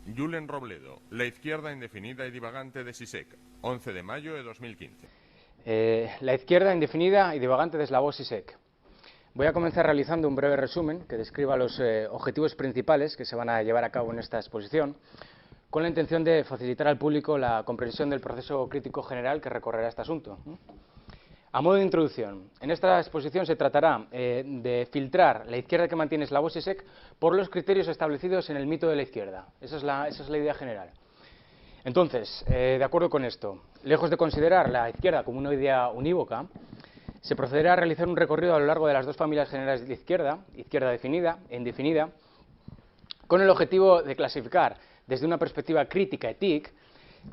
Julen Robledo, La izquierda indefinida y divagante de Sisek, 11 de mayo de 2015. La izquierda indefinida y divagante de Slavoj Žižek. Voy a comenzar realizando un breve resumen que describa los objetivos principales que se van a llevar a cabo en esta exposición, con la intención de facilitar al público la comprensión del proceso crítico general que recorrerá este asunto. A modo de introducción, en esta exposición se tratará de filtrar la izquierda que mantiene Slavoj Žižek por los criterios establecidos en el mito de la izquierda. Esa es la idea general. Entonces, de acuerdo con esto, lejos de considerar la izquierda como una idea unívoca, se procederá a realizar un recorrido a lo largo de las dos familias generales de izquierda definida e indefinida, con el objetivo de clasificar desde una perspectiva crítica y TIC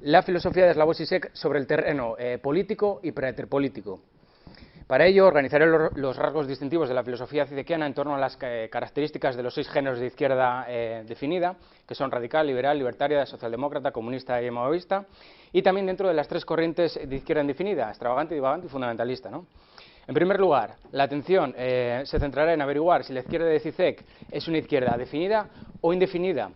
la filosofía de Slavoj Žižek sobre el terreno político y preterpolítico. Para ello, organizaré los rasgos distintivos de la filosofía zizekiana en torno a las características de los 6 géneros de izquierda definida, que son radical, liberal, libertaria, socialdemócrata, comunista y maoísta, y también dentro de las 3 corrientes de izquierda indefinida, extravagante, divagante y fundamentalista, ¿no? En primer lugar, la atención se centrará en averiguar si la izquierda de Žižek es una izquierda definida o indefinida,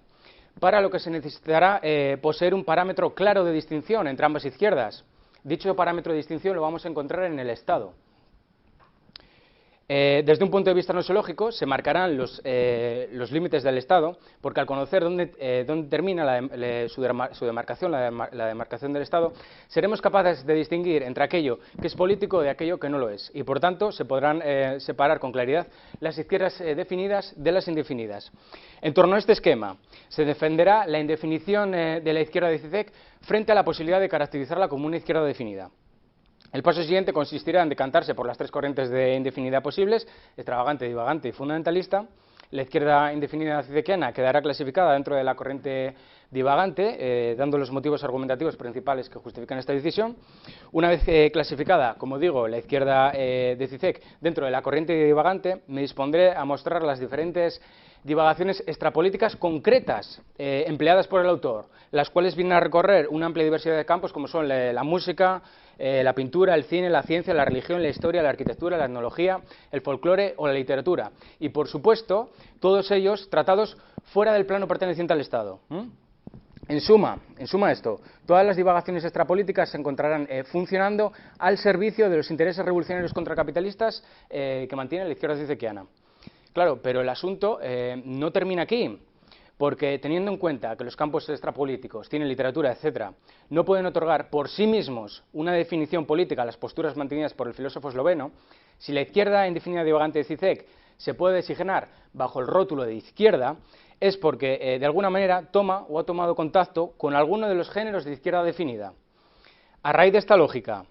para lo que se necesitará poseer un parámetro claro de distinción entre ambas izquierdas. Dicho parámetro de distinción lo vamos a encontrar en el Estado. Desde un punto de vista nosiológico se marcarán los límites del Estado, porque al conocer dónde termina su demarcación, la demarcación del Estado, seremos capaces de distinguir entre aquello que es político de aquello que no lo es, y por tanto se podrán separar con claridad las izquierdas definidas de las indefinidas. En torno a este esquema se defenderá la indefinición de la izquierda de Žižek frente a la posibilidad de caracterizarla como una izquierda definida. El paso siguiente consistirá en decantarse por las 3 corrientes de indefinidad posibles, extravagante, divagante y fundamentalista. La izquierda indefinida zizekiana quedará clasificada dentro de la corriente divagante, dando los motivos argumentativos principales que justifican esta decisión. Una vez clasificada, como digo, la izquierda de Žižek dentro de la corriente divagante, me dispondré a mostrar las diferentes divagaciones extrapolíticas concretas empleadas por el autor, las cuales vienen a recorrer una amplia diversidad de campos como son la música, la pintura, el cine, la ciencia, la religión, la historia, la arquitectura, la etnología, el folclore o la literatura. Y, por supuesto, todos ellos tratados fuera del plano perteneciente al Estado. En suma esto, todas las divagaciones extrapolíticas se encontrarán funcionando al servicio de los intereses revolucionarios contracapitalistas que mantiene la izquierda zizekiana. Claro, pero el asunto no termina aquí, porque teniendo en cuenta que los campos extrapolíticos, cine, literatura, etcétera, no pueden otorgar por sí mismos una definición política a las posturas mantenidas por el filósofo esloveno, si la izquierda indefinida divagante de Žižek se puede designar bajo el rótulo de izquierda, es porque de alguna manera toma o ha tomado contacto con alguno de los géneros de izquierda definida. A raíz de esta lógica,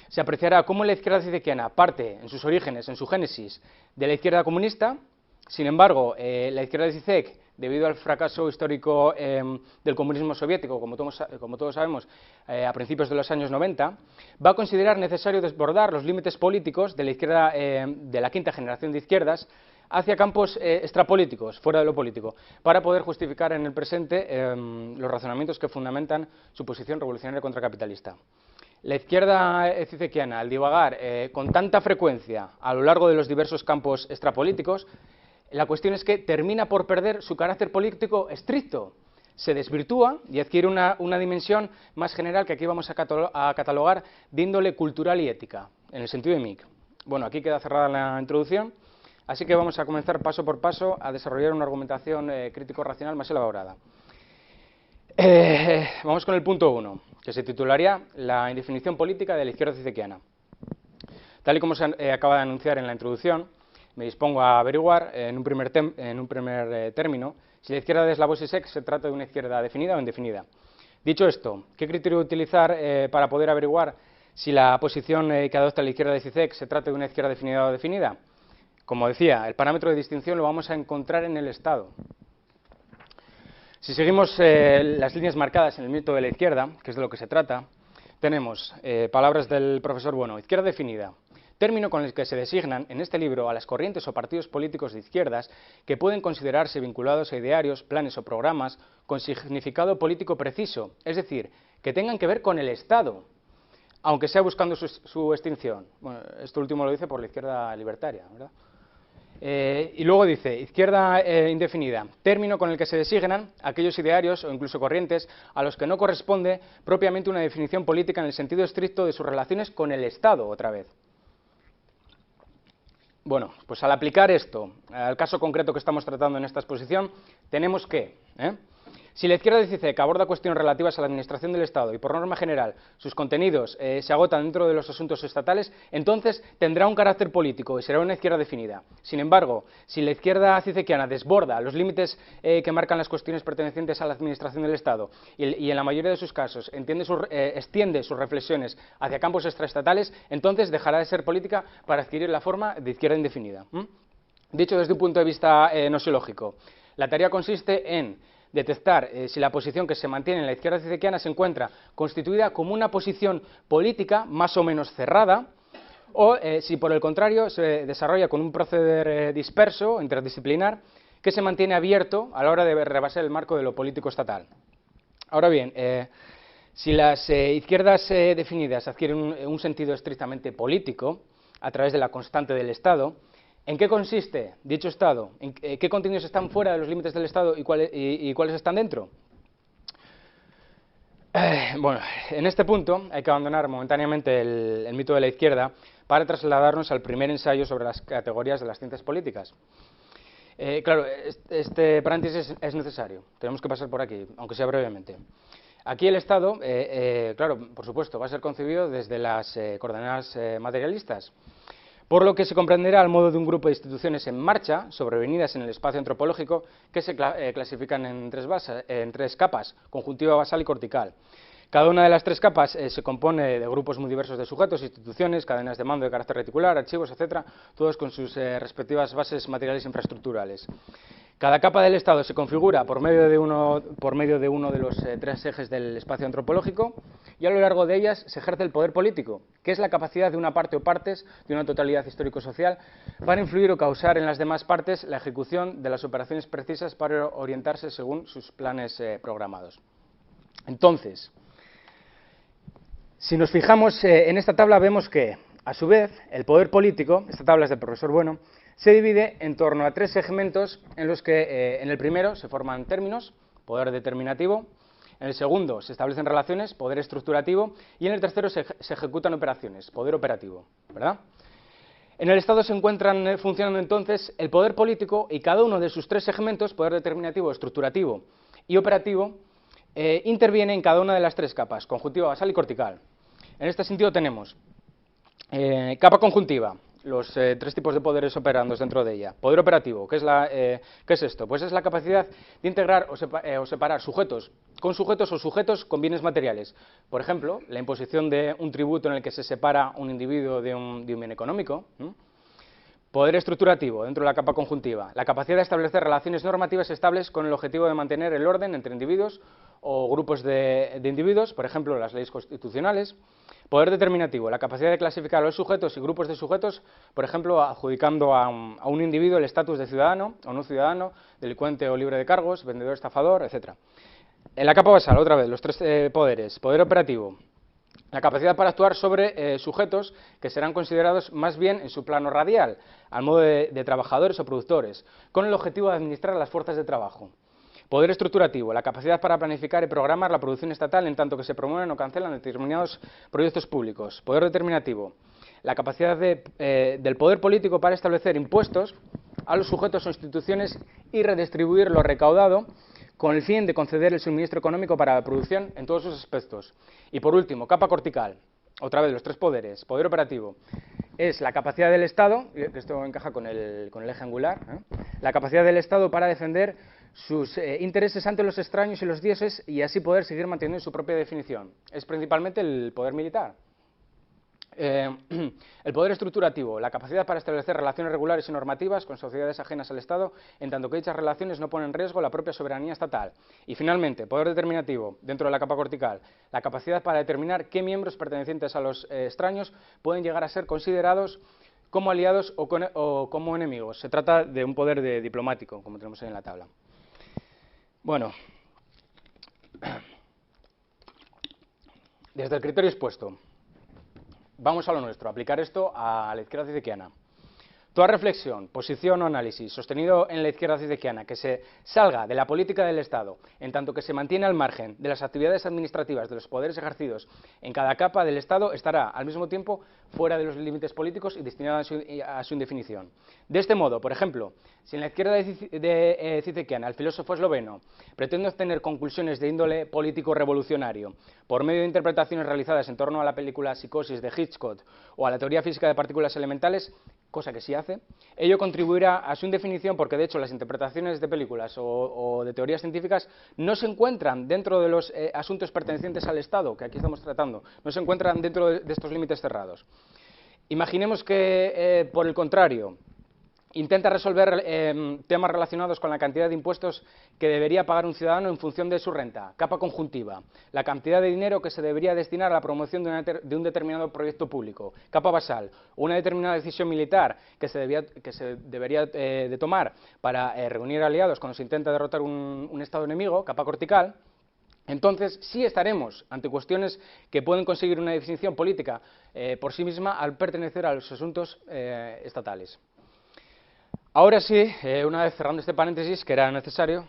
se apreciará cómo la izquierda zizekiana parte en sus orígenes, en su génesis, de la izquierda comunista. Sin embargo, la izquierda de Žižek, debido al fracaso histórico del comunismo soviético, como todos sabemos, a principios de los años 90, va a considerar necesario desbordar los límites políticos de la izquierda de la quinta generación de izquierdas hacia campos extrapolíticos, fuera de lo político, para poder justificar en el presente los razonamientos que fundamentan su posición revolucionaria contracapitalista. La izquierda zizekiana, al divagar con tanta frecuencia a lo largo de los diversos campos extrapolíticos, la cuestión es que termina por perder su carácter político estricto, se desvirtúa y adquiere una dimensión más general que aquí vamos a catalogar de índole cultural y ética, en el sentido de MIC. Bueno, aquí queda cerrada la introducción, así que vamos a comenzar paso por paso a desarrollar una argumentación crítico-racional más elaborada. Vamos con el punto 1, que se titularía La indefinición política de la izquierda zizekiana. Tal y como se acaba de anunciar en la introducción, me dispongo a averiguar en un primer término si la izquierda de Slavoj Žižek se trata de una izquierda definida o indefinida. Dicho esto, ¿qué criterio utilizar para poder averiguar si la posición que adopta la izquierda de Žižek se trata de una izquierda definida o definida? Como decía, el parámetro de distinción lo vamos a encontrar en el Estado. Si seguimos las líneas marcadas en el mito de la izquierda, que es de lo que se trata, tenemos palabras del profesor Bueno: izquierda definida, término con el que se designan en este libro a las corrientes o partidos políticos de izquierdas que pueden considerarse vinculados a idearios, planes o programas con significado político preciso, es decir, que tengan que ver con el Estado, aunque sea buscando su extinción. Bueno, esto último lo dice por la izquierda libertaria, ¿verdad? Y luego dice, izquierda indefinida, término con el que se designan aquellos idearios o incluso corrientes a los que no corresponde propiamente una definición política en el sentido estricto de sus relaciones con el Estado, otra vez. Bueno, pues al aplicar esto al caso concreto que estamos tratando en esta exposición, tenemos que, si la izquierda dice que aborda cuestiones relativas a la administración del Estado y por norma general sus contenidos se agotan dentro de los asuntos estatales, entonces tendrá un carácter político y será una izquierda definida. Sin embargo, si la izquierda cicequiana desborda los límites que marcan las cuestiones pertenecientes a la administración del Estado y en la mayoría de sus casos extiende sus reflexiones hacia campos extraestatales, entonces dejará de ser política para adquirir la forma de izquierda indefinida. Dicho desde un punto de vista nosiológico, la tarea consiste en detectar si la posición que se mantiene en la izquierda cicequiana se encuentra constituida como una posición política más o menos cerrada, o si por el contrario se desarrolla con un proceder disperso, interdisciplinar, que se mantiene abierto a la hora de rebasar el marco de lo político estatal. Ahora bien, si las izquierdas definidas adquieren un sentido estrictamente político, a través de la constante del Estado, ¿en qué consiste dicho Estado? ¿En qué contenidos están fuera de los límites del Estado y cuáles están dentro? Bueno, en este punto hay que abandonar momentáneamente el mito de la izquierda para trasladarnos al primer ensayo sobre las categorías de las ciencias políticas. Claro, este paréntesis es necesario, tenemos que pasar por aquí, aunque sea brevemente. Aquí el Estado, claro, por supuesto, va a ser concebido desde las coordenadas materialistas, por lo que se comprenderá al modo de un grupo de instituciones en marcha, sobrevenidas en el espacio antropológico, que se clasifican en tres capas, conjuntiva, basal y cortical. Cada una de las tres capas se compone de grupos muy diversos de sujetos, instituciones, cadenas de mando de carácter reticular, archivos, etcétera, todos con sus respectivas bases materiales e infraestructurales. Cada capa del Estado se configura por medio de uno de los tres ejes del espacio antropológico y a lo largo de ellas se ejerce el poder político, que es la capacidad de una parte o partes de una totalidad histórico-social para influir o causar en las demás partes la ejecución de las operaciones precisas para orientarse según sus planes programados. Entonces, si nos fijamos en esta tabla vemos que, a su vez, el poder político, esta tabla es del profesor Bueno, se divide en torno a tres segmentos en los que en el primero se forman términos, poder determinativo, en el segundo se establecen relaciones, poder estructurativo, y en el tercero se ejecutan operaciones, poder operativo, ¿verdad? En el Estado se encuentran funcionando entonces el poder político y cada uno de sus tres segmentos, poder determinativo, estructurativo y operativo, interviene en cada una de las tres capas, conjuntiva, basal y cortical. En este sentido tenemos capa conjuntiva, los tres tipos de poderes operandos dentro de ella. Poder operativo, ¿qué es esto? Pues es la capacidad de integrar o separar sujetos con sujetos o sujetos con bienes materiales. Por ejemplo, la imposición de un tributo en el que se separa un individuo de un bien económico. Poder estructurativo, dentro de la capa conjuntiva, la capacidad de establecer relaciones normativas estables con el objetivo de mantener el orden entre individuos o grupos de individuos, por ejemplo, las leyes constitucionales. Poder determinativo, la capacidad de clasificar a los sujetos y grupos de sujetos, por ejemplo, adjudicando a un individuo el estatus de ciudadano o no ciudadano, delincuente o libre de cargos, vendedor, estafador, etc. En la capa basal, otra vez, los tres poderes. Poder operativo, la capacidad para actuar sobre sujetos que serán considerados más bien en su plano radial, al modo de trabajadores o productores, con el objetivo de administrar las fuerzas de trabajo. Poder estructurativo, la capacidad para planificar y programar la producción estatal en tanto que se promueven o cancelan determinados proyectos públicos. Poder determinativo, la capacidad del poder político para establecer impuestos a los sujetos o instituciones y redistribuir lo recaudado con el fin de conceder el suministro económico para la producción en todos sus aspectos. Y por último, capa cortical, otra vez los tres poderes. Poder operativo es la capacidad del Estado, esto encaja con el eje angular, la capacidad del Estado para defender sus intereses ante los extraños y los dioses y así poder seguir manteniendo su propia definición. Es principalmente el poder militar. El poder estructurativo, la capacidad para establecer relaciones regulares y normativas con sociedades ajenas al Estado, en tanto que dichas relaciones no ponen en riesgo la propia soberanía estatal. Y finalmente, poder determinativo, dentro de la capa cortical, la capacidad para determinar qué miembros pertenecientes a los extraños pueden llegar a ser considerados como aliados o como enemigos. Se trata de un poder diplomático, como tenemos ahí en la tabla. Bueno, desde el criterio expuesto, vamos a lo nuestro, aplicar esto a la izquierda cicequiana. Toda reflexión, posición o análisis sostenido en la izquierda cicequiana que se salga de la política del Estado, en tanto que se mantiene al margen de las actividades administrativas de los poderes ejercidos en cada capa del Estado, estará al mismo tiempo fuera de los límites políticos y destinada a su indefinición. De este modo, por ejemplo, si en la izquierda cicequiana el filósofo esloveno pretende obtener conclusiones de índole político revolucionario por medio de interpretaciones realizadas en torno a la película Psicosis de Hitchcock o a la teoría física de partículas elementales, cosa que sí hace, ello contribuirá a su indefinición porque, de hecho, las interpretaciones de películas o de teorías científicas no se encuentran dentro de los asuntos pertenecientes al Estado, que aquí estamos tratando, no se encuentran dentro de estos límites cerrados. Imaginemos que, por el contrario, intenta resolver temas relacionados con la cantidad de impuestos que debería pagar un ciudadano en función de su renta, capa conjuntiva, la cantidad de dinero que se debería destinar a la promoción de un determinado proyecto público, capa basal, una determinada decisión militar que se debería de tomar para reunir aliados cuando se intenta derrotar un Estado enemigo, capa cortical. Entonces, sí estaremos ante cuestiones que pueden conseguir una definición política por sí misma al pertenecer a los asuntos estatales. Ahora sí, una vez cerrando este paréntesis, que era necesario,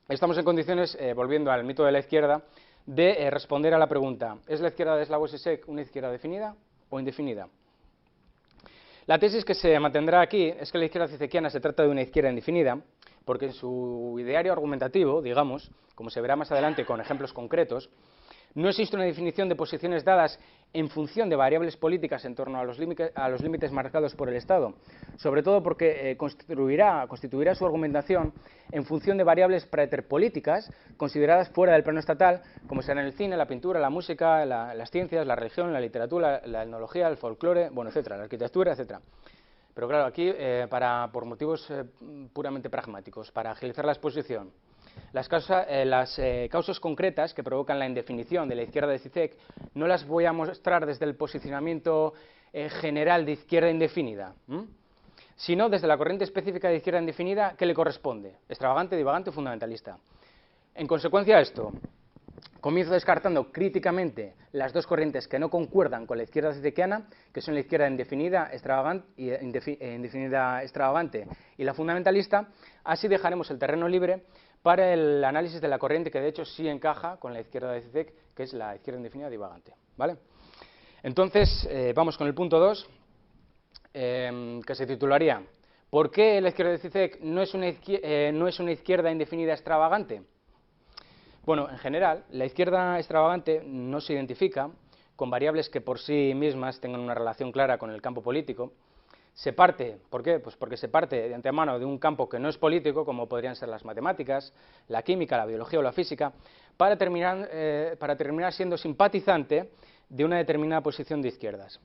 estamos en condiciones, volviendo al mito de la izquierda, de responder a la pregunta: ¿es la izquierda de Slavoj Žižek una izquierda definida o indefinida? La tesis que se mantendrá aquí es que la izquierda cicequiana se trata de una izquierda indefinida, porque en su ideario argumentativo, digamos, como se verá más adelante con ejemplos concretos, no existe una definición de posiciones dadas en función de variables políticas en torno a los límites marcados por el Estado, sobre todo porque constituirá su argumentación en función de variables preterpolíticas consideradas fuera del plano estatal, como serán el cine, la pintura, la música, las ciencias, la religión, la literatura, la etnología, el folclore, bueno, etcétera, la arquitectura, etcétera. Pero claro, aquí, por motivos puramente pragmáticos, para agilizar la exposición, las causas concretas que provocan la indefinición de la izquierda de Žižek no las voy a mostrar desde el posicionamiento general de izquierda indefinida, sino desde la corriente específica de izquierda indefinida que le corresponde: extravagante, divagante o fundamentalista. En consecuencia de esto, comienzo descartando críticamente las dos corrientes que no concuerdan con la izquierda zizequiana, que son la izquierda indefinida extravagante y la fundamentalista. Así dejaremos el terreno libre para el análisis de la corriente que de hecho sí encaja con la izquierda de Žižek, que es la izquierda indefinida divagante, ¿vale? Entonces, vamos con el punto 2, que se titularía: ¿por qué la izquierda de Žižek no es una izquierda indefinida extravagante? Bueno, en general, la izquierda extravagante no se identifica con variables que por sí mismas tengan una relación clara con el campo político. Se parte, ¿por qué? Pues porque se parte de antemano de un campo que no es político, como podrían ser las matemáticas, la química, la biología o la física, para terminar siendo simpatizante de una determinada posición de izquierdas.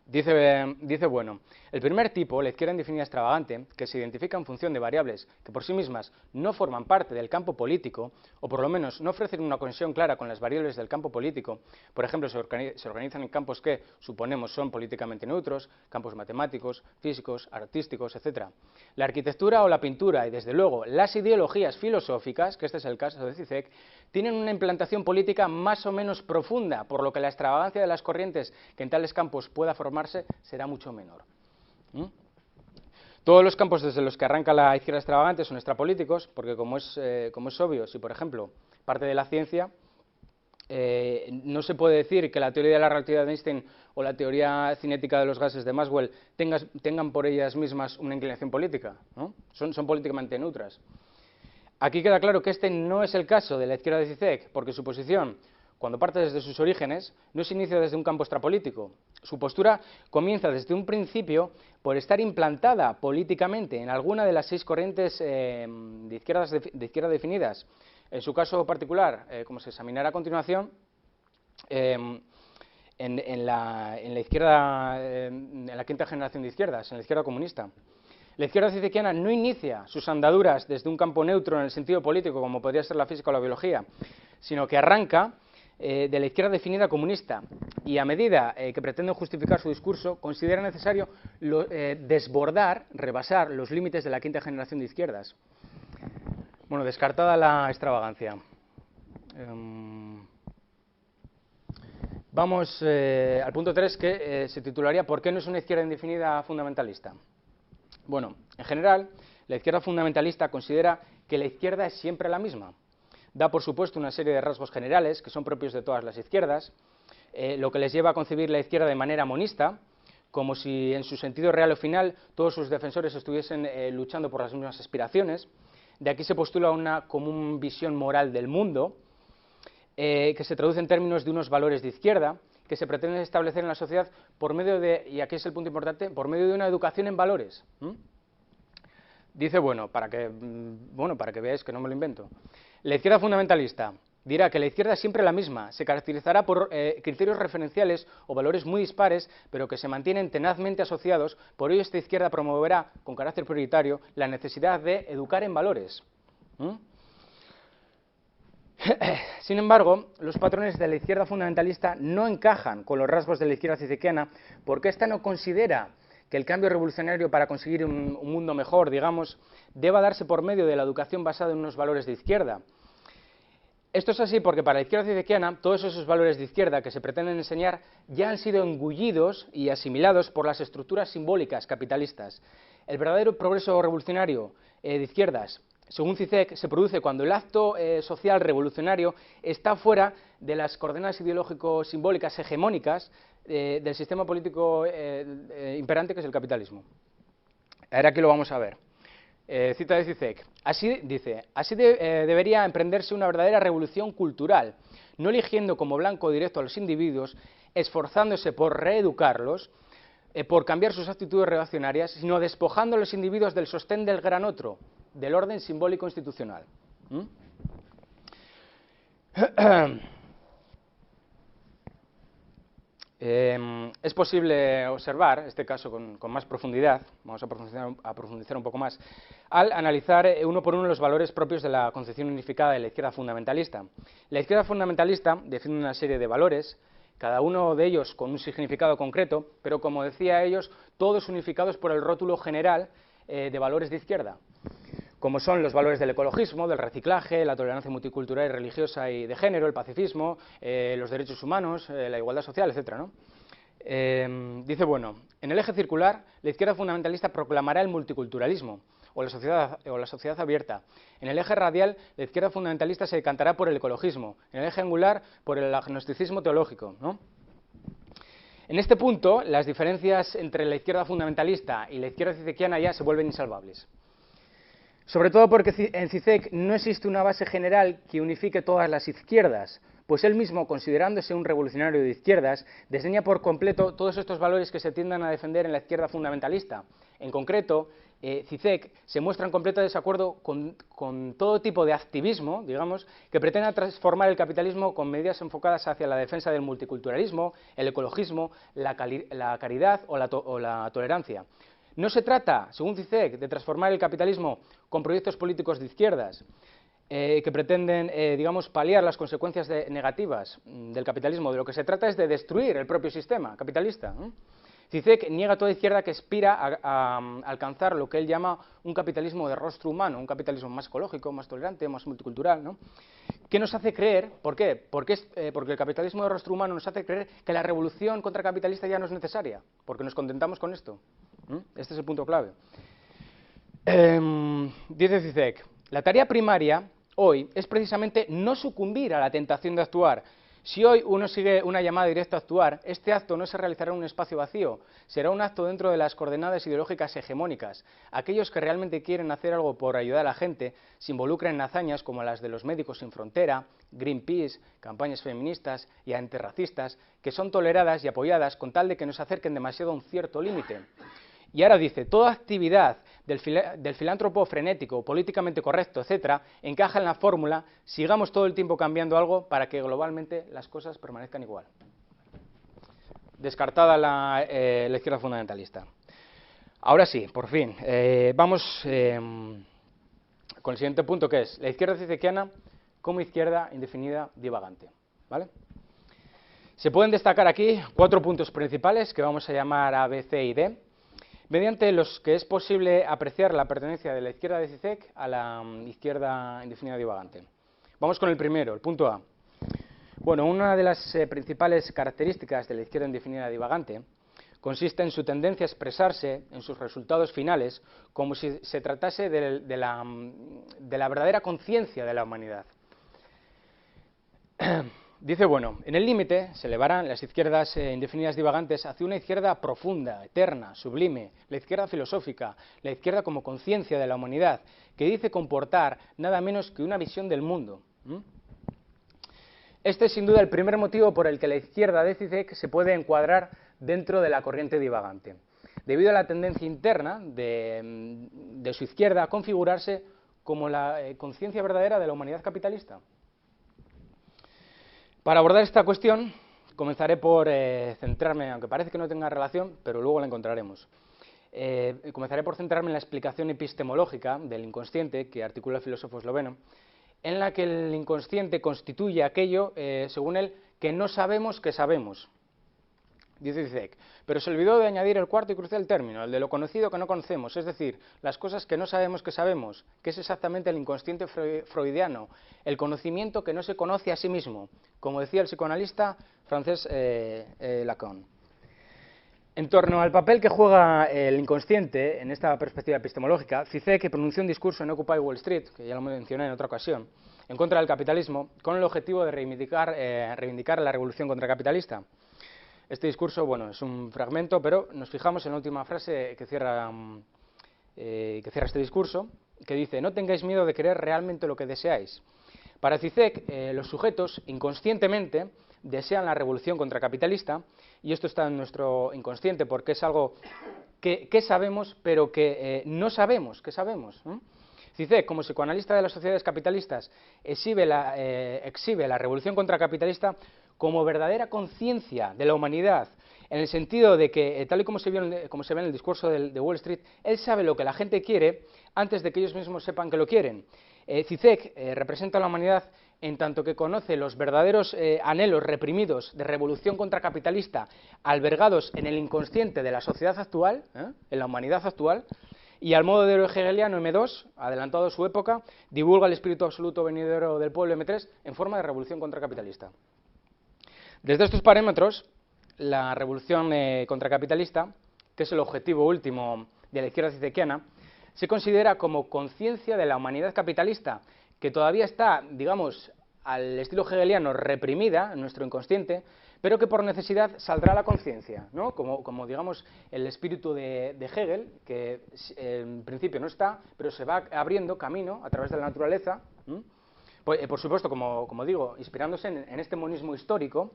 Dice, bueno, el primer tipo, la izquierda indefinida extravagante, que se identifica en función de variables que por sí mismas no forman parte del campo político, o por lo menos no ofrecen una conexión clara con las variables del campo político. Por ejemplo, se organizan en campos que suponemos son políticamente neutros, campos matemáticos, físicos, artísticos, etc. La arquitectura o la pintura, y desde luego las ideologías filosóficas, que este es el caso de Žižek, tienen una implantación política más o menos profunda, por lo que la extravagancia de las corrientes que en tales campos pueda formarse será mucho menor. Todos los campos desde los que arranca la izquierda extravagante son extrapolíticos, porque como es obvio, si por ejemplo parte de la ciencia, no se puede decir que la teoría de la relatividad de Einstein o la teoría cinética de los gases de Maxwell tengan por ellas mismas una inclinación política, ¿no? Son políticamente neutras. Aquí queda claro que este no es el caso de la izquierda de Žižek, porque su posición, cuando parte desde sus orígenes, no se inicia desde un campo extrapolítico. Su postura comienza desde un principio por estar implantada políticamente en alguna de las 6 corrientes de izquierda definidas. En su caso particular, como se examinará a continuación, en la quinta generación de izquierdas, en la izquierda comunista. La izquierda zizequiana no inicia sus andaduras desde un campo neutro en el sentido político, como podría ser la física o la biología, sino que arranca de la izquierda definida comunista, y a medida que pretenden justificar su discurso, considera necesario rebasar los límites de la quinta generación de izquierdas. Bueno, descartada la extravagancia. Vamos al punto 3, que se titularía ¿Por qué no es una izquierda indefinida fundamentalista? Bueno, en general, la izquierda fundamentalista considera que la izquierda es siempre la misma. Da por supuesto una serie de rasgos generales que son propios de todas las izquierdas, lo que les lleva a concebir la izquierda de manera monista, como si en su sentido real o final todos sus defensores estuviesen luchando por las mismas aspiraciones. De aquí se postula una común visión moral del mundo, que se traduce en términos de unos valores de izquierda, que se pretenden establecer en la sociedad por medio de, y aquí es el punto importante, por medio de una educación en valores. Dice, para que veáis que no me lo invento, la izquierda fundamentalista dirá que la izquierda es siempre la misma, se caracterizará por criterios referenciales o valores muy dispares, pero que se mantienen tenazmente asociados. Por ello, esta izquierda promoverá, con carácter prioritario, la necesidad de educar en valores. Sin embargo, los patrones de la izquierda fundamentalista no encajan con los rasgos de la izquierda cicequiana, porque ésta no considera que el cambio revolucionario para conseguir un mundo mejor, digamos, deba darse por medio de la educación basada en unos valores de izquierda. Esto es así porque para la izquierda cicequiana todos esos valores de izquierda que se pretenden enseñar ya han sido engullidos y asimilados por las estructuras simbólicas capitalistas. El verdadero progreso revolucionario de izquierdas, según Zizek, se produce cuando el acto social revolucionario está fuera de las coordenadas ideológico-simbólicas hegemónicas del sistema político imperante, que es el capitalismo. Ahora aquí lo vamos a ver. Cita de Zizek. Así debería emprenderse una verdadera revolución cultural, no eligiendo como blanco directo a los individuos, esforzándose por reeducarlos, por cambiar sus actitudes reaccionarias, sino despojando a los individuos del sostén del gran otro, del orden simbólico institucional. Es posible observar este caso con más profundidad, vamos a profundizar un poco más, al analizar uno por uno los valores propios de la concepción unificada de la izquierda fundamentalista. La izquierda fundamentalista define una serie de valores, cada uno de ellos con un significado concreto, pero como decía ellos, todos unificados por el rótulo general de valores de izquierda, como son los valores del ecologismo, del reciclaje, la tolerancia multicultural y religiosa y de género, el pacifismo, los derechos humanos, la igualdad social, etc., ¿no? Dice, en el eje circular, la izquierda fundamentalista proclamará el multiculturalismo o la sociedad abierta. En el eje radial, la izquierda fundamentalista se decantará por el ecologismo. En el eje angular, por el agnosticismo teológico, ¿no? En este punto, las diferencias entre la izquierda fundamentalista y la izquierda cicequiana ya se vuelven insalvables. Sobre todo porque en Zizek no existe una base general que unifique todas las izquierdas, pues él mismo, considerándose un revolucionario de izquierdas, desdeña por completo todos estos valores que se tiendan a defender en la izquierda fundamentalista. En concreto, Zizek se muestra en completo desacuerdo con todo tipo de activismo, digamos, que pretenda transformar el capitalismo con medidas enfocadas hacia la defensa del multiculturalismo, el ecologismo, la caridad o la tolerancia. No se trata, según Zizek, de transformar el capitalismo con proyectos políticos de izquierdas que pretenden, paliar las consecuencias negativas del capitalismo. De lo que se trata es de destruir el propio sistema capitalista, ¿no? Zizek niega a toda izquierda que aspira a alcanzar lo que él llama un capitalismo de rostro humano, un capitalismo más ecológico, más tolerante, más multicultural, ¿no? ¿Qué nos hace creer? ¿Por qué? Porque el capitalismo de rostro humano nos hace creer que la revolución contracapitalista ya no es necesaria, porque nos contentamos con esto. Este es el punto clave. Dice Zizek, la tarea primaria hoy es precisamente no sucumbir a la tentación de actuar. Si hoy uno sigue una llamada directa a actuar, este acto no se realizará en un espacio vacío, será un acto dentro de las coordenadas ideológicas hegemónicas. Aquellos que realmente quieren hacer algo por ayudar a la gente se involucran en hazañas como las de los Médicos Sin Frontera, Greenpeace, campañas feministas y antirracistas, que son toleradas y apoyadas con tal de que no se acerquen demasiado a un cierto límite. Y ahora dice, toda actividad del filántropo frenético, políticamente correcto, etcétera, encaja en la fórmula, sigamos todo el tiempo cambiando algo para que globalmente las cosas permanezcan igual. Descartada la izquierda fundamentalista. Ahora sí, por fin, vamos con el siguiente punto, que es la izquierda cicequiana como izquierda indefinida divagante, ¿vale? Se pueden destacar aquí 4 puntos principales que vamos a llamar A, B, C y D, mediante los que es posible apreciar la pertenencia de la izquierda de Zizek a la izquierda indefinida divagante. Vamos con el primero, el punto A. Bueno, una de las principales características de la izquierda indefinida divagante consiste en su tendencia a expresarse en sus resultados finales como si se tratase de la verdadera conciencia de la humanidad. Dice, bueno, en el límite se elevarán las izquierdas indefinidas divagantes hacia una izquierda profunda, eterna, sublime, la izquierda filosófica, la izquierda como conciencia de la humanidad, que dice comportar nada menos que una visión del mundo. Este es sin duda el primer motivo por el que la izquierda de Zizek se puede encuadrar dentro de la corriente divagante, debido a la tendencia interna de su izquierda a configurarse como la conciencia verdadera de la humanidad capitalista. Para abordar esta cuestión, comenzaré por centrarme, aunque parece que no tenga relación, pero luego la encontraremos. Comenzaré por centrarme en la explicación epistemológica del inconsciente que articula el filósofo esloveno, en la que el inconsciente constituye aquello, según él, que no sabemos que sabemos. Dice Zizek, pero se olvidó de añadir el cuarto y crucial término, el de lo conocido que no conocemos, es decir, las cosas que no sabemos, que es exactamente el inconsciente freudiano, el conocimiento que no se conoce a sí mismo, como decía el psicoanalista francés Lacan. En torno al papel que juega el inconsciente en esta perspectiva epistemológica, Zizek pronunció un discurso en Occupy Wall Street, que ya lo mencioné en otra ocasión, en contra del capitalismo, con el objetivo de reivindicar la revolución contracapitalista. Este discurso, bueno, es un fragmento, pero nos fijamos en la última frase que cierra este discurso, que dice: no tengáis miedo de querer realmente lo que deseáis. Para Zizek, los sujetos inconscientemente desean la revolución contracapitalista, y esto está en nuestro inconsciente porque es algo que sabemos, pero que no sabemos que sabemos. Zizek, como psicoanalista de las sociedades capitalistas, exhibe la revolución contracapitalista como verdadera conciencia de la humanidad, en el sentido de que, tal y como se ve en el discurso de Wall Street, él sabe lo que la gente quiere antes de que ellos mismos sepan que lo quieren. Zizek representa a la humanidad en tanto que conoce los verdaderos anhelos reprimidos de revolución contracapitalista albergados en el inconsciente de la sociedad actual, en la humanidad actual, y al modo de lo hegeliano M2, adelantado a su época, divulga el espíritu absoluto venidero del pueblo M3 en forma de revolución contracapitalista. Desde estos parámetros, la revolución contracapitalista, que es el objetivo último de la izquierda zizekiana, se considera como conciencia de la humanidad capitalista, que todavía está, digamos, al estilo hegeliano, reprimida en nuestro inconsciente, pero que por necesidad saldrá a la conciencia, ¿no? Como digamos, el espíritu de Hegel, que en principio no está, pero se va abriendo camino a través de la naturaleza, por supuesto, como digo, inspirándose en este monismo histórico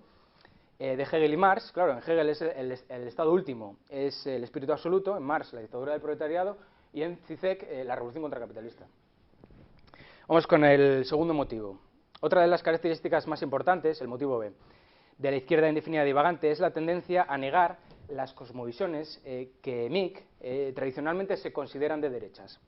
de Hegel y Marx. Claro, en Hegel es el estado último, es el espíritu absoluto, en Marx la dictadura del proletariado y en Zizek la revolución contracapitalista. Vamos con el segundo motivo. Otra de las características más importantes, el motivo B, de la izquierda indefinida divagante es la tendencia a negar las cosmovisiones que MIC tradicionalmente se consideran de derechas.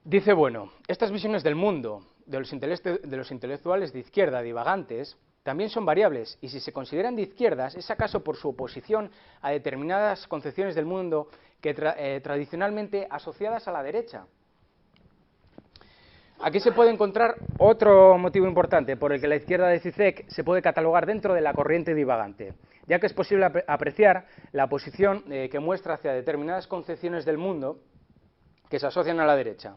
Dice, bueno, estas visiones del mundo de los intelectuales de izquierda divagantes también son variables, y si se consideran de izquierdas es acaso por su oposición a determinadas concepciones del mundo que tradicionalmente asociadas a la derecha. Aquí se puede encontrar otro motivo importante por el que la izquierda de Zizek se puede catalogar dentro de la corriente divagante, ya que es posible apreciar la posición que muestra hacia determinadas concepciones del mundo que se asocian a la derecha.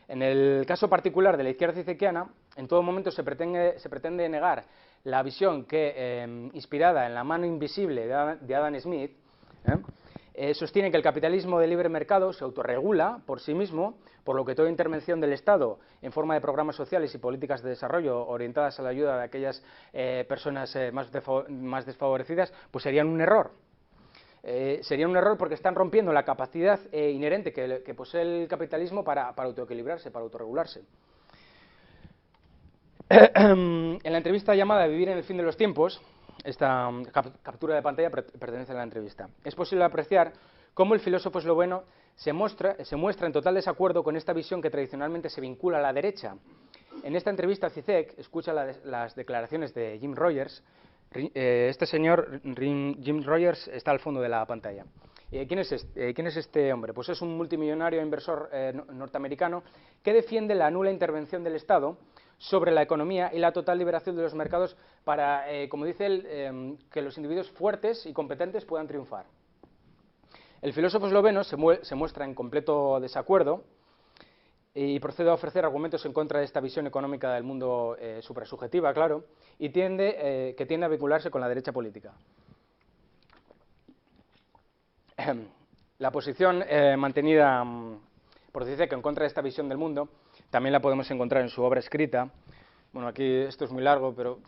En el caso particular de la izquierda zizekiana, en todo momento se pretende negar la visión que, inspirada en la mano invisible de Adam Smith, sostiene que el capitalismo de libre mercado se autorregula por sí mismo, por lo que toda intervención del Estado en forma de programas sociales y políticas de desarrollo orientadas a la ayuda de aquellas personas más desfavorecidas, pues serían un error. Sería un error porque están rompiendo la capacidad inherente que posee el capitalismo para autoequilibrarse, para autorregularse. En la entrevista llamada Vivir en el fin de los tiempos, esta captura de pantalla pertenece a la entrevista, es posible apreciar cómo el filósofo esloveno se muestra en total desacuerdo con esta visión que tradicionalmente se vincula a la derecha. En esta entrevista Zizek escucha las declaraciones de Jim Rogers. Este señor, Jim Rogers, está al fondo de la pantalla. ¿Quién es este hombre? Pues es un multimillonario inversor norteamericano que defiende la nula intervención del Estado sobre la economía y la total liberación de los mercados para, como dice él, que los individuos fuertes y competentes puedan triunfar. El filósofo esloveno se muestra en completo desacuerdo y procede a ofrecer argumentos en contra de esta visión económica del mundo suprasubjetiva, claro, y que tiende a vincularse con la derecha política. La posición mantenida por Zizek en contra de esta visión del mundo también la podemos encontrar en su obra escrita. Bueno, aquí esto es muy largo, pero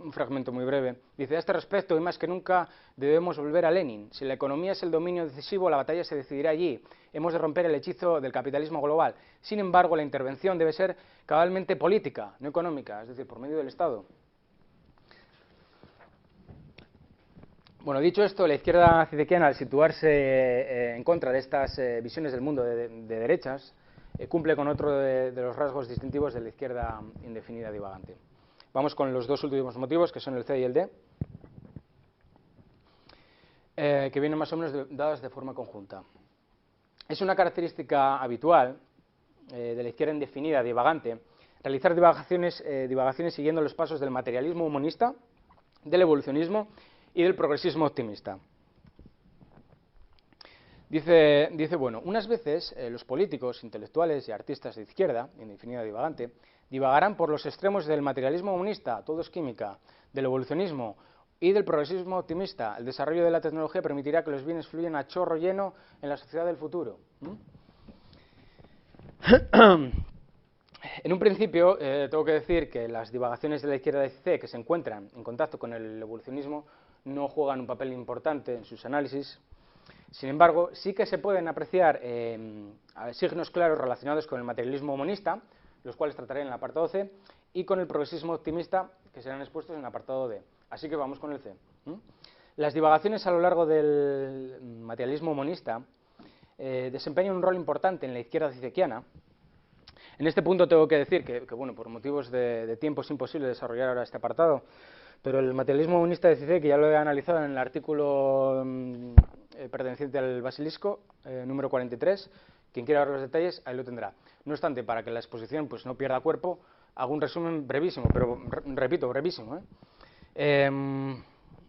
un fragmento muy breve. Dice: a este respecto, y más que nunca, debemos volver a Lenin. Si la economía es el dominio decisivo, la batalla se decidirá allí. Hemos de romper el hechizo del capitalismo global. Sin embargo, la intervención debe ser cabalmente política, no económica, es decir, por medio del Estado. Bueno, dicho esto, la izquierda zizekiana, al situarse en contra de estas visiones del mundo de derechas, cumple con otro de los rasgos distintivos de la izquierda indefinida divagante. Vamos con los dos últimos motivos, que son el C y el D, que vienen más o menos dados de forma conjunta. Es una característica habitual de la izquierda indefinida divagante realizar divagaciones siguiendo los pasos del materialismo humanista, del evolucionismo y del progresismo optimista. Dice, bueno, unas veces los políticos, intelectuales y artistas de izquierda, indefinida divagante, divagarán por los extremos del materialismo humanista, todo es química, del evolucionismo y del progresismo optimista. El desarrollo de la tecnología permitirá que los bienes fluyan a chorro lleno en la sociedad del futuro. En un principio, tengo que decir que las divagaciones de la izquierda de Zizek, que se encuentran en contacto con el evolucionismo, no juegan un papel importante en sus análisis. Sin embargo, sí que se pueden apreciar signos claros relacionados con el materialismo humanista, los cuales trataré en el apartado C, y con el progresismo optimista, que serán expuestos en el apartado D. Así que vamos con el C. Las divagaciones a lo largo del materialismo humanista desempeñan un rol importante en la izquierda zizekiana. En este punto tengo que decir que bueno, por motivos de tiempo es imposible desarrollar ahora este apartado, pero el materialismo humanista de Zizek, que ya lo he analizado en el artículo perteneciente al Basilisco, número 43, quien quiera ver los detalles, ahí lo tendrá. No obstante, para que la exposición pues, no pierda cuerpo, hago un resumen brevísimo, pero repito, brevísimo.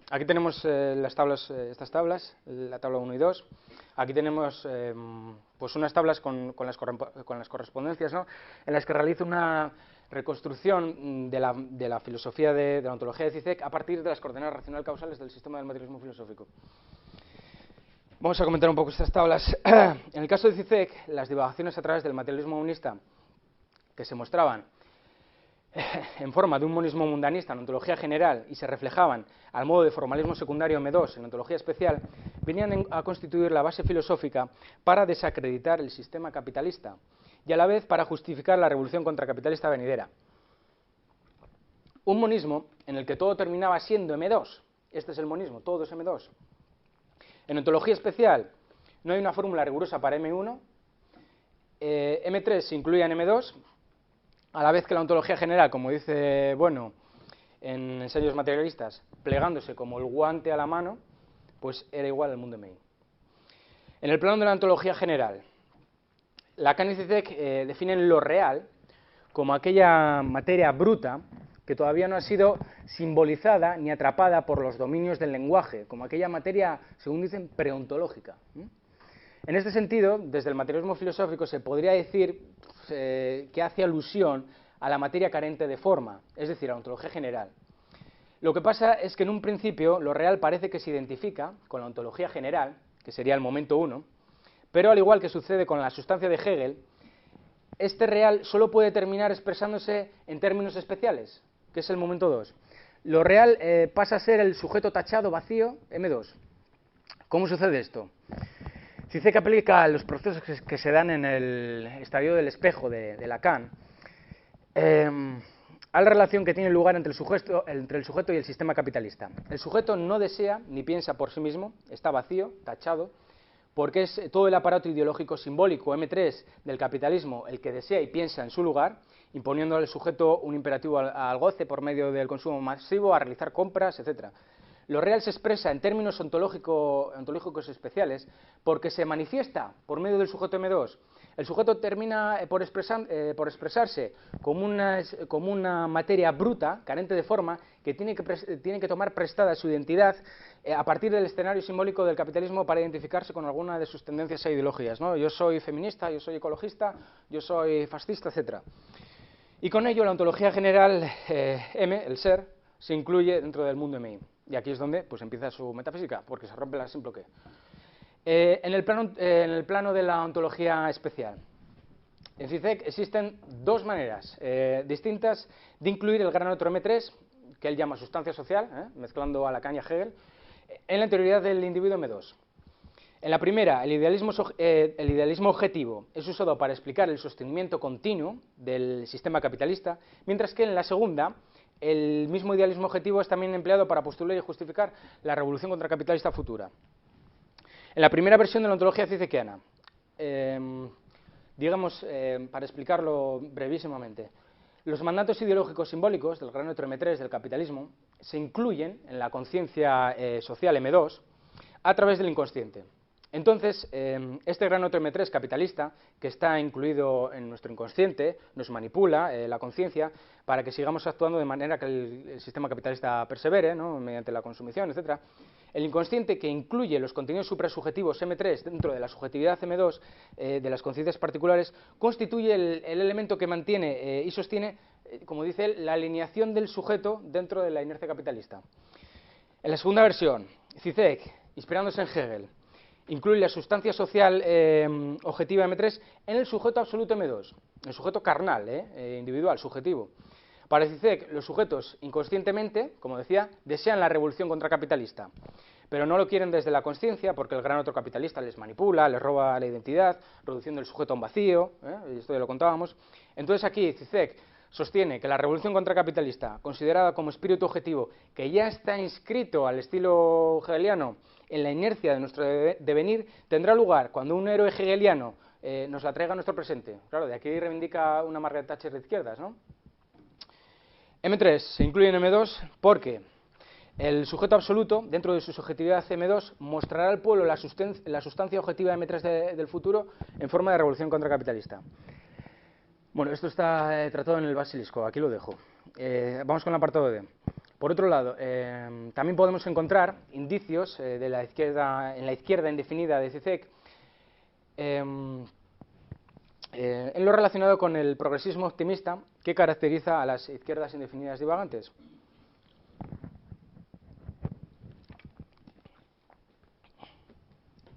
Aquí tenemos las tablas, estas tablas, la tabla 1 y 2. Aquí tenemos pues unas tablas con las correspondencias, ¿no?, en las que realizo una reconstrucción de la filosofía de la ontología de Zizek a partir de las coordenadas racional causales del sistema del materialismo filosófico. Vamos a comentar un poco estas tablas. En el caso de Zizek, las divagaciones a través del materialismo humanista que se mostraban en forma de un monismo mundanista en ontología general y se reflejaban al modo de formalismo secundario M2 en ontología especial, venían a constituir la base filosófica para desacreditar el sistema capitalista y a la vez para justificar la revolución contracapitalista venidera. Un monismo en el que todo terminaba siendo M2. Este es el monismo, todo es M2. En ontología especial no hay una fórmula rigurosa para M1, M3 se incluye en M2, a la vez que la ontología general, como dice Bueno en Ensayos materialistas, plegándose como el guante a la mano, pues era igual al mundo MI. En el plano de la ontología general, Lacan y Zizek definen lo real como aquella materia bruta que todavía no ha sido simbolizada ni atrapada por los dominios del lenguaje, como aquella materia, según dicen, preontológica. En este sentido, desde el materialismo filosófico se podría decir que hace alusión a la materia carente de forma, es decir, a la ontología general. Lo que pasa es que en un principio lo real parece que se identifica con la ontología general, que sería el momento 1, pero al igual que sucede con la sustancia de Hegel, este real solo puede terminar expresándose en términos especiales, que es el momento 2. Lo real pasa a ser el sujeto tachado vacío, M2. ¿Cómo sucede esto? Zizek aplica los procesos que se dan en el estadio del espejo de Lacan a la relación que tiene lugar entre el sujeto y el sistema capitalista. El sujeto no desea ni piensa por sí mismo, está vacío, tachado, porque es todo el aparato ideológico simbólico M3 del capitalismo el que desea y piensa en su lugar, imponiendo al sujeto un imperativo al goce por medio del consumo masivo, a realizar compras, etc. Lo real se expresa en términos ontológicos especiales porque se manifiesta por medio del sujeto M2. El sujeto termina por expresarse como una materia bruta, carente de forma, que tiene que tomar prestada su identidad a partir del escenario simbólico del capitalismo para identificarse con alguna de sus tendencias e ideologías, ¿no? Yo soy feminista, yo soy ecologista, yo soy fascista, etc. Y con ello la ontología general M, el ser, se incluye dentro del mundo MI. Y aquí es donde pues, empieza su metafísica, porque se rompe la simple qué. En el plano de la ontología especial, en CICEC existen dos maneras distintas de incluir el gran otro M3, que él llama sustancia social, mezclando a Lacan y a Hegel, en la interioridad del individuo M2. En la primera, el idealismo objetivo es usado para explicar el sostenimiento continuo del sistema capitalista, mientras que en la segunda, el mismo idealismo objetivo es también empleado para postular y justificar la revolución contracapitalista futura. En la primera versión de la ontología cicequiana, digamos, para explicarlo brevísimamente, los mandatos ideológicos simbólicos del gran otro M3 del capitalismo se incluyen en la conciencia social M2 a través del inconsciente. Entonces, este gran otro M3 capitalista, que está incluido en nuestro inconsciente, nos manipula la conciencia para que sigamos actuando de manera que el sistema capitalista persevere, ¿no? Mediante la consumición, etc. El inconsciente, que incluye los contenidos suprasubjetivos M3 dentro de la subjetividad M2 de las conciencias particulares, constituye el elemento que mantiene y sostiene, como dice él, la alineación del sujeto dentro de la inercia capitalista. En la segunda versión, CICEC, inspirándose en Hegel, incluye la sustancia social objetiva M3 en el sujeto absoluto M2, el sujeto carnal, individual, subjetivo. Para CICEC, los sujetos inconscientemente, como decía, desean la revolución contracapitalista, pero no lo quieren desde la consciencia porque el gran otro capitalista les manipula, les roba la identidad, reduciendo el sujeto a un vacío, esto ya lo contábamos. Entonces aquí CICEC sostiene que la revolución contracapitalista, considerada como espíritu objetivo, que ya está inscrito al estilo hegeliano en la inercia de nuestro devenir, tendrá lugar cuando un héroe hegeliano nos la traiga a nuestro presente. Claro, de aquí reivindica una Margaret Thatcher de izquierdas, ¿no? M3 se incluye en M2 porque el sujeto absoluto, dentro de su subjetividad M2, mostrará al pueblo la sustancia objetiva M3 del futuro en forma de revolución contracapitalista. Bueno, esto está tratado en el Basilisco, aquí lo dejo. Vamos con el apartado D. Por otro lado, también podemos encontrar indicios en la izquierda indefinida de CICEC en lo relacionado con el progresismo optimista que caracteriza a las izquierdas indefinidas divagantes.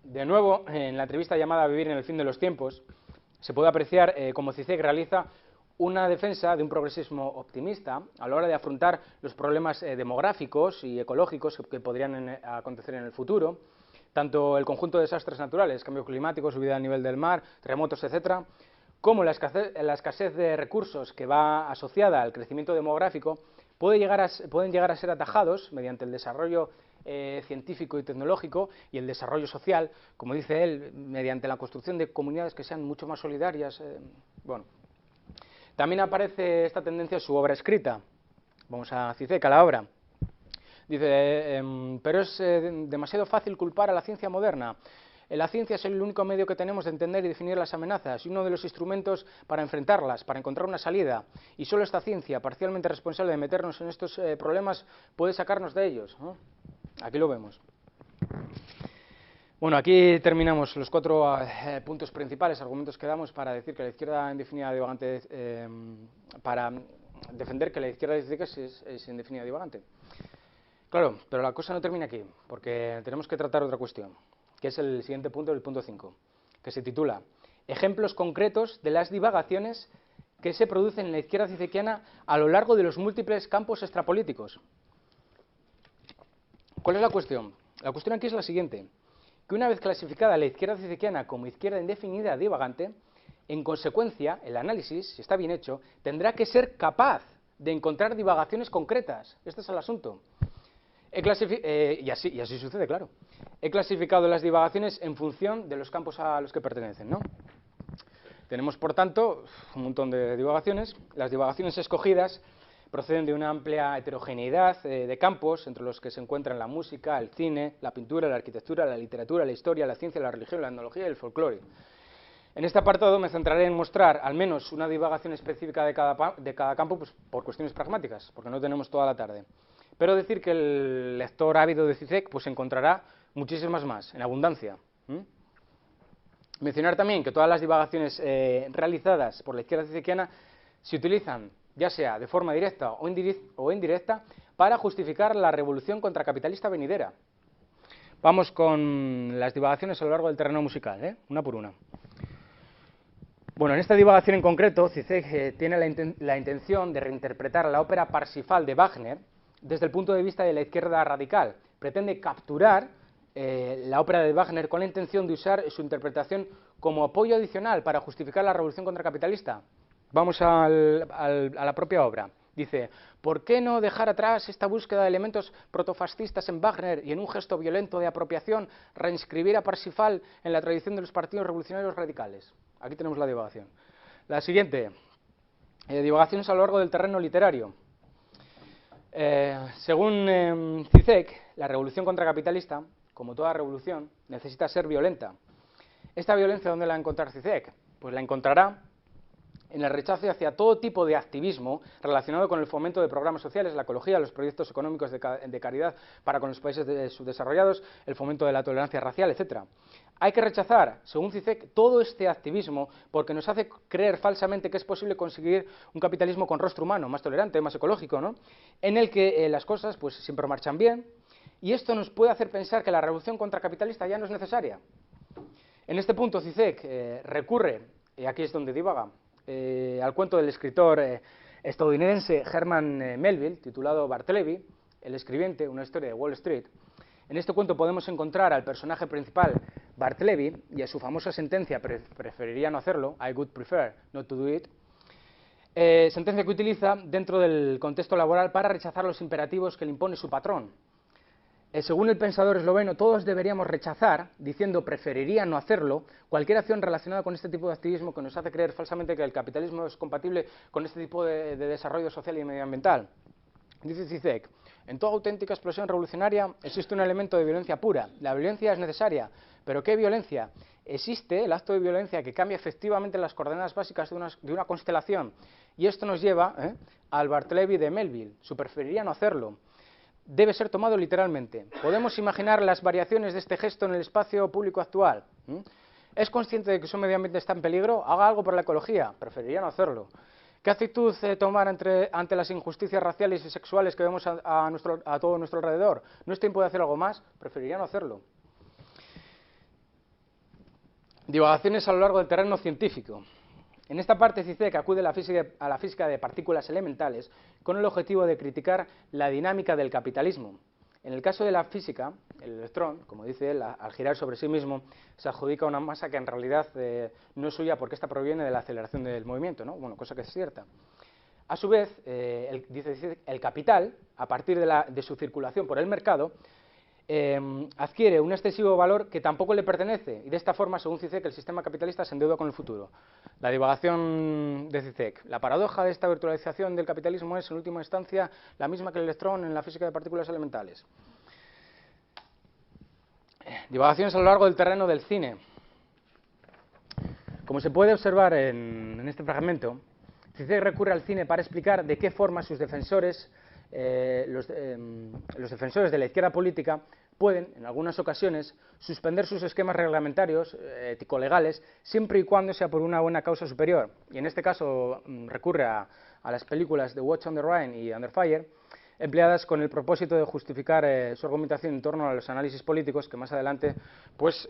De nuevo, en la entrevista llamada Vivir en el fin de los tiempos, se puede apreciar cómo CICEC realiza una defensa de un progresismo optimista a la hora de afrontar los problemas demográficos y ecológicos que podrían acontecer en el futuro, tanto el conjunto de desastres naturales, cambio climático, subida del nivel del mar, terremotos, etc., como la escasez de recursos que va asociada al crecimiento demográfico pueden llegar a ser atajados mediante el desarrollo científico y tecnológico y el desarrollo social, como dice él, mediante la construcción de comunidades que sean mucho más solidarias. Bueno, también aparece esta tendencia en su obra escrita. Vamos a CICEC, a la obra. Dice, pero es demasiado fácil culpar a la ciencia moderna. La ciencia es el único medio que tenemos de entender y definir las amenazas y uno de los instrumentos para enfrentarlas, para encontrar una salida. Y solo esta ciencia, parcialmente responsable de meternos en estos problemas, puede sacarnos de ellos, ¿no? Aquí lo vemos. Bueno, aquí terminamos los 4 puntos principales, argumentos que damos para decir que la izquierda indefinida divagante, para defender que la izquierda es indefinida divagante. Claro, pero la cosa no termina aquí, porque tenemos que tratar otra cuestión, que es el siguiente punto, el punto 5, que se titula Ejemplos concretos de las divagaciones que se producen en la izquierda cicequiana a lo largo de los múltiples campos extrapolíticos. ¿Cuál es la cuestión? La cuestión aquí es la siguiente, que una vez clasificada la izquierda cicequiana como izquierda indefinida divagante, en consecuencia, el análisis, si está bien hecho, tendrá que ser capaz de encontrar divagaciones concretas. Este es el asunto. Y así sucede, claro. He clasificado las divagaciones en función de los campos a los que pertenecen, ¿no? Tenemos, por tanto, un montón de divagaciones. Las divagaciones escogidas proceden de una amplia heterogeneidad de campos, entre los que se encuentran la música, el cine, la pintura, la arquitectura, la literatura, la historia, la ciencia, la religión, la etnología y el folclore. En este apartado me centraré en mostrar al menos una divagación específica de cada campo, pues, por cuestiones pragmáticas, porque no tenemos toda la tarde. Pero decir que el lector ávido de CICEC pues encontrará muchísimas más, en abundancia. Mencionar también que todas las divagaciones realizadas por la izquierda cicequiana se utilizan, ya sea de forma directa o indirecta, para justificar la revolución contracapitalista venidera. Vamos con las divagaciones a lo largo del terreno musical, una por una. Bueno, en esta divagación en concreto, CICEC tiene la intención de reinterpretar la ópera Parsifal de Wagner desde el punto de vista de la izquierda radical. Pretende capturar la ópera de Wagner con la intención de usar su interpretación como apoyo adicional para justificar la revolución contracapitalista. Vamos a la propia obra. Dice, ¿por qué no dejar atrás esta búsqueda de elementos protofascistas en Wagner y en un gesto violento de apropiación reinscribir a Parsifal en la tradición de los partidos revolucionarios radicales? Aquí tenemos la divagación. La siguiente, divagaciones a lo largo del terreno literario. Según CICEC, la revolución contracapitalista, como toda revolución, necesita ser violenta. ¿Esta violencia dónde la encontrar CICEC? Pues la encontrará en el rechazo hacia todo tipo de activismo relacionado con el fomento de programas sociales, la ecología, los proyectos económicos de caridad para con los países subdesarrollados, el fomento de la tolerancia racial, etc. Hay que rechazar, según CICEC, todo este activismo porque nos hace creer falsamente que es posible conseguir un capitalismo con rostro humano, más tolerante, más ecológico, ¿no? En el que las cosas pues siempre marchan bien, y esto nos puede hacer pensar que la revolución contracapitalista ya no es necesaria. En este punto CICEC recurre, y aquí es donde divaga, al cuento del escritor estadounidense Herman Melville, titulado Bartleby, el escribiente, una historia de Wall Street. En este cuento podemos encontrar al personaje principal, Bartleby, y a su famosa sentencia, preferiría no hacerlo, I would prefer not to do it, sentencia que utiliza dentro del contexto laboral para rechazar los imperativos que le impone su patrón. Según el pensador esloveno, todos deberíamos rechazar, diciendo preferiría no hacerlo, cualquier acción relacionada con este tipo de activismo que nos hace creer falsamente que el capitalismo es compatible con este tipo de desarrollo social y medioambiental. Dice CICEC, en toda auténtica explosión revolucionaria existe un elemento de violencia pura. La violencia es necesaria, pero ¿qué violencia? Existe el acto de violencia que cambia efectivamente las coordenadas básicas de una constelación, y esto nos lleva al Bartleby de Melville, su preferiría no hacerlo. Debe ser tomado literalmente. ¿Podemos imaginar las variaciones de este gesto en el espacio público actual? ¿Es consciente de que su medio ambiente está en peligro? Haga algo por la ecología. Preferiría no hacerlo. ¿Qué actitud tomar ante las injusticias raciales y sexuales que vemos a todo nuestro alrededor? ¿No es tiempo de hacer algo más? Preferiría no hacerlo. Divagaciones a lo largo del terreno científico. En esta parte CICEC acude a la física de partículas elementales con el objetivo de criticar la dinámica del capitalismo. En el caso de la física, el electrón, como dice él, al girar sobre sí mismo, se adjudica una masa que en realidad no es suya porque esta proviene de la aceleración del movimiento, ¿no? Bueno, cosa que es cierta. A su vez, dice CICEC, el capital, a partir de su circulación por el mercado, adquiere un excesivo valor que tampoco le pertenece, y de esta forma, según CICEC, el sistema capitalista se endeuda con el futuro. La divagación de CICEC. La paradoja de esta virtualización del capitalismo es, en última instancia, la misma que el electrón en la física de partículas elementales. Divagaciones a lo largo del terreno del cine. Como se puede observar en este fragmento, CICEC recurre al cine para explicar de qué forma sus defensores, los defensores de la izquierda política, pueden, en algunas ocasiones, suspender sus esquemas reglamentarios, ético-legales, siempre y cuando sea por una buena causa superior. Y en este caso recurre a las películas de Watch on the Rhine y Under Fire, empleadas con el propósito de justificar su argumentación en torno a los análisis políticos que más adelante pues,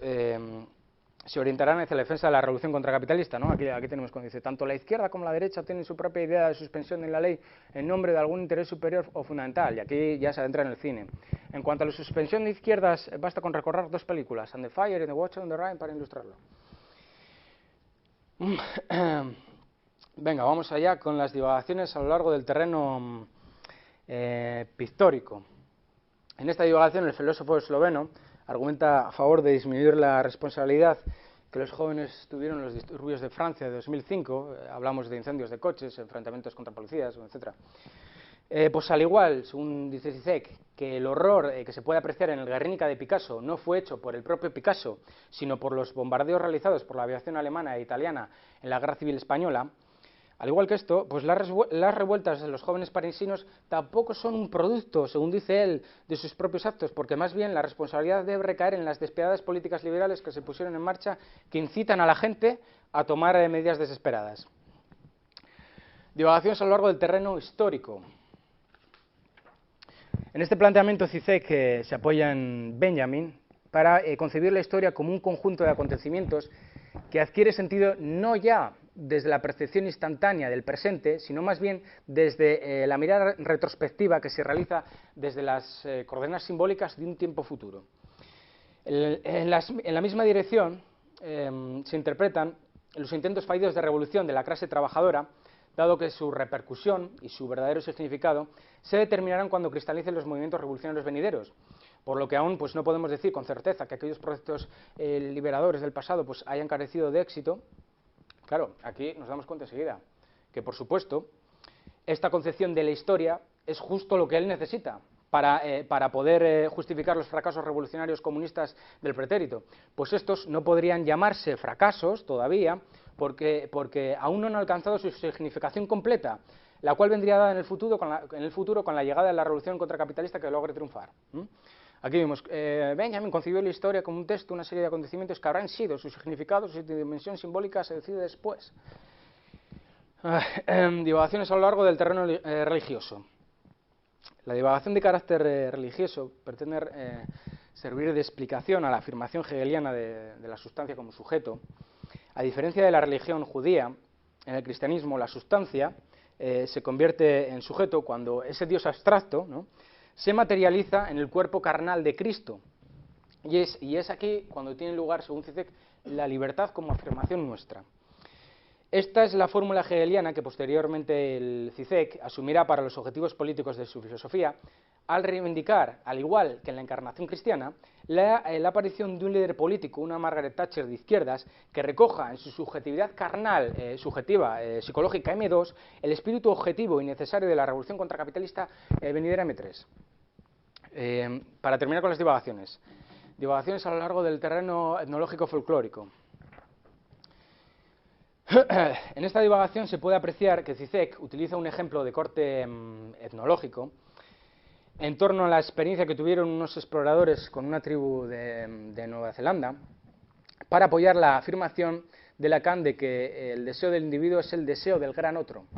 se orientarán hacia la defensa de la revolución contracapitalista, ¿no? Aquí tenemos cuando dice, tanto la izquierda como la derecha tienen su propia idea de suspensión en la ley en nombre de algún interés superior o fundamental, y aquí ya se adentra en el cine. En cuanto a la suspensión de izquierdas, basta con recorrer dos películas, On the Fire y The Watch on the Rhine, para ilustrarlo. Venga, vamos allá con las divagaciones a lo largo del terreno pictórico. En esta divagación el filósofo esloveno argumenta a favor de disminuir la responsabilidad que los jóvenes tuvieron en los disturbios de Francia de 2005, hablamos de incendios de coches, enfrentamientos contra policías, etc. Pues al igual, según dice Zizek, que el horror que se puede apreciar en el Guernica de Picasso no fue hecho por el propio Picasso, sino por los bombardeos realizados por la aviación alemana e italiana en la Guerra Civil Española, al igual que esto, pues las revueltas de los jóvenes parisinos tampoco son un producto, según dice él, de sus propios actos, porque más bien la responsabilidad debe recaer en las despiadadas políticas liberales que se pusieron en marcha, que incitan a la gente a tomar medidas desesperadas. Divagaciones a lo largo del terreno histórico. En este planteamiento Zizek se apoya en Benjamin para concebir la historia como un conjunto de acontecimientos que adquiere sentido no ya desde la percepción instantánea del presente, sino más bien desde la mirada retrospectiva que se realiza desde las coordenadas simbólicas de un tiempo futuro. En la misma dirección se interpretan los intentos fallidos de revolución de la clase trabajadora, dado que su repercusión y su verdadero significado se determinarán cuando cristalicen los movimientos revolucionarios venideros, por lo que aún pues, no podemos decir con certeza que aquellos procesos liberadores del pasado pues, hayan carecido de éxito. Claro, aquí nos damos cuenta enseguida que, por supuesto, esta concepción de la historia es justo lo que él necesita para poder justificar los fracasos revolucionarios comunistas del pretérito. Pues estos no podrían llamarse fracasos todavía porque aún no han alcanzado su significación completa, la cual vendría dada en el futuro con la llegada de la revolución contracapitalista que logre triunfar. Aquí vemos, Benjamin concibió la historia como un texto, una serie de acontecimientos que habrán sido sus significados y su dimensión simbólica se decide después. Divagaciones a lo largo del terreno religioso. La divagación de carácter religioso pretende servir de explicación a la afirmación hegeliana de la sustancia como sujeto. A diferencia de la religión judía, en el cristianismo la sustancia se convierte en sujeto cuando ese Dios abstracto, ¿no?, se materializa en el cuerpo carnal de Cristo. Y es aquí cuando tiene lugar, según Zizek, la libertad como afirmación nuestra. Esta es la fórmula hegeliana que posteriormente el Zizek asumirá para los objetivos políticos de su filosofía, al reivindicar, al igual que en la encarnación cristiana, la aparición de un líder político, una Margaret Thatcher de izquierdas, que recoja en su subjetividad carnal, subjetiva, psicológica M2, el espíritu objetivo y necesario de la revolución contracapitalista venidera M3. Para terminar con las divagaciones. Divagaciones a lo largo del terreno etnológico folclórico. En esta divagación se puede apreciar que Zizek utiliza un ejemplo de corte etnológico en torno a la experiencia que tuvieron unos exploradores con una tribu de Nueva Zelanda para apoyar la afirmación de Lacan de que el deseo del individuo es el deseo del gran otro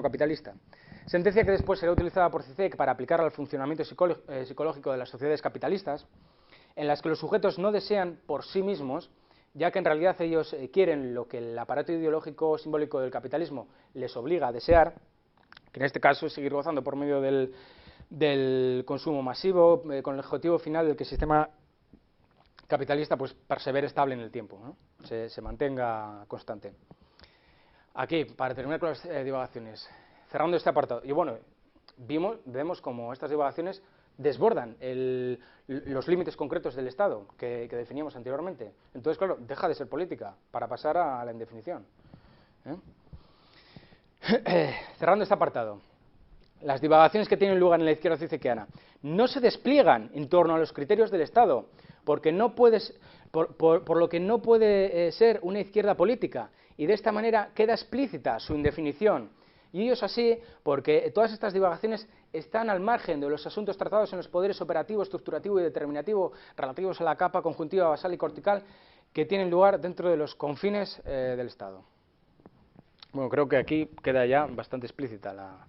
capitalista. Sentencia que después será utilizada por Zizek para aplicar al funcionamiento psicológico de las sociedades capitalistas, en las que los sujetos no desean por sí mismos, ya que en realidad ellos quieren lo que el aparato ideológico simbólico del capitalismo les obliga a desear, que en este caso es seguir gozando por medio del consumo masivo, con el objetivo final del que el sistema capitalista pues persevere estable en el tiempo, ¿no?, se mantenga constante. Aquí, para terminar con las divagaciones, cerrando este apartado, y bueno, vemos como estas divagaciones desbordan los límites concretos del Estado que definíamos anteriormente. Entonces, claro, deja de ser política para pasar a la indefinición. Cerrando este apartado, las divagaciones que tienen lugar en la izquierda zizekiana no se despliegan en torno a los criterios del Estado, porque no por lo que no puede ser una izquierda política, y de esta manera queda explícita su indefinición. Y ello es así porque todas estas divagaciones están al margen de los asuntos tratados en los poderes operativo, estructurativo y determinativo relativos a la capa conjuntiva basal y cortical que tienen lugar dentro de los confines del Estado. Bueno, creo que aquí queda ya bastante explícita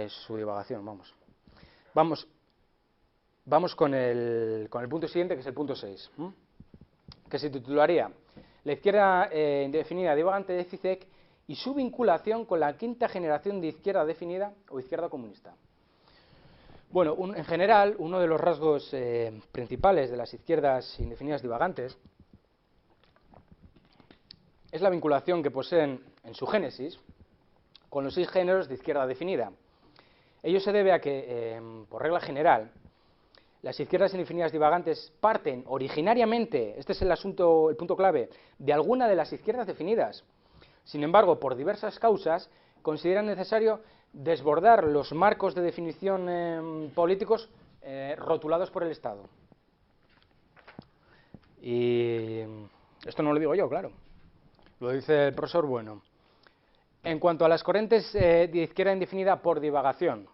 su divagación. Vamos con el punto siguiente, que es el punto 6, que se titularía La izquierda indefinida divagante de Zizek y su vinculación con la quinta generación de izquierda definida o izquierda comunista. Bueno, en general, uno de los rasgos principales de las izquierdas indefinidas divagantes es la vinculación que poseen en su génesis con los 6 géneros de izquierda definida. Ello se debe a que, por regla general, las izquierdas indefinidas divagantes parten originariamente, este es el punto clave, de alguna de las izquierdas definidas. Sin embargo, por diversas causas, consideran necesario desbordar los marcos de definición políticos rotulados por el Estado. Y esto no lo digo yo, claro, lo dice el profesor Bueno. En cuanto a las corrientes de izquierda indefinida por divagación,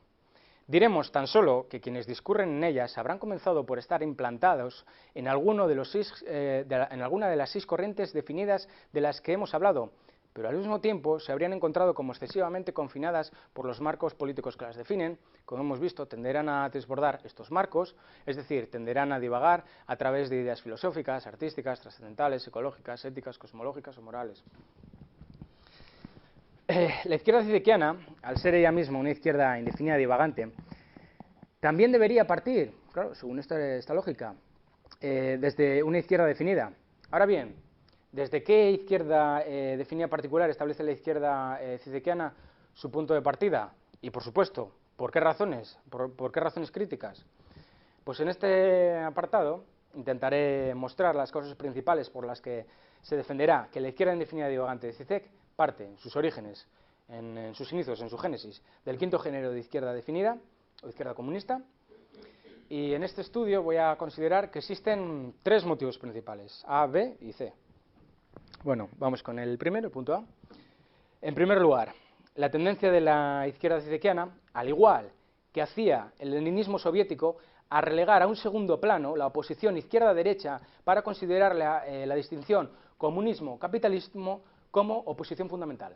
diremos tan solo que quienes discurren en ellas habrán comenzado por estar implantados en alguna de las 6 corrientes definidas de las que hemos hablado, pero al mismo tiempo se habrían encontrado como excesivamente confinadas por los marcos políticos que las definen. Como hemos visto, tenderán a desbordar estos marcos, es decir, tenderán a divagar a través de ideas filosóficas, artísticas, trascendentales, ecológicas, éticas, cosmológicas o morales. La izquierda cicequiana, al ser ella misma una izquierda indefinida divagante, también debería partir, claro, según esta lógica, desde una izquierda definida. Ahora bien, ¿desde qué izquierda definida particular establece la izquierda cicequiana su punto de partida? Y, por supuesto, ¿por qué razones? ¿Por qué razones críticas? Pues en este apartado intentaré mostrar las causas principales por las que se defenderá que la izquierda indefinida divagante de Zizek parte en sus orígenes, en sus inicios, en su génesis, del quinto género de izquierda definida, o izquierda comunista. Y en este estudio voy a considerar que existen 3 motivos principales, A, B y C. Bueno, vamos con el primero, el punto A. En primer lugar, la tendencia de la izquierda cicequiana, al igual que hacía el leninismo soviético, a relegar a un segundo plano la oposición izquierda-derecha para considerar la distinción comunismo-capitalismo como oposición fundamental.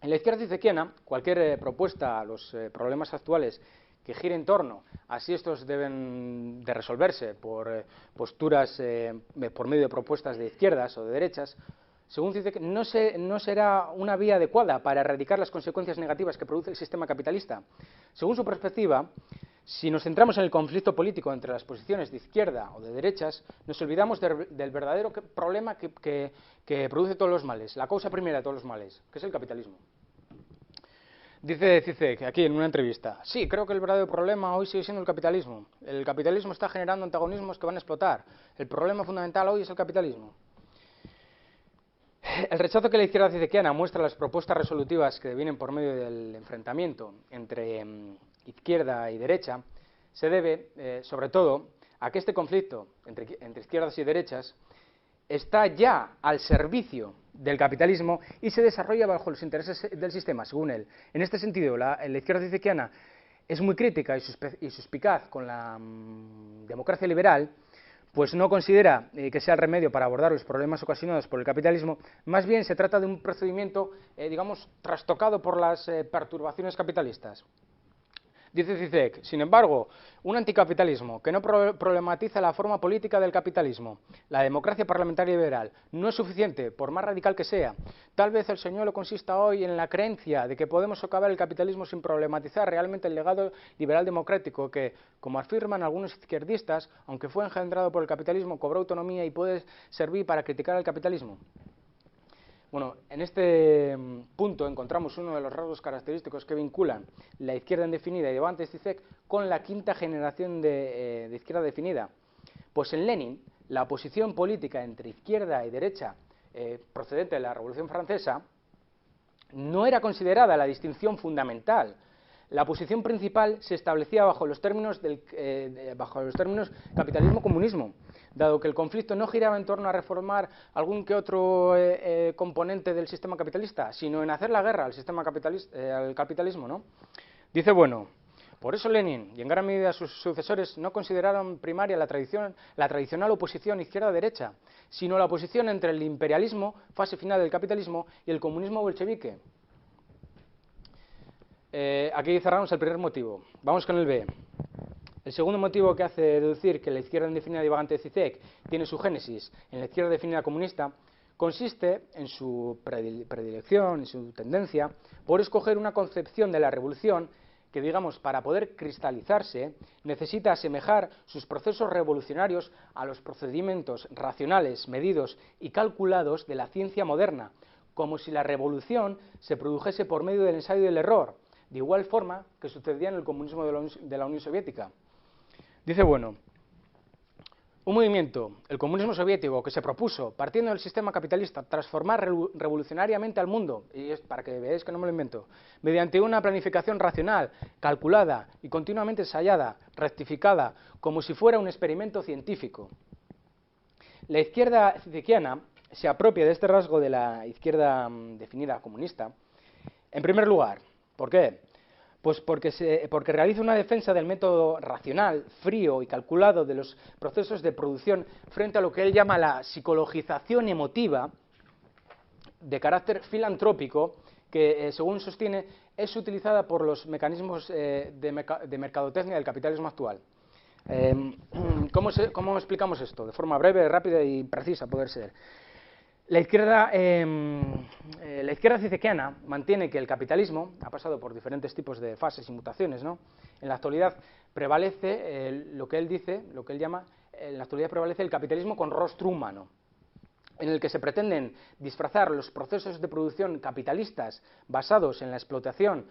En la izquierda cicequiana, cualquier propuesta a los problemas actuales que gire en torno a si estos deben de resolverse por posturas, por medio de propuestas de izquierdas o de derechas, según Zizek, no será una vía adecuada para erradicar las consecuencias negativas que produce el sistema capitalista. Según su perspectiva, si nos centramos en el conflicto político entre las posiciones de izquierda o de derechas, nos olvidamos del verdadero problema que produce todos los males, la causa primera de todos los males, que es el capitalismo. Dice Zizek, aquí en una entrevista, sí, creo que el verdadero problema hoy sigue siendo el capitalismo. El capitalismo está generando antagonismos que van a explotar. El problema fundamental hoy es el capitalismo. El rechazo que la izquierda cicequiana muestra a las propuestas resolutivas que vienen por medio del enfrentamiento entre izquierda y derecha se debe, sobre todo, a que este conflicto entre izquierdas y derechas está ya al servicio del capitalismo y se desarrolla bajo los intereses del sistema, según él. En este sentido, la izquierda cicequiana es muy crítica y suspicaz con la democracia liberal, pues no considera que sea el remedio para abordar los problemas ocasionados por el capitalismo. Más bien se trata de un procedimiento, digamos, trastocado por las perturbaciones capitalistas. Dice Zizek, sin embargo, un anticapitalismo que no problematiza la forma política del capitalismo, la democracia parlamentaria liberal, no es suficiente, por más radical que sea. Tal vez el señuelo consista hoy en la creencia de que podemos socavar el capitalismo sin problematizar realmente el legado liberal democrático que, como afirman algunos izquierdistas, aunque fue engendrado por el capitalismo, cobró autonomía y puede servir para criticar al capitalismo. Bueno, en este punto encontramos uno de los rasgos característicos que vinculan la izquierda indefinida y divagante de Zizek con la quinta generación de izquierda definida. Pues en Lenin, la oposición política entre izquierda y derecha procedente de la Revolución Francesa no era considerada la distinción fundamental. La posición principal se establecía bajo los términos capitalismo-comunismo, dado que el conflicto no giraba en torno a reformar algún que otro componente del sistema capitalista, sino en hacer la guerra al capitalismo, ¿no? Dice Bueno, por eso Lenin y en gran medida sus sucesores no consideraron primaria la tradicional oposición izquierda-derecha, sino la oposición entre el imperialismo, fase final del capitalismo, y el comunismo bolchevique. Aquí cerramos el primer motivo. Vamos con el B. El segundo motivo que hace deducir que la izquierda indefinida divagante de Zizek tiene su génesis en la izquierda definida comunista consiste en su predilección, en su tendencia por escoger una concepción de la revolución que, digamos, para poder cristalizarse, necesita asemejar sus procesos revolucionarios a los procedimientos racionales, medidos y calculados de la ciencia moderna, como si la revolución se produjese por medio del ensayo y el error, de igual forma que sucedía en el comunismo de la Unión Soviética. Dice Bueno, Un movimiento, el comunismo soviético, que se propuso, partiendo del sistema capitalista, transformar revolucionariamente al mundo, y es para que veáis que no me lo invento, mediante una planificación racional, calculada y continuamente ensayada, rectificada, como si fuera un experimento científico. La izquierda cizekiana se apropia de este rasgo de la izquierda definida comunista. En primer lugar, ¿por qué? Pues porque realiza una defensa del método racional, frío y calculado de los procesos de producción frente a lo que él llama la psicologización emotiva de carácter filantrópico que, según sostiene, es utilizada por los mecanismos de mercadotecnia del capitalismo actual. ¿Cómo explicamos esto? De forma breve, rápida y precisa, a poder ser. La izquierda cizekiana mantiene que el capitalismo ha pasado por diferentes tipos de fases y mutaciones, ¿no? En la actualidad prevalece lo que él dice, lo que él llama, en la actualidad prevalece el capitalismo con rostro humano, en el que se pretenden disfrazar los procesos de producción capitalistas basados en la explotación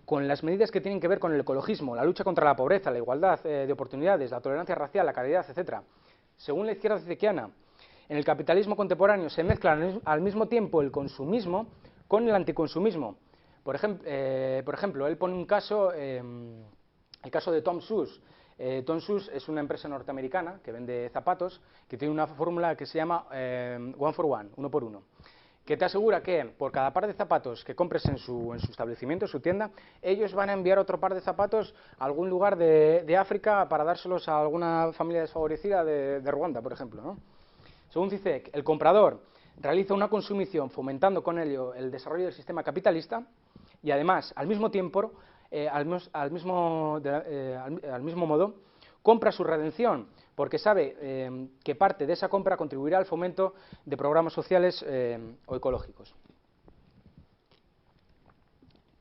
con las medidas que tienen que ver con el ecologismo, la lucha contra la pobreza, la igualdad de oportunidades, la tolerancia racial, la caridad, etc. Según la izquierda cizekiana, en el capitalismo contemporáneo se mezclan al mismo tiempo el consumismo con el anticonsumismo. Por ejemplo, él pone un caso, el caso de Tom Shoes. Tom Shoes es una empresa norteamericana que vende zapatos, que tiene una fórmula que se llama one for one, uno por uno, que te asegura que por cada par de zapatos que compres en su establecimiento, en su tienda, ellos van a enviar otro par de zapatos a algún lugar de África para dárselos a alguna familia desfavorecida de Ruanda, por ejemplo, ¿no? Según Zizek, el comprador realiza una consumición fomentando con ello el desarrollo del sistema capitalista y además, al mismo tiempo, al mismo modo, compra su redención porque sabe que parte de esa compra contribuirá al fomento de programas sociales o ecológicos.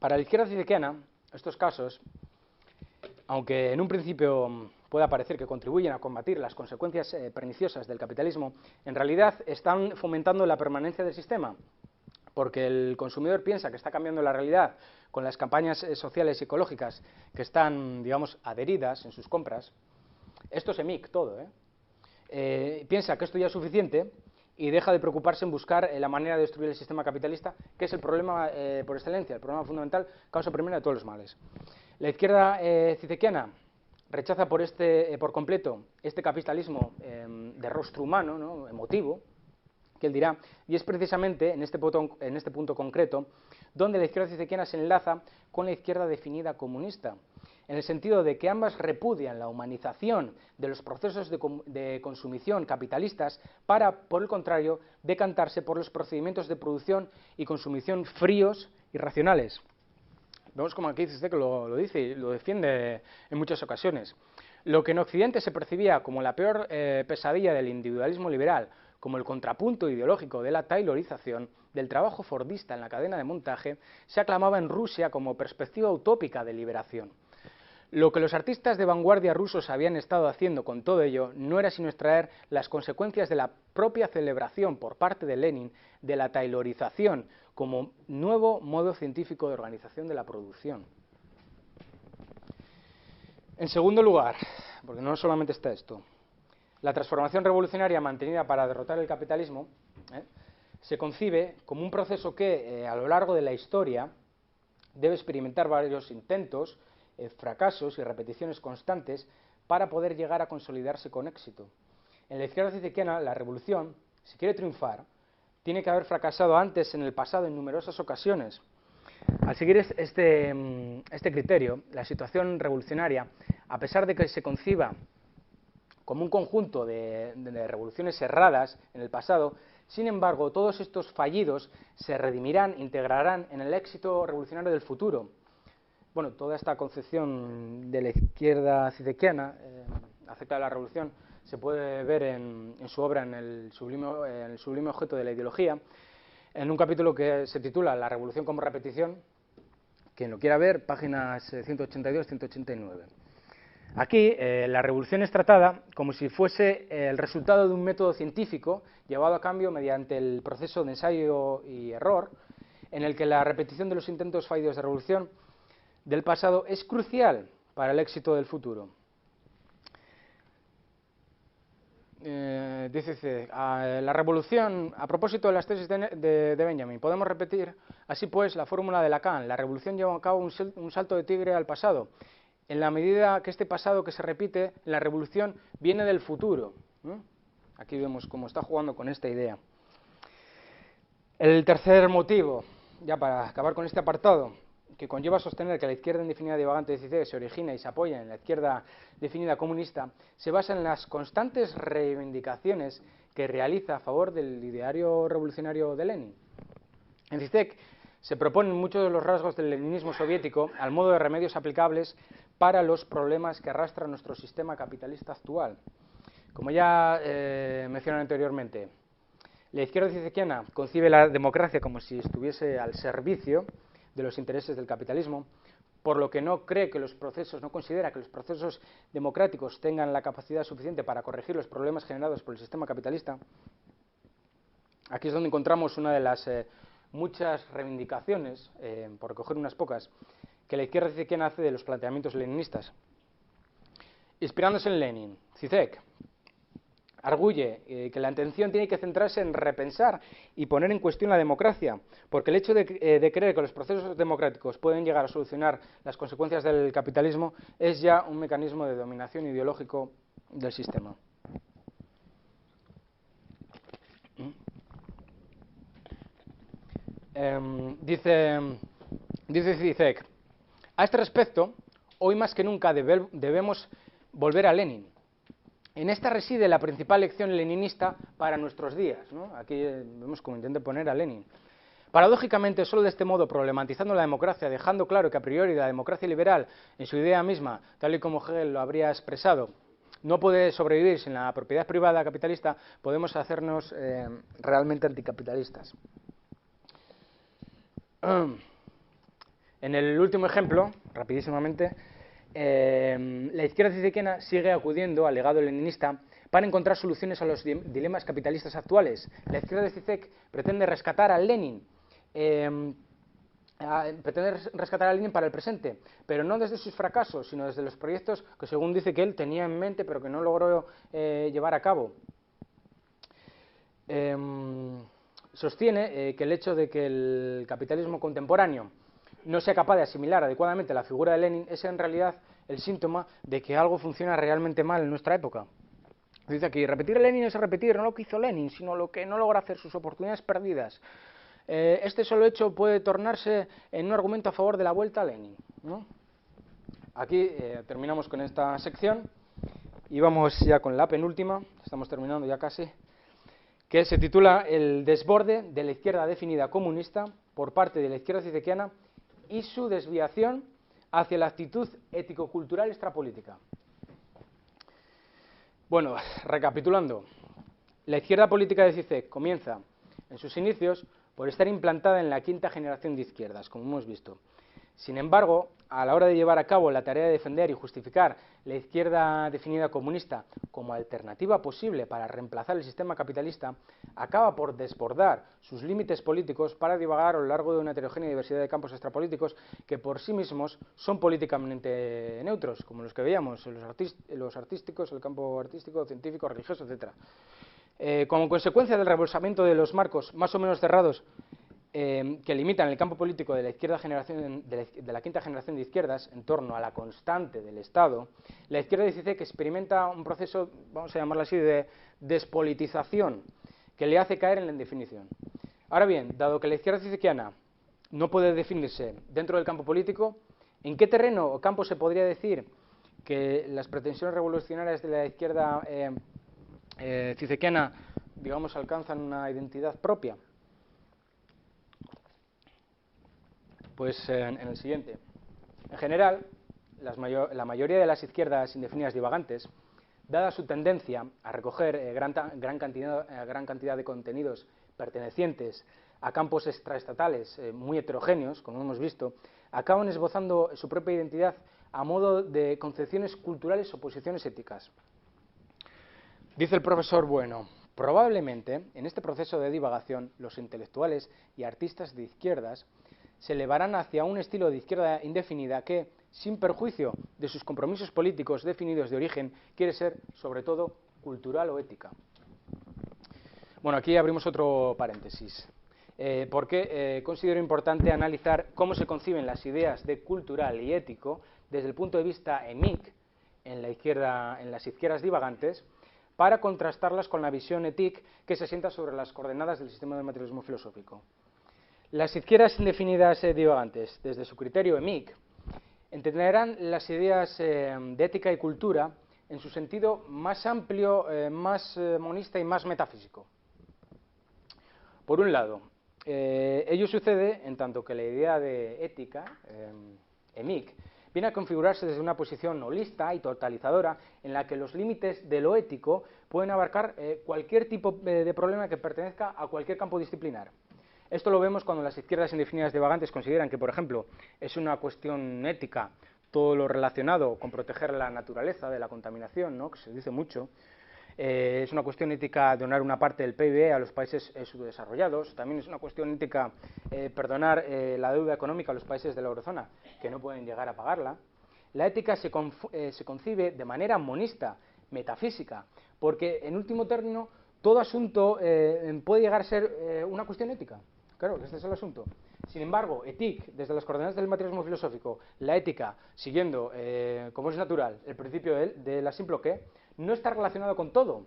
Para la izquierda cizekiana, estos casos, aunque en un principio pueda parecer que contribuyen a combatir las consecuencias perniciosas del capitalismo, en realidad están fomentando la permanencia del sistema, porque el consumidor piensa que está cambiando la realidad con las campañas sociales y ecológicas que están, digamos, adheridas en sus compras. Esto es EMIC todo, piensa que esto ya es suficiente y deja de preocuparse en buscar la manera de destruir el sistema capitalista, que es el problema por excelencia, el problema fundamental, causa primera de todos los males. La izquierda cizekiana rechaza por completo este capitalismo de rostro humano, ¿no?, emotivo, que él dirá, y es precisamente en este punto concreto donde la izquierda cizekiana se enlaza con la izquierda definida comunista, en el sentido de que ambas repudian la humanización de los procesos de consumición capitalistas para, por el contrario, decantarse por los procedimientos de producción y consumición fríos y racionales. Vemos como aquí Zizek lo dice y lo defiende en muchas ocasiones. Lo que en Occidente se percibía como la peor pesadilla del individualismo liberal, como el contrapunto ideológico de la taylorización, del trabajo fordista en la cadena de montaje, se aclamaba en Rusia como perspectiva utópica de liberación. Lo que los artistas de vanguardia rusos habían estado haciendo con todo ello no era sino extraer las consecuencias de la propia celebración por parte de Lenin de la taylorización como nuevo modo científico de organización de la producción. En segundo lugar, porque no solamente está esto, la transformación revolucionaria mantenida para derrotar el capitalismo se concibe como un proceso que a lo largo de la historia debe experimentar varios intentos, fracasos y repeticiones constantes para poder llegar a consolidarse con éxito. En la izquierda cizekiana, la revolución, si quiere triunfar, tiene que haber fracasado antes en el pasado en numerosas ocasiones. Al seguir este criterio, la situación revolucionaria, a pesar de que se conciba como un conjunto de revoluciones erradas en el pasado, sin embargo, todos estos fallidos se redimirán, integrarán en el éxito revolucionario del futuro. Bueno, toda esta concepción de la izquierda cizekiana acerca de la revolución se puede ver en su obra, en el sublime objeto de la ideología, en un capítulo que se titula La revolución como repetición. Quien lo quiera ver, páginas 182-189. Aquí la revolución es tratada como si fuese el resultado de un método científico llevado a cabo mediante el proceso de ensayo y error, en el que la repetición de los intentos fallidos de revolución del pasado es crucial para el éxito del futuro. dice la revolución, a propósito de las tesis de Benjamin, podemos repetir, así pues, la fórmula de Lacan: la revolución lleva a cabo un salto de tigre al pasado, en la medida que este pasado que se repite, la revolución viene del futuro. Aquí vemos cómo está jugando con esta idea. El tercer motivo, ya para acabar con este apartado, que conlleva sostener que la izquierda indefinida divagante de Zizek se origina y se apoya en la izquierda definida comunista, se basa en las constantes reivindicaciones que realiza a favor del ideario revolucionario de Lenin. En Zizek se proponen muchos de los rasgos del leninismo soviético al modo de remedios aplicables para los problemas que arrastra nuestro sistema capitalista actual. Como ya mencioné anteriormente, la izquierda zizekiana concibe la democracia como si estuviese al servicio de los intereses del capitalismo, por lo que no considera que los procesos democráticos tengan la capacidad suficiente para corregir los problemas generados por el sistema capitalista. Aquí es donde encontramos una de las muchas reivindicaciones, por recoger unas pocas, que la izquierda zizekiana hace de los planteamientos leninistas. Inspirándose en Lenin, Zizek arguye que la intención tiene que centrarse en repensar y poner en cuestión la democracia, porque el hecho de creer que los procesos democráticos pueden llegar a solucionar las consecuencias del capitalismo es ya un mecanismo de dominación ideológico del sistema. Dice Zizek: a este respecto, hoy más que nunca debemos volver a Lenin. En esta reside la principal lección leninista para nuestros días, ¿no? Aquí vemos cómo intenta poner a Lenin. Paradójicamente, solo de este modo, problematizando la democracia, dejando claro que a priori la democracia liberal, en su idea misma, tal y como Hegel lo habría expresado, no puede sobrevivir sin la propiedad privada capitalista, podemos hacernos realmente anticapitalistas. En el último ejemplo, rapidísimamente, la izquierda zizekiana sigue acudiendo al legado leninista para encontrar soluciones a los dilemas capitalistas actuales. La izquierda de Zizek pretende rescatar a Lenin, para el presente, pero no desde sus fracasos, sino desde los proyectos que, según dice, que él tenía en mente, pero que no logró llevar a cabo. Sostiene que el hecho de que el capitalismo contemporáneo no sea capaz de asimilar adecuadamente la figura de Lenin es en realidad el síntoma de que algo funciona realmente mal en nuestra época. Dice aquí: repetir a Lenin es repetir no lo que hizo Lenin, sino lo que no logra hacer, sus oportunidades perdidas. Este solo hecho puede tornarse en un argumento a favor de la vuelta a Lenin, ¿no? Aquí terminamos con esta sección y vamos ya con la penúltima, estamos terminando ya casi, que se titula El desborde de la izquierda definida comunista por parte de la izquierda zizekiana y su desviación hacia la actitud ético-cultural extrapolítica. Bueno, recapitulando, la izquierda política de Zizek comienza en sus inicios por estar implantada en la quinta generación de izquierdas, como hemos visto. Sin embargo, a la hora de llevar a cabo la tarea de defender y justificar la izquierda definida comunista como alternativa posible para reemplazar el sistema capitalista, acaba por desbordar sus límites políticos para divagar a lo largo de una heterogénea diversidad de campos extrapolíticos que por sí mismos son políticamente neutros, como los que veíamos, los artísticos, el campo artístico, científico, religioso, etc. Como consecuencia del rebolsamiento de los marcos más o menos cerrados que limitan el campo político de la la quinta generación de izquierdas en torno a la constante del Estado, la izquierda de Zizek experimenta un proceso, vamos a llamarlo así, de despolitización que le hace caer en la indefinición. Ahora bien, dado que la izquierda zizekiana no puede definirse dentro del campo político, ¿en qué terreno o campo se podría decir que las pretensiones revolucionarias de la izquierda zizekiana, digamos, alcanzan una identidad propia? Pues en el siguiente. En general, la mayoría de las izquierdas indefinidas divagantes, dada su tendencia a recoger gran cantidad de contenidos pertenecientes a campos extraestatales muy heterogéneos, como hemos visto, acaban esbozando su propia identidad a modo de concepciones culturales o posiciones éticas. Dice el profesor Bueno: probablemente en este proceso de divagación los intelectuales y artistas de izquierdas se elevarán hacia un estilo de izquierda indefinida que, sin perjuicio de sus compromisos políticos definidos de origen, quiere ser, sobre todo, cultural o ética. Bueno, aquí abrimos otro paréntesis. Porque considero importante analizar cómo se conciben las ideas de cultural y ético desde el punto de vista EMIC, en las izquierdas divagantes, para contrastarlas con la visión ética que se asienta sobre las coordenadas del sistema del materialismo filosófico. Las izquierdas indefinidas divagantes, desde su criterio EMIC, entenderán las ideas de ética y cultura en su sentido más amplio, más monista y más metafísico. Por un lado, ello sucede en tanto que la idea de ética, EMIC, viene a configurarse desde una posición holista y totalizadora en la que los límites de lo ético pueden abarcar cualquier tipo de problema que pertenezca a cualquier campo disciplinar. Esto lo vemos cuando las izquierdas indefinidas divagantes consideran que, por ejemplo, es una cuestión ética todo lo relacionado con proteger la naturaleza de la contaminación, ¿no?, que se dice mucho. Es una cuestión ética donar una parte del PIB a los países subdesarrollados. También es una cuestión ética perdonar la deuda económica a los países de la eurozona que no pueden llegar a pagarla. La ética se concibe de manera monista, metafísica, porque en último término todo asunto puede llegar a ser una cuestión ética. Claro, este es el asunto. Sin embargo, ética, desde las coordenadas del materialismo filosófico, la ética, siguiendo, como es natural, el principio de la simple que, no está relacionado con todo,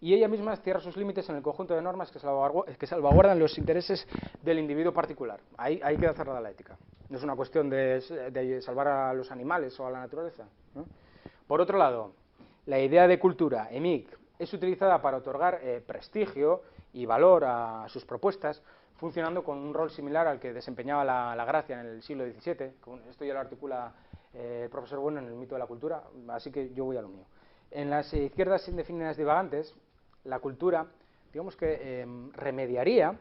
y ella misma cierra sus límites en el conjunto de normas que salvaguardan los intereses del individuo particular. Ahí queda cerrada la ética. No es una cuestión de salvar a los animales o a la naturaleza, ¿no? Por otro lado, la idea de cultura, EMIC, es utilizada para otorgar prestigio y valor a sus propuestas, funcionando con un rol similar al que desempeñaba la Gracia en el siglo XVII. Esto ya lo articula el profesor Bueno en el mito de la cultura, así que yo voy a lo mío. En las izquierdas indefinidas divagantes, la cultura, digamos que remediaría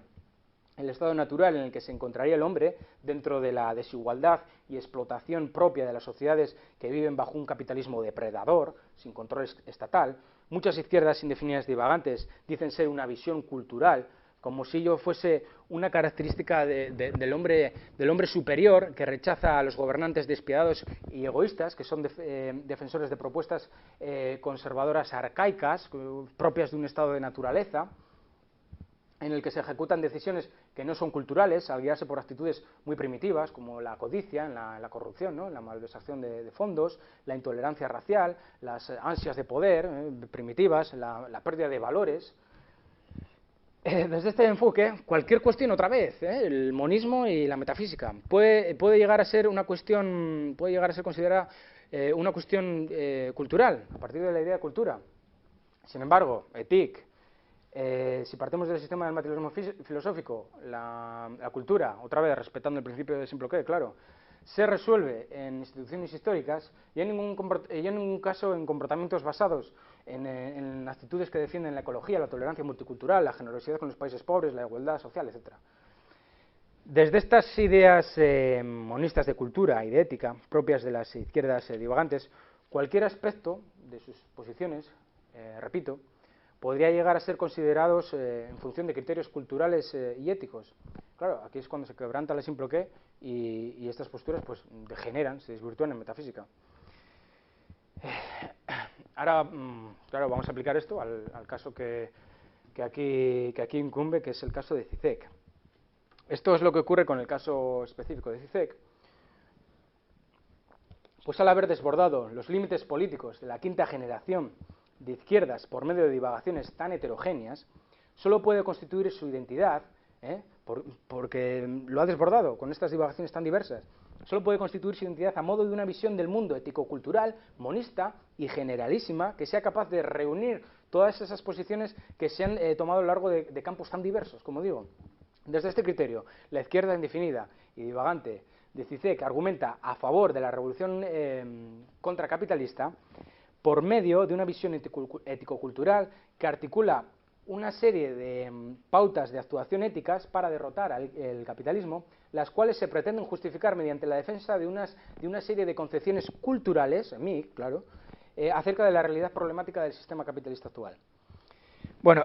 el estado natural en el que se encontraría el hombre dentro de la desigualdad y explotación propia de las sociedades que viven bajo un capitalismo depredador, sin control estatal. Muchas izquierdas indefinidas divagantes dicen ser una visión cultural, como si ello fuese una característica del hombre superior que rechaza a los gobernantes despiadados y egoístas, que son defensores de propuestas conservadoras arcaicas, propias de un estado de naturaleza, en el que se ejecutan decisiones que no son culturales, al guiarse por actitudes muy primitivas, como la codicia, en la corrupción, ¿no?, en la malversación de fondos, la intolerancia racial, las ansias de poder primitivas, la pérdida de valores. Desde este enfoque, cualquier cuestión, otra vez, el monismo y la metafísica, puede llegar a ser una cuestión, puede llegar a ser considerada una cuestión cultural, a partir de la idea de cultura. Sin embargo, ética, si partimos del sistema del materialismo filosófico, la cultura, otra vez respetando el principio de simple que, claro, se resuelve en instituciones históricas y en ningún caso en comportamientos basados en actitudes que defienden la ecología, la tolerancia multicultural, la generosidad con los países pobres, la igualdad social, etc. Desde estas ideas monistas de cultura y de ética, propias de las izquierdas divagantes, cualquier aspecto de sus posiciones, repito, podría llegar a ser considerados en función de criterios culturales y éticos. Claro, aquí es cuando se quebranta la simple que y estas posturas pues degeneran, se desvirtúan en metafísica. Ahora, claro, vamos a aplicar esto al caso que aquí incumbe, que es el caso de Zizek. Esto es lo que ocurre con el caso específico de Zizek. Pues al haber desbordado los límites políticos de la quinta generación de izquierdas por medio de divagaciones tan heterogéneas, solo puede constituir su identidad, porque lo ha desbordado con estas divagaciones tan diversas, solo puede constituir su identidad a modo de una visión del mundo ético-cultural, monista y generalísima, que sea capaz de reunir todas esas posiciones que se han tomado a lo largo de campos tan diversos, como digo. Desde este criterio, la izquierda indefinida y divagante de Zizek argumenta a favor de la revolución contracapitalista por medio de una visión ético-cultural que articula una serie de pautas de actuación éticas para derrotar el capitalismo, las cuales se pretenden justificar mediante la defensa de una serie de concepciones culturales, MIC, claro, acerca de la realidad problemática del sistema capitalista actual. Bueno,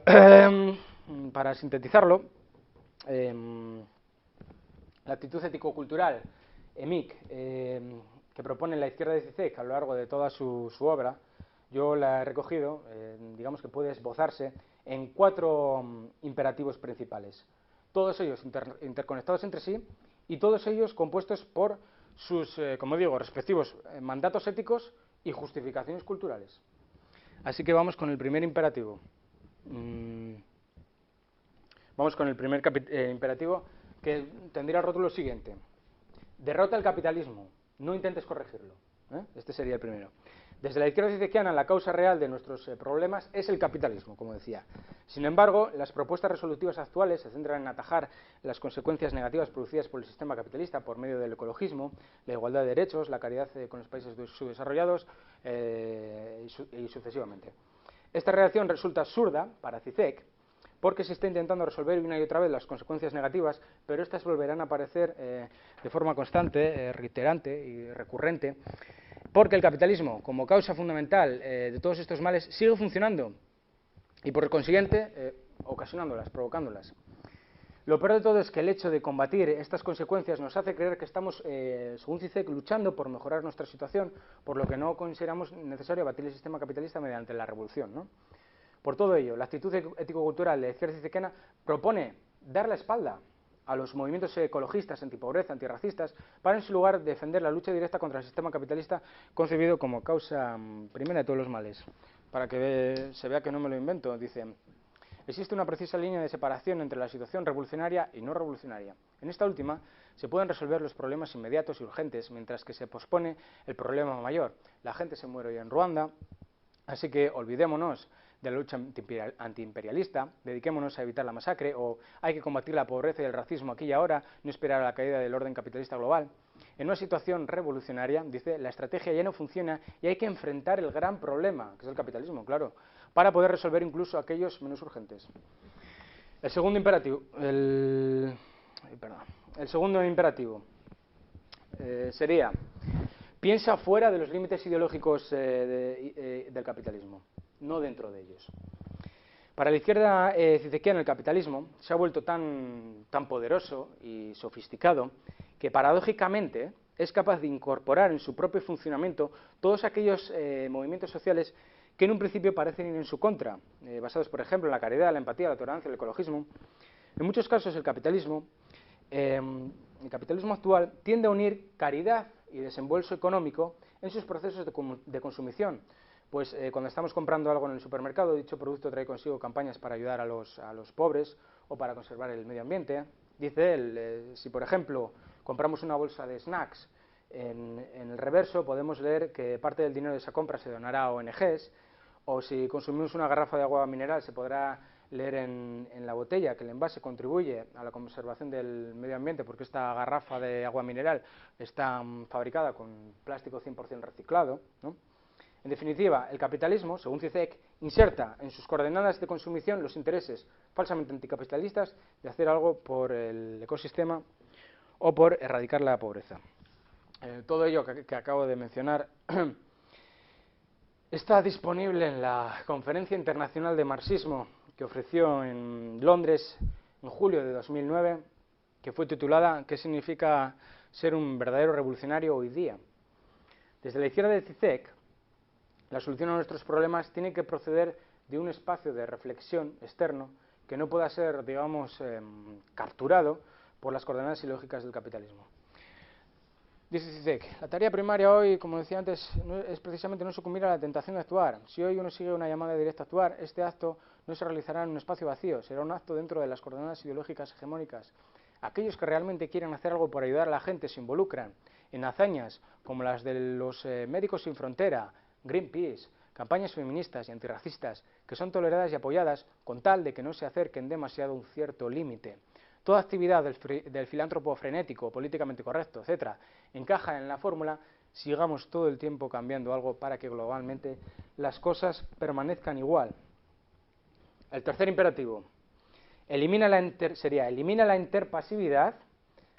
para sintetizarlo, la actitud ético-cultural, EMIC, que propone la izquierda de Zizek a lo largo de toda su obra, yo la he recogido, digamos que puede esbozarse en 4 imperativos principales, todos ellos interconectados entre sí y todos ellos compuestos por sus, como digo, respectivos mandatos éticos y justificaciones culturales. Así que vamos con el primer imperativo. Vamos con el primer imperativo, que tendría el rótulo siguiente: derrota el capitalismo, no intentes corregirlo. Este sería el primero. Desde la izquierda cicequiana, la causa real de nuestros problemas es el capitalismo, como decía. Sin embargo, las propuestas resolutivas actuales se centran en atajar las consecuencias negativas producidas por el sistema capitalista por medio del ecologismo, la igualdad de derechos, la caridad con los países subdesarrollados y sucesivamente. Esta reacción resulta absurda para CICEC, porque se está intentando resolver una y otra vez las consecuencias negativas, pero estas volverán a aparecer de forma constante, reiterante y recurrente, porque el capitalismo, como causa fundamental de todos estos males, sigue funcionando y, por consiguiente, ocasionándolas, provocándolas. Lo peor de todo es que el hecho de combatir estas consecuencias nos hace creer que estamos, según CICEC, luchando por mejorar nuestra situación, por lo que no consideramos necesario abatir el sistema capitalista mediante la revolución, ¿no? Por todo ello, la actitud ético-cultural de la izquierda cicequiana propone dar la espalda a los movimientos ecologistas, antipobreza, antirracistas, para en su lugar defender la lucha directa contra el sistema capitalista concebido como causa primera de todos los males. Para que se vea que no me lo invento, dice: existe una precisa línea de separación entre la situación revolucionaria y no revolucionaria. En esta última se pueden resolver los problemas inmediatos y urgentes, mientras que se pospone el problema mayor. La gente se muere hoy en Ruanda, así que olvidémonos de la lucha antiimperialista, dediquémonos a evitar la masacre, o hay que combatir la pobreza y el racismo aquí y ahora, no esperar a la caída del orden capitalista global. En una situación revolucionaria, dice, la estrategia ya no funciona y hay que enfrentar el gran problema, que es el capitalismo, claro, para poder resolver incluso aquellos menos urgentes. El segundo imperativo, sería: piensa fuera de los límites ideológicos del capitalismo, no dentro de ellos. Para la izquierda cicequiana, el capitalismo se ha vuelto tan poderoso y sofisticado que paradójicamente es capaz de incorporar en su propio funcionamiento todos aquellos movimientos sociales que en un principio parecen ir en su contra, basados, por ejemplo, en la caridad, la empatía, la tolerancia, el ecologismo. En muchos casos el capitalismo actual tiende a unir caridad y desembolso económico en sus procesos de consumición. Pues cuando estamos comprando algo en el supermercado, dicho producto trae consigo campañas para ayudar a los pobres o para conservar el medio ambiente. Dice él, si por ejemplo compramos una bolsa de snacks, en el reverso podemos leer que parte del dinero de esa compra se donará a ONGs, o si consumimos una garrafa de agua mineral se podrá leer en la botella que el envase contribuye a la conservación del medio ambiente porque esta garrafa de agua mineral está fabricada con plástico 100% reciclado, ¿no? En definitiva, el capitalismo, según CICEC, inserta en sus coordenadas de consumición los intereses falsamente anticapitalistas de hacer algo por el ecosistema o por erradicar la pobreza. Todo ello que acabo de mencionar está disponible en la Conferencia Internacional de Marxismo que ofreció en Londres en julio de 2009, que fue titulada ¿Qué significa ser un verdadero revolucionario hoy día? Desde la izquierda de CICEC, la solución a nuestros problemas tiene que proceder de un espacio de reflexión externo que no pueda ser, digamos, capturado por las coordenadas ideológicas del capitalismo. Dice CICEC, la tarea primaria hoy, como decía antes, es precisamente no sucumbir a la tentación de actuar. Si hoy uno sigue una llamada directa a actuar, este acto no se realizará en un espacio vacío, será un acto dentro de las coordenadas ideológicas hegemónicas. Aquellos que realmente quieren hacer algo por ayudar a la gente se involucran en hazañas como las de los Médicos Sin Frontera, Greenpeace, campañas feministas y antirracistas que son toleradas y apoyadas con tal de que no se acerquen demasiado a un cierto límite. Toda actividad del filántropo frenético, políticamente correcto, etc., encaja en la fórmula sigamos todo el tiempo cambiando algo para que globalmente las cosas permanezcan igual. El tercer imperativo elimina la interpasividad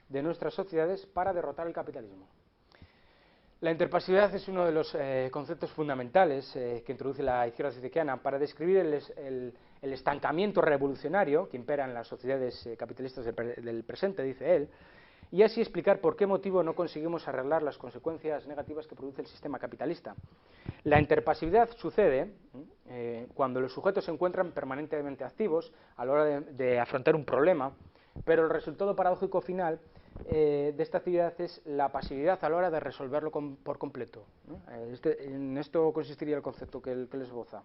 de nuestras sociedades para derrotar el capitalismo. La interpasividad es uno de los conceptos fundamentales que introduce la izquierda cicequiana para describir el estancamiento revolucionario que impera en las sociedades capitalistas del presente, dice él, y así explicar por qué motivo no conseguimos arreglar las consecuencias negativas que produce el sistema capitalista. La interpasividad sucede cuando los sujetos se encuentran permanentemente activos a la hora de afrontar un problema, pero el resultado paradójico final de esta actividad es la pasividad a la hora de resolverlo por completo. En esto consistiría el concepto que él esboza.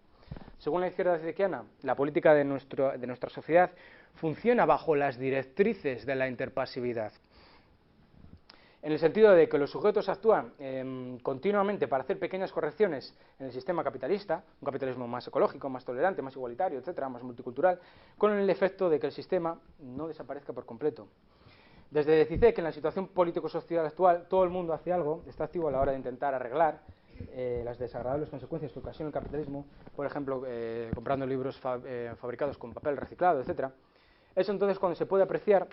Según la izquierda cicekiana, la política de nuestra sociedad funciona bajo las directrices de la interpasividad, en el sentido de que los sujetos actúan continuamente para hacer pequeñas correcciones en el sistema capitalista, un capitalismo más ecológico, más tolerante, más igualitario, etcétera, más multicultural, con el efecto de que el sistema no desaparezca por completo. Desde CICEC, en la situación político-social actual, todo el mundo hace algo, está activo a la hora de intentar arreglar las desagradables consecuencias que ocasiona el capitalismo, por ejemplo, comprando libros fabricados con papel reciclado, etcétera. Es entonces cuando se puede apreciar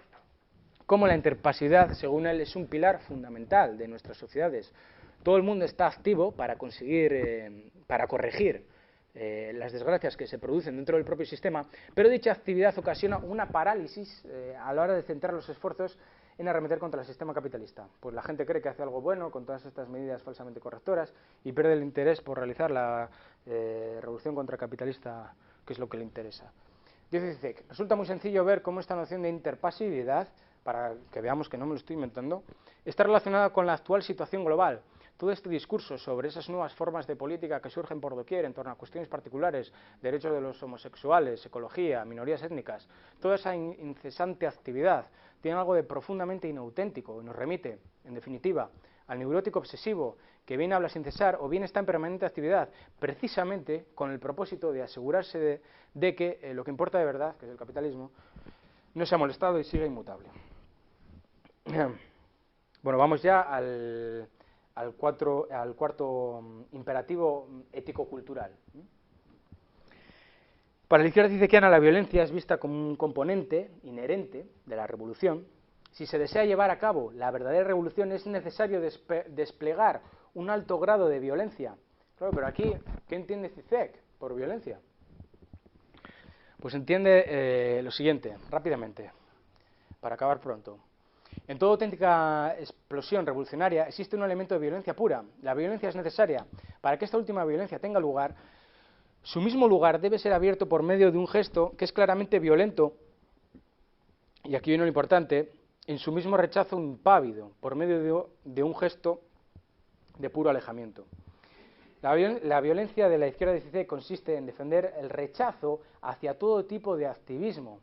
cómo la interpasividad, según él, es un pilar fundamental de nuestras sociedades. Todo el mundo está activo para conseguir, para corregir las desgracias que se producen dentro del propio sistema, pero dicha actividad ocasiona una parálisis a la hora de centrar los esfuerzos en arremeter contra el sistema capitalista. Pues la gente cree que hace algo bueno con todas estas medidas falsamente correctoras y pierde el interés por realizar la revolución contracapitalista, que es lo que le interesa. Dice CICEC, resulta muy sencillo ver cómo esta noción de interpasividad, para que veamos que no me lo estoy inventando, está relacionada con la actual situación global. Todo este discurso sobre esas nuevas formas de política que surgen por doquier en torno a cuestiones particulares, derechos de los homosexuales, ecología, minorías étnicas, toda esa incesante actividad tiene algo de profundamente inauténtico y nos remite, en definitiva, al neurótico obsesivo que bien habla sin cesar o bien está en permanente actividad, precisamente con el propósito de asegurarse de que lo que importa de verdad, que es el capitalismo, no se ha molestado y sigue inmutable. Bueno, vamos ya al cuarto imperativo ético-cultural. Para la izquierda cicekiana, la violencia es vista como un componente inherente de la revolución. Si se desea llevar a cabo la verdadera revolución, es necesario desplegar un alto grado de violencia. Claro, pero aquí, ¿qué entiende CICEC por violencia? Pues entiende lo siguiente, rápidamente, para acabar pronto. En toda auténtica explosión revolucionaria existe un elemento de violencia pura. La violencia es necesaria. Para que esta última violencia tenga lugar, su mismo lugar debe ser abierto por medio de un gesto que es claramente violento, y aquí viene lo importante, en su mismo rechazo impávido, por medio de un gesto de puro alejamiento. La violencia de la izquierda de CICEC consiste en defender el rechazo hacia todo tipo de activismo.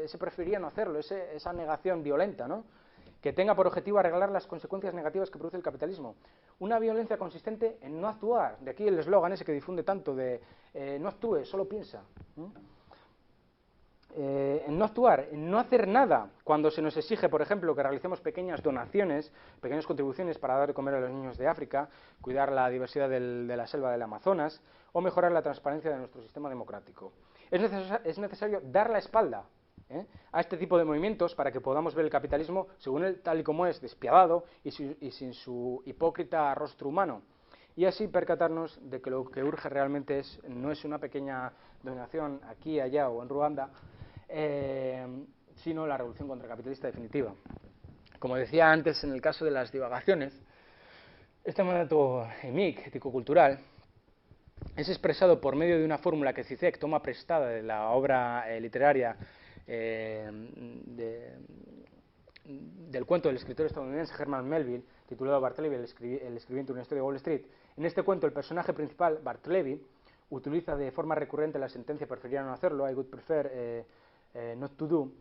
Se preferiría no hacerlo, esa negación violenta, ¿no?, que tenga por objetivo arreglar las consecuencias negativas que produce el capitalismo. Una violencia consistente en no actuar. De aquí el eslogan ese que difunde tanto de no actúes, solo piensa. En no actuar, en no hacer nada. Cuando se nos exige, por ejemplo, que realicemos pequeñas donaciones, pequeñas contribuciones para dar de comer a los niños de África, cuidar la diversidad de la selva del Amazonas o mejorar la transparencia de nuestro sistema democrático. Es necesario dar la espalda a este tipo de movimientos para que podamos ver el capitalismo, según él, tal y como es, despiadado y sin su hipócrita rostro humano. Y así percatarnos de que lo que urge realmente no es una pequeña donación aquí, allá o en Ruanda, sino la revolución contracapitalista definitiva. Como decía antes, en el caso de las divagaciones, este mandato EMIC, ético-cultural, es expresado por medio de una fórmula que CICEC toma prestada de la obra literaria del cuento del escritor estadounidense Herman Melville, titulado Bartleby, el escribiente de una historia de Wall Street. En este cuento, el personaje principal, Bartleby, utiliza de forma recurrente la sentencia preferiría no hacerlo, I would prefer not to do,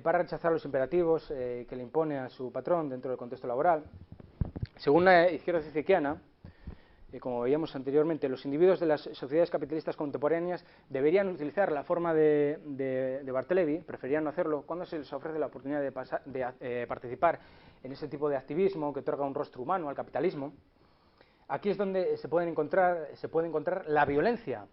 para rechazar los imperativos que le impone a su patrón dentro del contexto laboral. Según la izquierda cicekiana, como veíamos anteriormente, los individuos de las sociedades capitalistas contemporáneas deberían utilizar la forma de Bartleby, preferían no hacerlo, cuando se les ofrece la oportunidad de participar en ese tipo de activismo que otorga un rostro humano al capitalismo. Aquí es donde se puede encontrar la violencia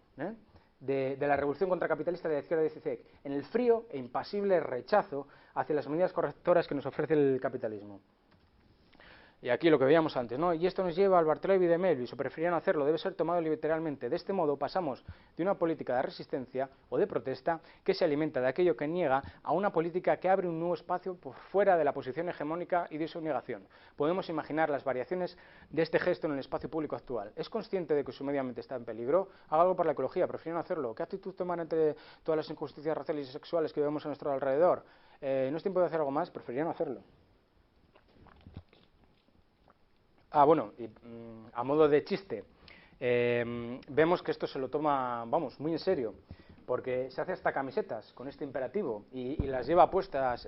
de la revolución contracapitalista de la izquierda de CICEC, en el frío e impasible rechazo hacia las medidas correctoras que nos ofrece el capitalismo. Y aquí lo que veíamos antes, ¿no? Y esto nos lleva al Barthelemy de Melville, o preferían hacerlo, debe ser tomado literalmente. De este modo pasamos de una política de resistencia o de protesta que se alimenta de aquello que niega a una política que abre un nuevo espacio por fuera de la posición hegemónica y de su negación. Podemos imaginar las variaciones de este gesto en el espacio público actual. ¿Es consciente de que su medio ambiente está en peligro? Haga algo por la ecología, prefieren hacerlo. ¿Qué actitud toman ante todas las injusticias raciales y sexuales que vemos a nuestro alrededor? ¿No es tiempo de hacer algo más? Preferían hacerlo. Bueno, y, a modo de chiste, vemos que esto se lo toma, vamos, muy en serio, porque se hace hasta camisetas con este imperativo y las lleva puestas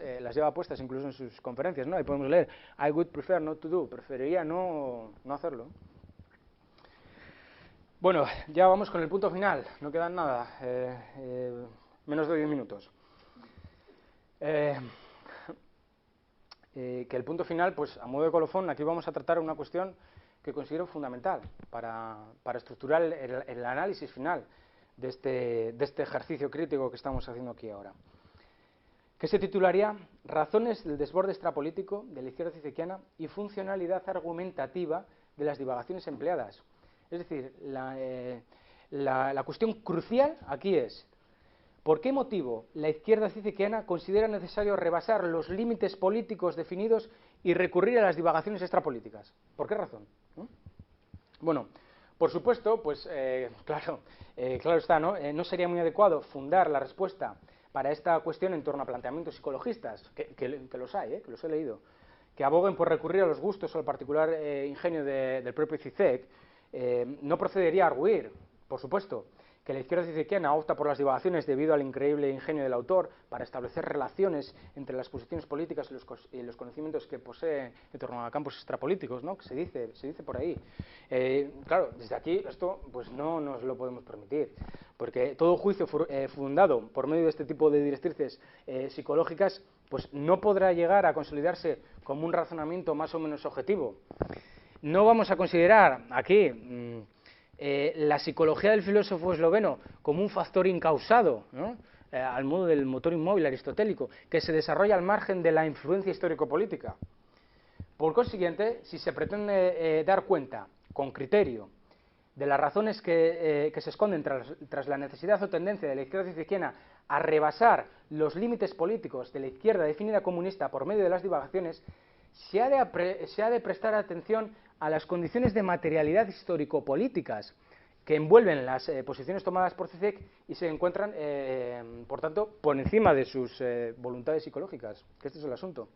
incluso en sus conferencias, ¿no? Ahí podemos leer, I would prefer not to do, preferiría no hacerlo. Bueno, ya vamos con el punto final, no quedan nada, menos de 10 minutos. Que el punto final, pues a modo de colofón, aquí vamos a tratar una cuestión que considero fundamental para estructurar el análisis final de este ejercicio crítico que estamos haciendo aquí ahora, que se titularía Razones del desborde extrapolítico de la izquierda cicequiana y funcionalidad argumentativa de las divagaciones empleadas. Es decir, la cuestión crucial aquí es: ¿por qué motivo la izquierda cicequiana considera necesario rebasar los límites políticos definidos y recurrir a las divagaciones extrapolíticas? ¿Por qué razón? Bueno, por supuesto, pues claro está, ¿no? No sería muy adecuado fundar la respuesta para esta cuestión en torno a planteamientos psicologistas, que los hay, que los he leído, que aboguen por recurrir a los gustos o al particular ingenio del propio Zizek. No procedería a arguir, por supuesto, que la izquierda cicequiana opta por las divagaciones debido al increíble ingenio del autor para establecer relaciones entre las posiciones políticas y los conocimientos que posee en torno a campos extrapolíticos, ¿no? Que se dice por ahí. Claro, desde aquí esto pues no nos lo podemos permitir, porque todo juicio fundado por medio de este tipo de directrices psicológicas pues no podrá llegar a consolidarse como un razonamiento más o menos objetivo. No vamos a considerar aquí la psicología del filósofo esloveno como un factor incausado, ¿no? Al modo del motor inmóvil aristotélico, que se desarrolla al margen de la influencia histórico-política. Por consiguiente, si se pretende dar cuenta, con criterio, de las razones que se esconden tras la necesidad o tendencia de la izquierda cicequiana a rebasar los límites políticos de la izquierda definida comunista por medio de las divagaciones, se ha de prestar atención a las condiciones de materialidad histórico-políticas que envuelven las posiciones tomadas por Zizek y se encuentran, por tanto, por encima de sus voluntades psicológicas, que este es el asunto.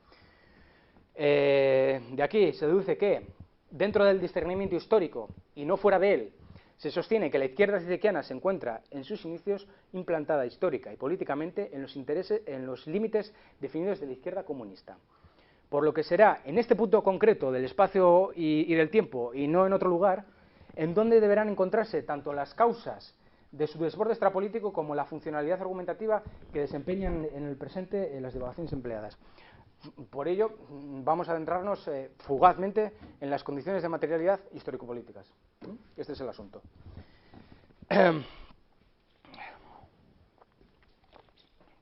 De aquí se deduce que, dentro del discernimiento histórico y no fuera de él, se sostiene que la izquierda cicequiana se encuentra en sus inicios implantada histórica y políticamente en los límites definidos de la izquierda comunista. Por lo que será en este punto concreto del espacio y del tiempo, y no en otro lugar, en donde deberán encontrarse tanto las causas de su desborde extrapolítico como la funcionalidad argumentativa que desempeñan en el presente las divagaciones empleadas. Por ello, vamos a adentrarnos fugazmente en las condiciones de materialidad histórico-políticas. Este es el asunto.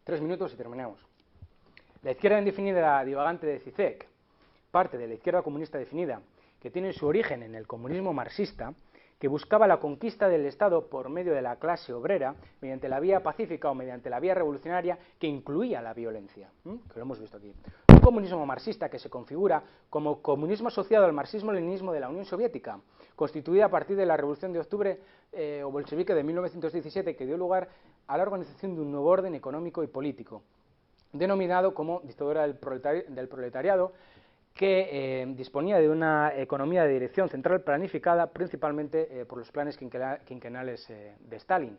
3 minutos y terminamos. La izquierda indefinida divagante de Zizek, parte de la izquierda comunista definida, que tiene su origen en el comunismo marxista, que buscaba la conquista del Estado por medio de la clase obrera, mediante la vía pacífica o mediante la vía revolucionaria, que incluía la violencia, que lo hemos visto aquí. Un comunismo marxista que se configura como comunismo asociado al marxismo-leninismo de la Unión Soviética, constituida a partir de la Revolución de Octubre o bolchevique de 1917, que dio lugar a la organización de un nuevo orden económico y político, denominado como dictadura del proletariado, que disponía de una economía de dirección central planificada principalmente por los planes quinquenales de Stalin.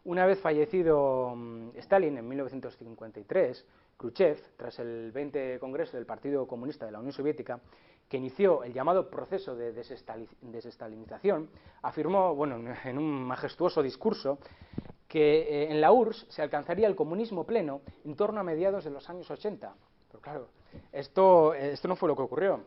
Una vez fallecido Stalin en 1953, Khrushchev, tras el 20 Congreso del Partido Comunista de la Unión Soviética, que inició el llamado proceso de desestalinización, afirmó, bueno, en un majestuoso discurso, que en la URSS se alcanzaría el comunismo pleno en torno a mediados de los años 80. Pero claro, esto no fue lo que ocurrió,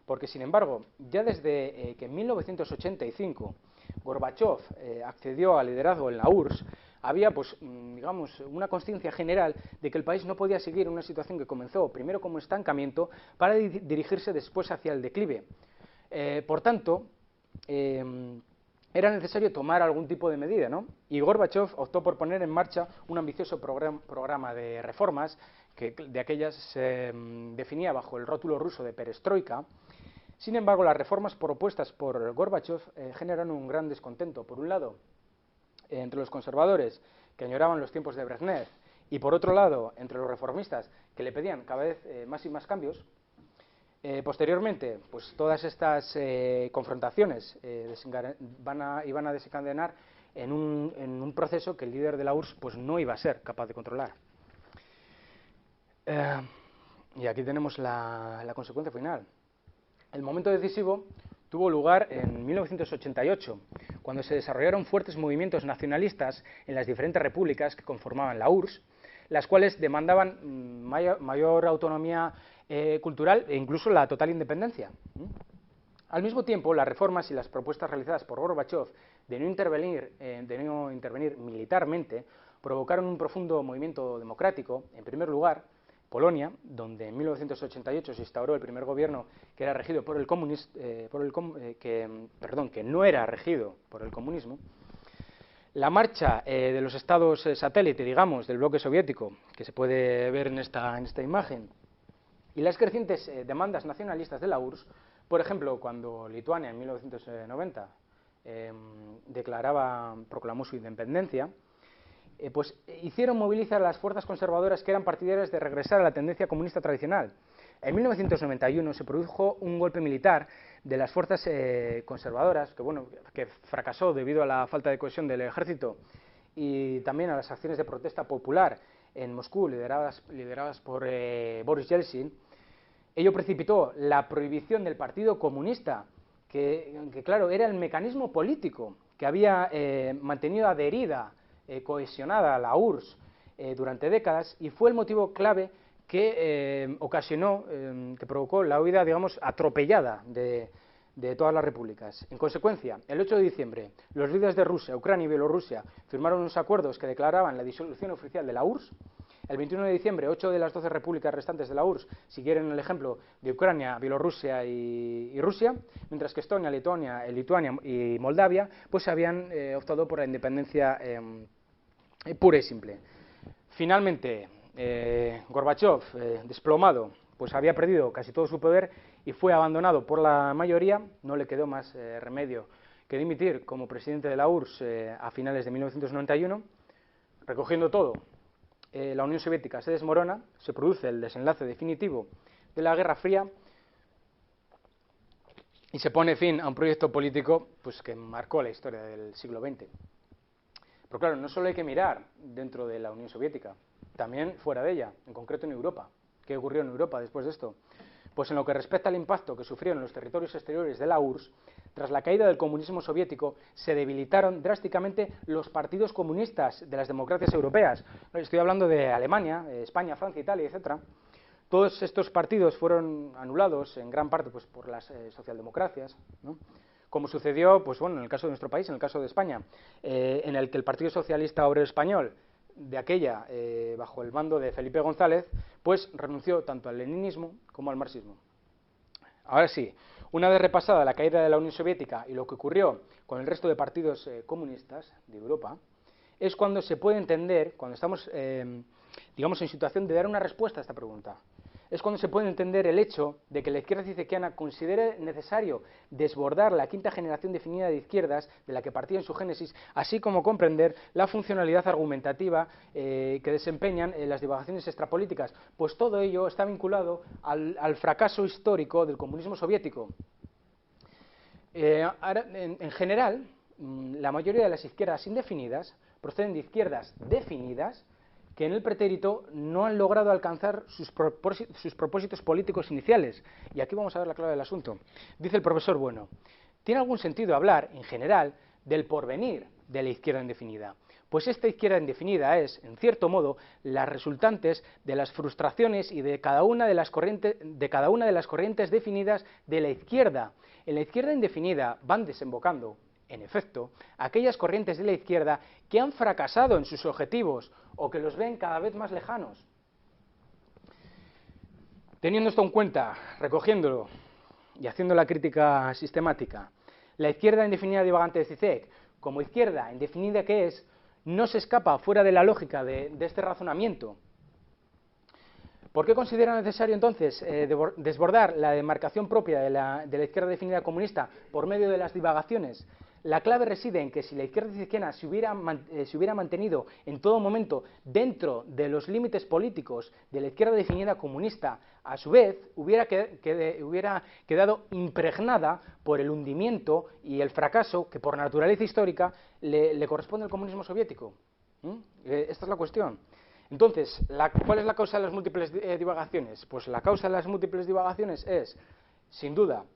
porque sin embargo, ya desde que en 1985 Gorbachov accedió al liderazgo en la URSS, había, pues, digamos, una conciencia general de que el país no podía seguir en una situación que comenzó primero como estancamiento para dirigirse después hacia el declive. Por tanto, era necesario tomar algún tipo de medida, ¿no? Y Gorbachov optó por poner en marcha un ambicioso programa de reformas que de aquellas se definía bajo el rótulo ruso de perestroika. Sin embargo, las reformas propuestas por Gorbachov generaron un gran descontento. Por un lado, entre los conservadores, que añoraban los tiempos de Brezhnev, y por otro lado, entre los reformistas, que le pedían cada vez más y más cambios. Posteriormente, pues todas estas confrontaciones iban a desencadenar en un proceso que el líder de la URSS pues, no iba a ser capaz de controlar. Y aquí tenemos la consecuencia final. El momento decisivo tuvo lugar en 1988, cuando se desarrollaron fuertes movimientos nacionalistas en las diferentes repúblicas que conformaban la URSS, las cuales demandaban mayor autonomía cultural e incluso la total independencia. Al mismo tiempo, las reformas y las propuestas realizadas por Gorbachov de no intervenir militarmente provocaron un profundo movimiento democrático. En primer lugar, Polonia, donde en 1988 se instauró el primer gobierno que era regido por el que no era regido por el comunismo. La marcha de los estados satélite, digamos, del bloque soviético, que se puede ver en esta imagen, y las crecientes demandas nacionalistas de la URSS, por ejemplo, cuando Lituania en 1990 proclamó su independencia, pues hicieron movilizar a las fuerzas conservadoras que eran partidarias de regresar a la tendencia comunista tradicional. En 1991 se produjo un golpe militar de las fuerzas conservadoras, que fracasó debido a la falta de cohesión del ejército y también a las acciones de protesta popular en Moscú, lideradas por Boris Yeltsin. Ello precipitó la prohibición del Partido Comunista, que claro, era el mecanismo político que había mantenido adherida, cohesionada a la URSS durante décadas, y fue el motivo clave que que provocó la huida, digamos, atropellada de todas las repúblicas. En consecuencia, el 8 de diciembre, los líderes de Rusia, Ucrania y Bielorrusia firmaron unos acuerdos que declaraban la disolución oficial de la URSS. El 21 de diciembre, 8 de las 12 repúblicas restantes de la URSS siguieron el ejemplo de Ucrania, Bielorrusia y Rusia, mientras que Estonia, Lituania y Moldavia pues habían optado por la independencia pura y simple. Finalmente, Gorbachov, desplomado, pues había perdido casi todo su poder y fue abandonado por la mayoría. No le quedó más remedio que dimitir como presidente de la URSS a finales de 1991. Recogiendo todo, la Unión Soviética se desmorona, se produce el desenlace definitivo de la Guerra Fría y se pone fin a un proyecto político pues, que marcó la historia del siglo XX. Pero claro, no solo hay que mirar dentro de la Unión Soviética, también fuera de ella, en concreto en Europa. ¿Qué ocurrió en Europa después de esto? Pues en lo que respecta al impacto que sufrieron los territorios exteriores de la URSS, tras la caída del comunismo soviético, se debilitaron drásticamente los partidos comunistas de las democracias europeas. Estoy hablando de Alemania, España, Francia, Italia, etc. Todos estos partidos fueron anulados en gran parte pues, por las socialdemocracias, ¿no? Como sucedió pues, en el caso de nuestro país, en el caso de España, en el que el Partido Socialista Obrero Español, de aquella, bajo el mando de Felipe González, pues renunció tanto al leninismo como al marxismo. Ahora sí, una vez repasada la caída de la Unión Soviética y lo que ocurrió con el resto de partidos comunistas de Europa, es cuando se puede entender, cuando estamos, digamos, en situación de dar una respuesta a esta pregunta, es cuando se puede entender el hecho de que la izquierda cizequiana considere necesario desbordar la quinta generación definida de izquierdas de la que partía en su génesis, así como comprender la funcionalidad argumentativa que desempeñan las divagaciones extrapolíticas, pues todo ello está vinculado al fracaso histórico del comunismo soviético. En general, la mayoría de las izquierdas indefinidas proceden de izquierdas definidas que en el pretérito no han logrado alcanzar sus propósitos políticos iniciales. Y aquí vamos a ver la clave del asunto. Dice el profesor Bueno, ¿tiene algún sentido hablar, en general, del porvenir de la izquierda indefinida? Pues esta izquierda indefinida es, en cierto modo, las resultantes de las frustraciones y de cada una de las corrientes definidas de la izquierda. En la izquierda indefinida van desembocando, en efecto, aquellas corrientes de la izquierda que han fracasado en sus objetivos o que los ven cada vez más lejanos. Teniendo esto en cuenta, recogiéndolo y haciendo la crítica sistemática, la izquierda indefinida divagante de Zizek, como izquierda indefinida que es, no se escapa fuera de la lógica de este razonamiento. ¿Por qué considera necesario entonces desbordar la demarcación propia de la izquierda definida comunista por medio de las divagaciones? La clave reside en que si la izquierda zizekena se hubiera mantenido en todo momento dentro de los límites políticos de la izquierda definida comunista, a su vez hubiera quedado impregnada por el hundimiento y el fracaso que por naturaleza histórica le corresponde al comunismo soviético. Esta es la cuestión. Entonces, ¿cuál es la causa de las múltiples divagaciones? Pues la causa de las múltiples divagaciones es, sin duda,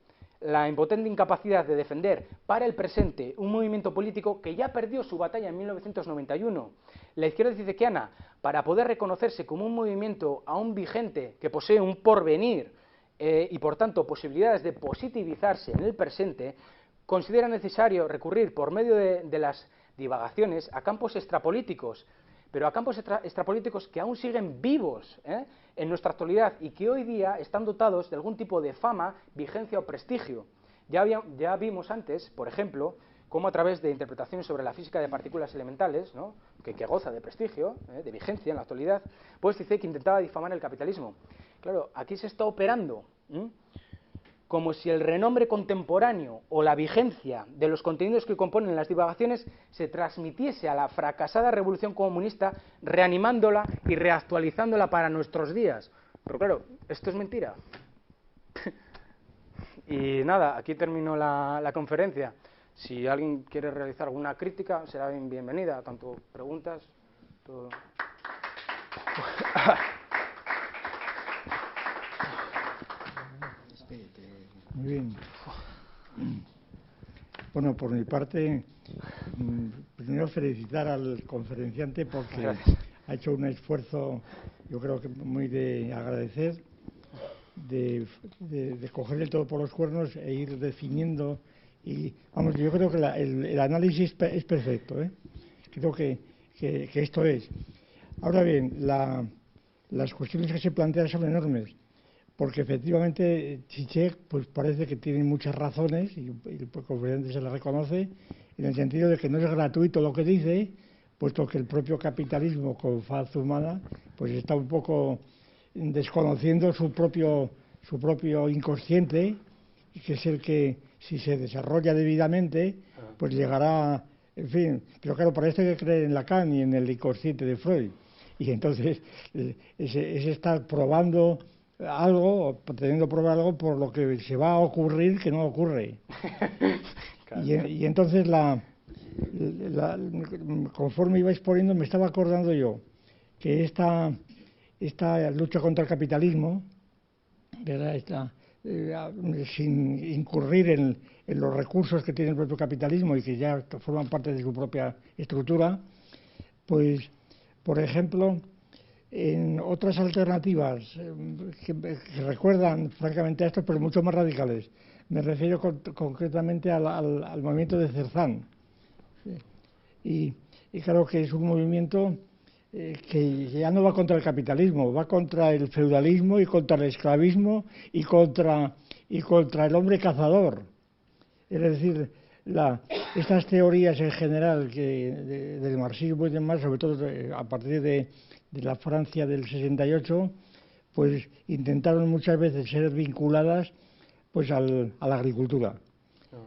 la impotente incapacidad de defender para el presente un movimiento político que ya perdió su batalla en 1991. La izquierda zizekiana, para poder reconocerse como un movimiento aún vigente que posee un porvenir y por tanto posibilidades de positivizarse en el presente, considera necesario recurrir por medio de las divagaciones a campos extrapolíticos, pero a campos extrapolíticos que aún siguen vivos en nuestra actualidad y que hoy día están dotados de algún tipo de fama, vigencia o prestigio. Ya vimos antes, por ejemplo, cómo a través de interpretaciones sobre la física de partículas elementales, ¿no?, que goza de prestigio, de vigencia en la actualidad, pues dice que intentaba difamar el capitalismo. Claro, aquí se está operando como si el renombre contemporáneo o la vigencia de los contenidos que componen las divagaciones se transmitiese a la fracasada revolución comunista, reanimándola y reactualizándola para nuestros días. Pero claro, esto es mentira. Y nada, aquí termino la conferencia. Si alguien quiere realizar alguna crítica, será bienvenida, tanto preguntas, todo. Muy bien. Bueno, por mi parte, primero felicitar al conferenciante porque ha hecho un esfuerzo, yo creo que muy de agradecer, de coger el todo por los cuernos e ir definiendo. Y vamos, yo creo que el análisis es perfecto, ¿eh? Creo que esto es. Ahora bien, las cuestiones que se plantean son enormes, porque efectivamente Zizek pues parece que tiene muchas razones y el conferenciante se las reconoce, en el sentido de que no es gratuito lo que dice, puesto que el propio capitalismo con faz humana pues está un poco desconociendo su propio inconsciente, que es el que, si se desarrolla debidamente, pues llegará, en fin, pero claro, para esto hay que creer en Lacan y en el inconsciente de Freud, y entonces es estar probando algo, o pretendiendo probar algo por lo que se va a ocurrir que no ocurre. Claro. Y entonces conforme iba exponiendo me estaba acordando yo que esta lucha contra el capitalismo, ¿verdad? Sin incurrir en los recursos que tiene el propio capitalismo y que ya forman parte de su propia estructura, pues, por ejemplo, en otras alternativas que recuerdan francamente a esto, pero mucho más radicales, me refiero concretamente al movimiento de Cézanne. Y claro que es un movimiento que ya no va contra el capitalismo, va contra el feudalismo y contra el esclavismo y contra el hombre cazador. Es decir, estas teorías en general del marxismo y demás, sobre todo a partir de la Francia del 68, pues intentaron muchas veces ser vinculadas pues a la agricultura.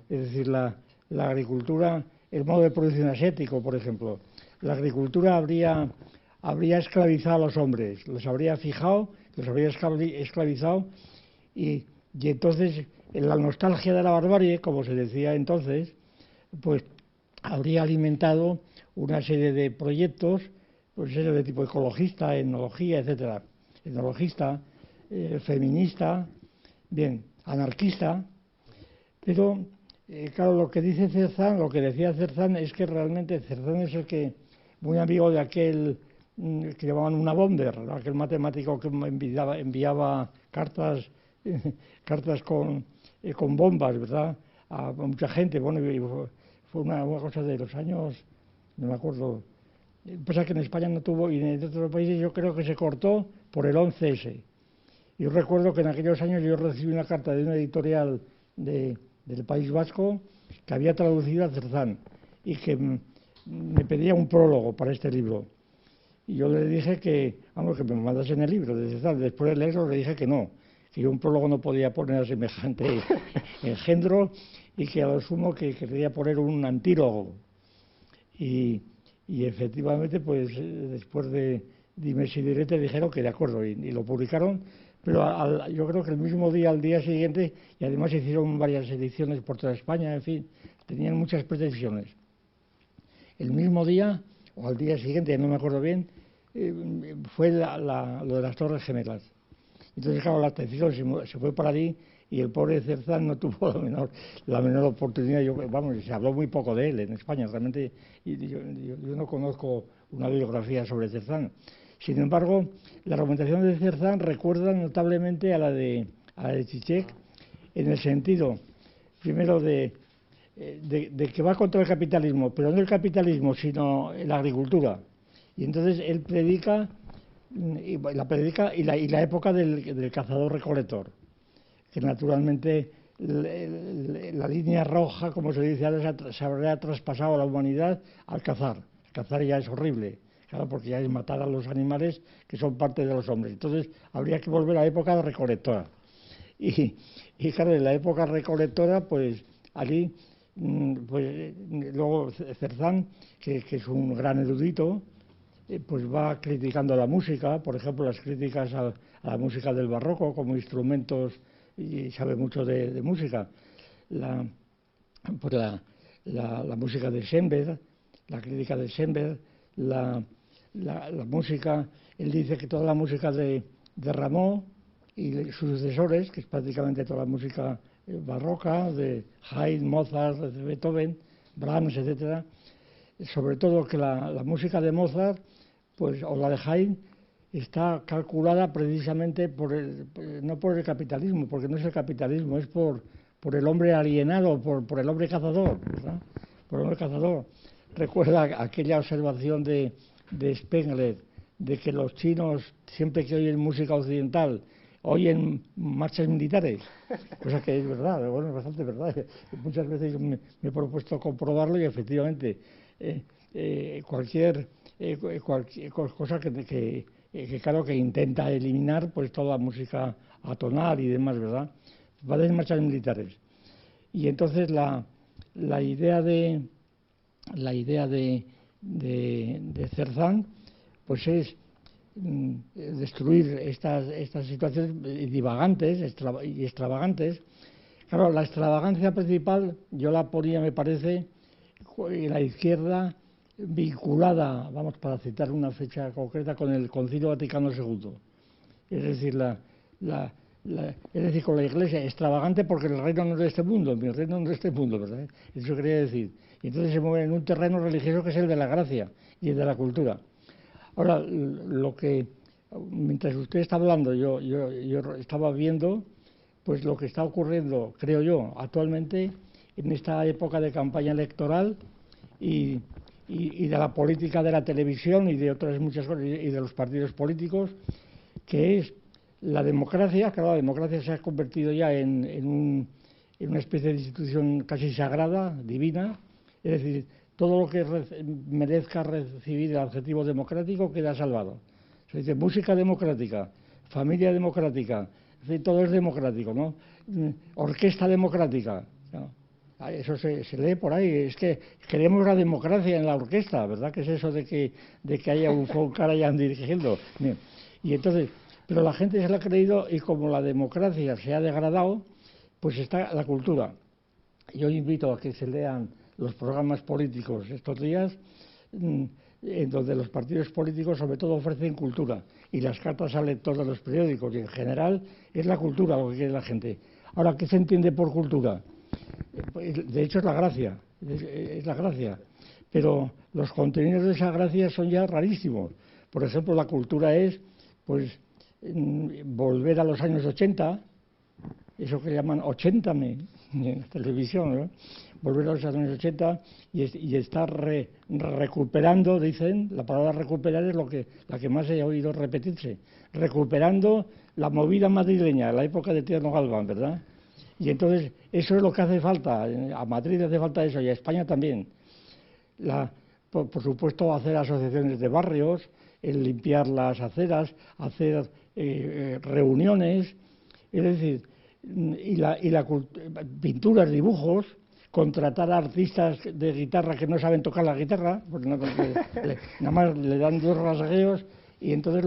Es decir, la agricultura, el modo de producción asiático, por ejemplo. La agricultura habría esclavizado a los hombres, los habría fijado, los habría esclavizado y entonces en la nostalgia de la barbarie, como se decía entonces, pues habría alimentado una serie de proyectos, pues de tipo ecologista, etnología, etcétera, etnologista, feminista, bien, anarquista, pero claro, lo que decía Cézanne es que realmente Cézanne es el que muy amigo de aquel que llamaban una bomber, aquel matemático que enviaba cartas con bombas, ¿verdad?, a mucha gente. Bueno, fue una cosa de los años, no me acuerdo. Pasa que en España no tuvo, y en otros países yo creo que se cortó por el 11S. Yo recuerdo que en aquellos años yo recibí una carta de una editorial del País Vasco que había traducido a Cerzán y que me pedía un prólogo para este libro. Y yo le dije que, vamos, que me mandasen el libro de Cerzán. Después de leerlo le dije que no, que yo un prólogo no podía poner a semejante engendro y que a lo sumo que quería poner un antílogo. Y efectivamente, pues después de dimes y diretes dijeron que de acuerdo y lo publicaron, pero yo creo que el mismo día, al día siguiente, y además hicieron varias ediciones por toda España, en fin, tenían muchas pretensiones. El mismo día, o al día siguiente, ya no me acuerdo bien, fue lo de las Torres Gemelas. Entonces, claro, la atención se fue para allí y el pobre Cerzán no tuvo la menor oportunidad. Vamos, se habló muy poco de él en España, realmente. Yo no conozco una biografía sobre Cerzán. Sin embargo, la argumentación de Cerzán recuerda notablemente a la de Zizek, en el sentido, primero, de que va contra el capitalismo, pero no el capitalismo, sino la agricultura. Y entonces él predica la época del cazador-recolector, que naturalmente la línea roja, como se dice ahora, se habrá traspasado a la humanidad al cazar. El cazar ya es horrible, claro, porque ya es matar a los animales que son parte de los hombres. Entonces habría que volver a la época recolectora. Y claro, en la época recolectora, pues allí, pues luego Cerzán, que es un gran erudito, pues va criticando la música, por ejemplo, las críticas a la música del barroco como instrumentos, y sabe mucho de música. La música de Schoenberg, la crítica de Schoenberg, la música, él dice que toda la música de Rameau y sus sucesores, que es prácticamente toda la música barroca, de Haydn, Mozart, de Beethoven, Brahms, etcétera, sobre todo que la música de Mozart, pues, o la de Haydn, está calculada precisamente no por el capitalismo, porque no es el capitalismo, es por el hombre alienado, por el hombre cazador, ¿verdad? Por el hombre cazador. Recuerda aquella observación de Spengler, de que los chinos, siempre que oyen música occidental, oyen marchas militares, cosa que es verdad, bueno, es bastante verdad. Muchas veces me he propuesto comprobarlo y efectivamente cualquier cosa que claro, que intenta eliminar pues toda la música atonal y demás, ¿verdad? Va de marchas militares. Y entonces la idea de Cerzán pues es destruir estas situaciones divagantes y extravagantes. Claro, la extravagancia principal yo la ponía, me parece, en la izquierda, vinculada, vamos, para citar una fecha concreta, con el Concilio Vaticano II. Es decir, con la Iglesia, extravagante porque el reino no es de este mundo, mi reino no es de este mundo, ¿verdad? Eso quería decir. Y entonces se mueve en un terreno religioso que es el de la gracia y el de la cultura. Ahora, mientras usted está hablando, yo estaba viendo pues lo que está ocurriendo, creo yo, actualmente en esta época de campaña electoral y de la política de la televisión y de otras muchas cosas, y de los partidos políticos, que es la democracia. Claro, la democracia se ha convertido ya en una especie de institución casi sagrada, divina, es decir, todo lo que merezca recibir el adjetivo democrático queda salvado. Se dice música democrática, familia democrática, es decir, todo es democrático, ¿no? Orquesta democrática, ¿no? Eso se lee por ahí. Es que queremos la democracia en la orquesta, ¿verdad? ¿Qué es eso de que haya un Karajan dirigiendo? Y entonces, pero la gente se lo ha creído, y como la democracia se ha degradado, pues está la cultura. Yo invito a que se lean los programas políticos estos días, en donde los partidos políticos sobre todo ofrecen cultura, y las cartas al lector de los periódicos, y en general es la cultura lo que quiere la gente. Ahora, ¿qué se entiende por cultura? De hecho es la gracia, pero los contenidos de esa gracia son ya rarísimos. Por ejemplo, la cultura es, pues, volver a los años 80, eso que llaman 80me en la televisión, ¿no? Volver a los años 80 y estar recuperando, dicen, la palabra recuperar es la que más he oído repetirse, recuperando la movida madrileña, la época de Tierno Galván, ¿verdad? Y entonces eso es lo que hace falta, a Madrid hace falta eso y a España también. Por supuesto, hacer asociaciones de barrios, el limpiar las aceras, hacer reuniones, es decir, pinturas, dibujos, contratar a artistas de guitarra que no saben tocar la guitarra, porque nada más le dan 2 rasgueos, y entonces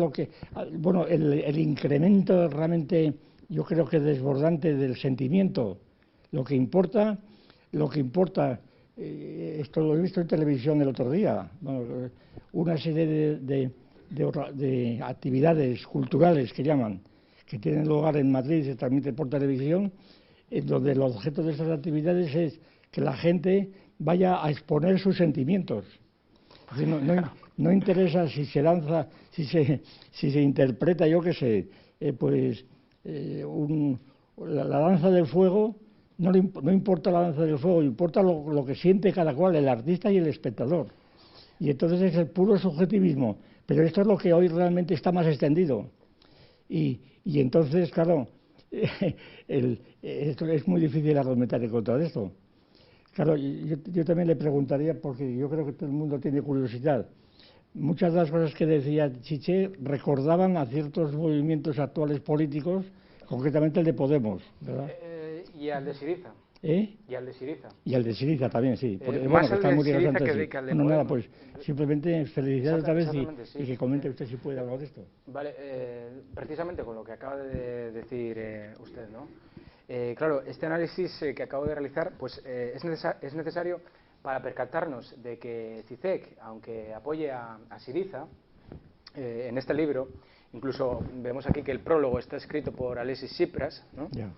el incremento realmente, yo creo que desbordante del sentimiento, lo que importa, esto lo he visto en televisión el otro día, una serie de actividades culturales que llaman, que tienen lugar en Madrid y se transmite por televisión, en donde el objeto de esas actividades es que la gente vaya a exponer sus sentimientos. Porque no interesa si se lanza, si se interpreta, yo qué sé, la danza del fuego, no importa la danza del fuego, importa lo que siente cada cual, el artista y el espectador. Y entonces es el puro subjetivismo. Pero esto es lo que hoy realmente está más extendido. Y entonces, claro, esto es muy difícil argumentar en contra de esto. Claro, yo también le preguntaría, porque yo creo que todo el mundo tiene curiosidad. Muchas de las cosas que decía Chiche recordaban a ciertos movimientos actuales políticos, concretamente el de Podemos, ¿verdad? Y al de Syriza. Y al de Syriza. Y al de Syriza también, sí. Más el de Syriza que al de Podemos. Nada, pues simplemente felicidades otra vez sí, y que comente usted si puede hablar de esto. Vale, precisamente con lo que acaba de decir usted, ¿no? Claro, este análisis que acabo de realizar pues es necesario para percatarnos de que CICEC, aunque apoye a Syriza, en este libro, incluso vemos aquí que el prólogo está escrito por Alexis Tsipras, ¿no? Yeah.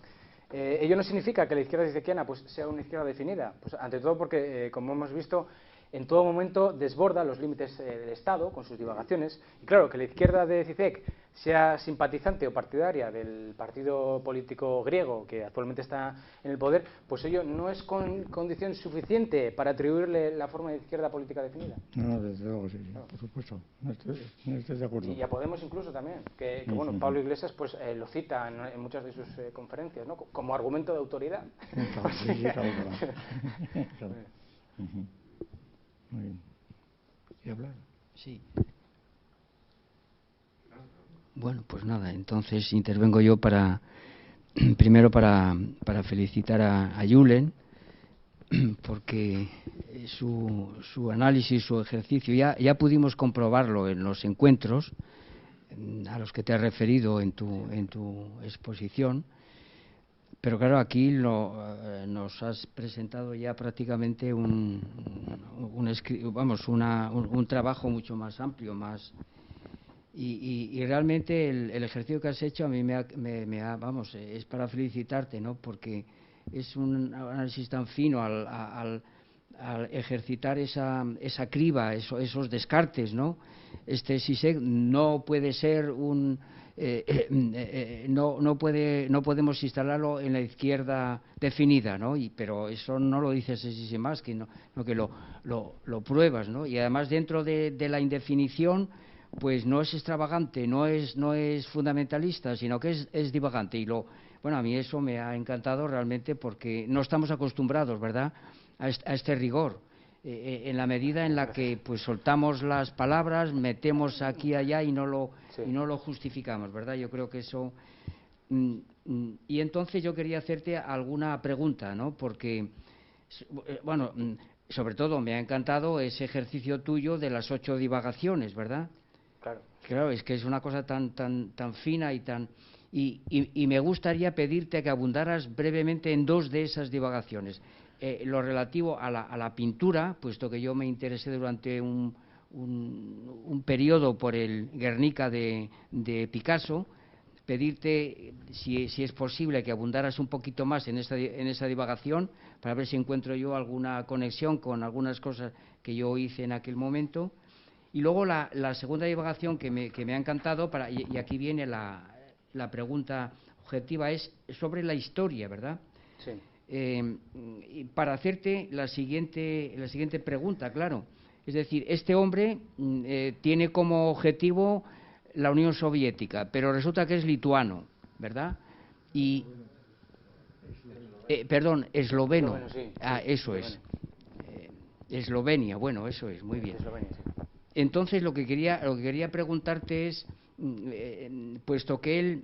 Ello no significa que la izquierda cicequiana pues, sea una izquierda definida, pues, ante todo porque, como hemos visto, en todo momento desborda los límites del Estado con sus divagaciones. Y claro, que la izquierda de CICEC sea simpatizante o partidaria del partido político griego que actualmente está en el poder, pues ello no es condición suficiente para atribuirle la forma de izquierda política definida. No, desde luego sí, claro. Por supuesto, no estoy de acuerdo. Y a Podemos incluso también, que bueno, Pablo Iglesias pues lo cita en muchas de sus conferencias, ¿no? Como argumento de autoridad. Claro, sí, claro. Claro. Muy bien. ¿Quiere hablar? Sí. Bueno, pues nada, entonces intervengo yo primero para felicitar a Julen, porque su análisis, su ejercicio, ya pudimos comprobarlo en los encuentros a los que te has referido en tu exposición, pero claro, aquí nos has presentado ya prácticamente un trabajo mucho más amplio, más. Y realmente el ejercicio que has hecho a mí es para felicitarte, ¿no? Porque es un análisis tan fino al ejercitar esa criba, esos descartes, ¿no? Syriza no puede ser no podemos instalarlo en la izquierda definida, ¿no? Pero eso no lo dices así más, que lo pruebas, ¿no? Y además dentro de la indefinición, pues no es extravagante, no es fundamentalista, sino que es divagante. Bueno, a mí eso me ha encantado realmente, porque no estamos acostumbrados, ¿verdad?, a este rigor. En la medida en la que pues soltamos las palabras, metemos aquí y allá y no lo justificamos, ¿verdad? Yo creo que eso. Y entonces yo quería hacerte alguna pregunta, ¿no? Porque, bueno, sobre todo me ha encantado ese ejercicio tuyo de las 8 divagaciones, ¿verdad? Claro, es que es una cosa tan fina y tan. Y me gustaría pedirte que abundaras brevemente en 2 de esas divagaciones. Lo relativo a la pintura, puesto que yo me interesé durante un periodo por el Guernica de Picasso, pedirte, si es posible, que abundaras un poquito más en esa divagación, para ver si encuentro yo alguna conexión con algunas cosas que yo hice en aquel momento. Y luego la segunda divagación que me ha encantado, y aquí viene la pregunta objetiva, es sobre la historia, ¿verdad? Sí. Para hacerte la siguiente pregunta, claro. Es decir, este hombre tiene como objetivo la Unión Soviética, pero resulta que es lituano, ¿verdad? Y perdón, esloveno. Sí, Eso esloveno. es. Eslovenia, bueno, eso es, muy bien. Eslovenia, sí. Entonces, lo que quería preguntarte es, puesto que él...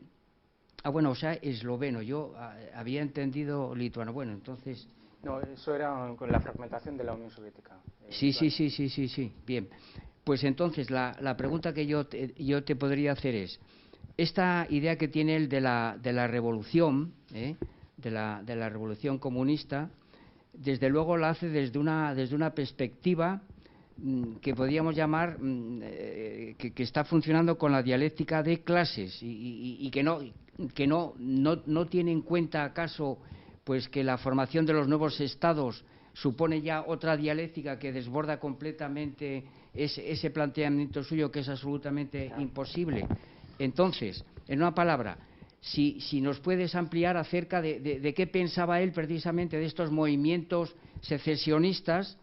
bueno, o sea, esloveno. Yo había entendido lituano. Bueno, entonces... No, eso era con la fragmentación de la Unión Soviética. Sí. Bien. Pues entonces, la pregunta que yo te podría hacer es, esta idea que tiene él de la revolución, de la revolución comunista, desde luego la hace desde una perspectiva que podríamos llamar que está funcionando con la dialéctica de clases y que no tiene en cuenta acaso pues que la formación de los nuevos estados supone ya otra dialéctica que desborda completamente ese planteamiento suyo, que es absolutamente imposible. Entonces, en una palabra, si nos puedes ampliar acerca de qué pensaba él precisamente de estos movimientos secesionistas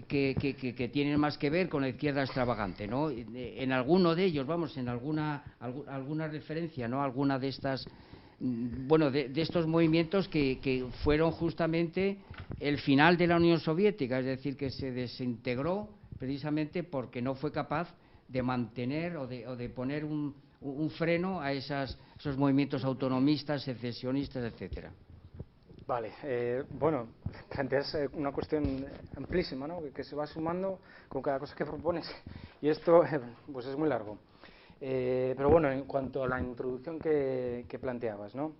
que tienen más que ver con la izquierda extravagante, ¿no? En alguno de ellos, vamos, en alguna referencia, ¿no? Alguna de estas, bueno, de estos movimientos que fueron justamente el final de la Unión Soviética, es decir, que se desintegró precisamente porque no fue capaz de mantener o de poner un freno a esos movimientos autonomistas, secesionistas, etcétera. Vale, bueno, planteas una cuestión amplísima, ¿no? Que se va sumando con cada cosa que propones, y esto pues es muy largo. Pero bueno, en cuanto a la introducción que planteabas, ¿no?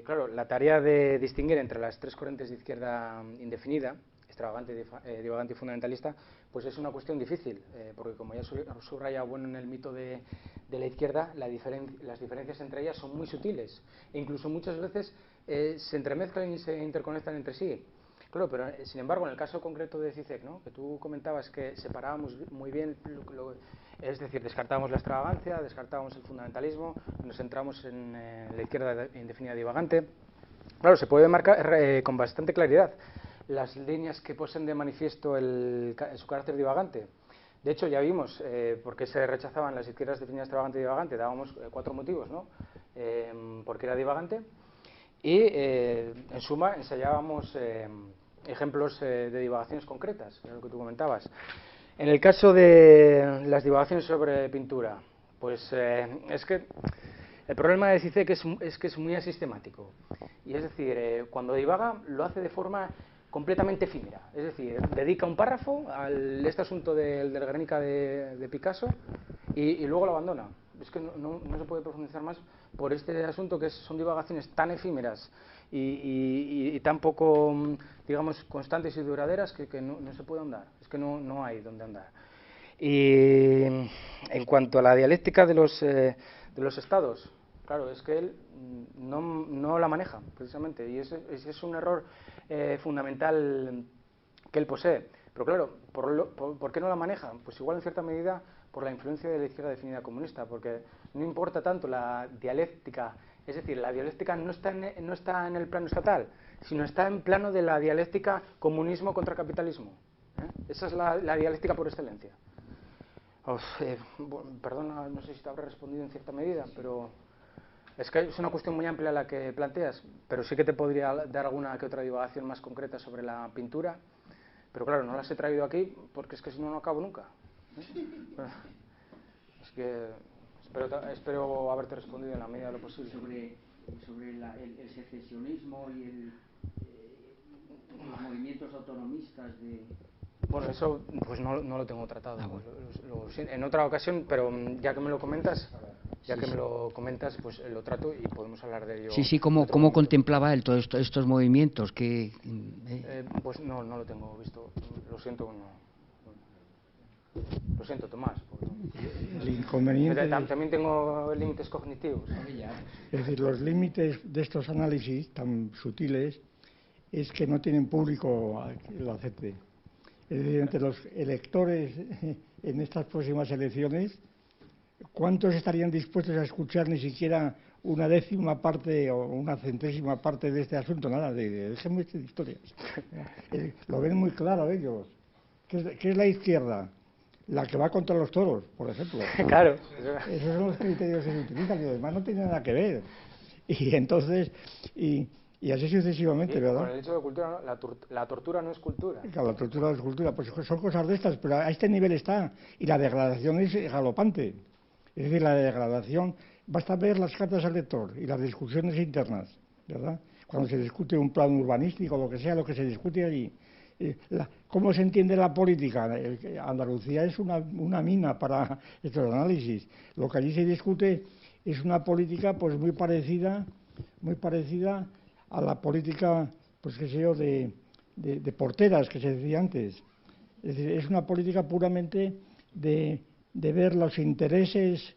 Claro, la tarea de distinguir entre las tres corrientes de izquierda indefinida, extravagante, divagante y fundamentalista, pues es una cuestión difícil, porque como ya subraya bueno en el mito de la izquierda, las diferencias entre ellas son muy sutiles, e incluso muchas veces se entremezclan y se interconectan entre sí. Claro, pero sin embargo, en el caso concreto de Zizek, ¿no? Que tú comentabas que separábamos muy bien, es decir, descartábamos la extravagancia, descartábamos el fundamentalismo, nos centramos en la izquierda indefinida divagante. Claro, se puede marcar con bastante claridad las líneas que posen de manifiesto su carácter divagante. De hecho, ya vimos por qué se rechazaban las izquierdas definidas extravagante y divagante, dábamos 4 motivos, ¿no? Porque era divagante, y en suma ensayábamos ejemplos de divagaciones concretas, que es lo que tú comentabas. En el caso de las divagaciones sobre pintura, pues es que el problema de Zizek es que es muy asistemático, y es decir, cuando divaga lo hace de forma completamente efímera, es decir, dedica un párrafo a este asunto del Guernica de Picasso y luego lo abandona. Es que no se puede profundizar más por este asunto, que son divagaciones tan efímeras y tan poco, digamos, constantes y duraderas que no se puede andar, es que no hay donde andar. Y en cuanto a la dialéctica de los estados, claro, es que él no la maneja, precisamente, y ese es un error fundamental que él posee. Pero claro, ¿por qué no la maneja? Pues igual en cierta medida por la influencia de la izquierda definida comunista, porque no importa tanto la dialéctica, es decir, la dialéctica no está en el plano estatal, sino está en plano de la dialéctica comunismo contra capitalismo. Esa es la dialéctica por excelencia. Perdona, no sé si te habré respondido en cierta medida, pero es que es una cuestión muy amplia la que planteas, pero sí que te podría dar alguna que otra divagación más concreta sobre la pintura, pero claro, no las he traído aquí porque es que si no acabo nunca. Es que espero haberte respondido en la medida de lo posible. Sobre el secesionismo y los movimientos autonomistas de... Bueno, eso pues no lo tengo tratado. Bueno. En otra ocasión, pero ya que me lo comentas, pues lo trato y podemos hablar de ello. Sí, ¿cómo contemplaba él todos estos movimientos? Pues no lo tengo visto, lo siento, no. Lo siento, Tomás. El inconveniente... También tengo límites cognitivos. Es decir, los límites de estos análisis tan sutiles es que no tienen público que lo acepte. Es decir, entre los electores en estas próximas elecciones, ¿cuántos estarían dispuestos a escuchar ni siquiera una décima parte o una centésima parte de este asunto? Nada, déjenme de historias. Lo ven muy claro ellos. ¿Qué es la izquierda? La que va contra los toros, por ejemplo. Claro. Esos son los criterios que se utilizan y además no tienen nada que ver. Y entonces, y así sucesivamente, ¿verdad? Con el hecho de cultura, ¿no? La tortura no es cultura. Claro, la tortura no es cultura, pues son cosas de estas, pero a este nivel está. Y la degradación es galopante. Es decir, la degradación, basta ver las cartas al lector y las discusiones internas, ¿verdad? Cuando se discute un plan urbanístico, lo que sea, lo que se discute allí. ¿Cómo se entiende la política? Andalucía es una mina para estos análisis. Lo que allí se discute es una política pues muy parecida a la política, pues qué sé yo, de porteras que se decía antes. Es decir, es una política puramente de ver los intereses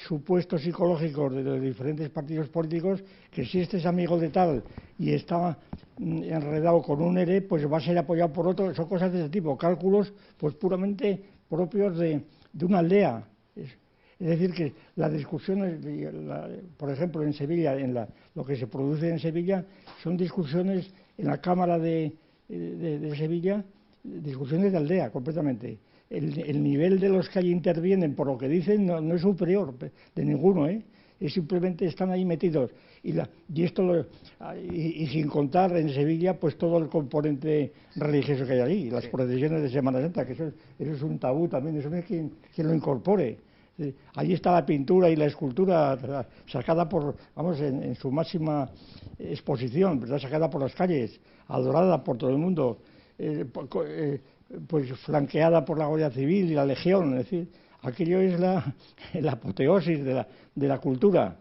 supuestos psicológicos de los diferentes partidos políticos, que si este es amigo de tal y está enredado con un ERE, pues va a ser apoyado por otro. Son cosas de ese tipo, cálculos pues puramente propios de una aldea. Es decir, que las discusiones, por ejemplo, en Sevilla, lo que se produce en Sevilla, son discusiones en la Cámara de Sevilla, discusiones de aldea, completamente. El nivel de los que allí intervienen, por lo que dicen, no es superior de ninguno, ¿eh? Es simplemente están ahí metidos. Y sin contar en Sevilla, pues todo el componente religioso que hay allí, las procesiones de Semana Santa, que eso es un tabú también, eso no es quien lo incorpore. Allí está la pintura y la escultura sacada en su máxima exposición, ¿verdad? Sacada por las calles, adorada por todo el mundo, pues flanqueada por la Guardia Civil y la Legión. Es decir, aquello es la apoteosis de la cultura.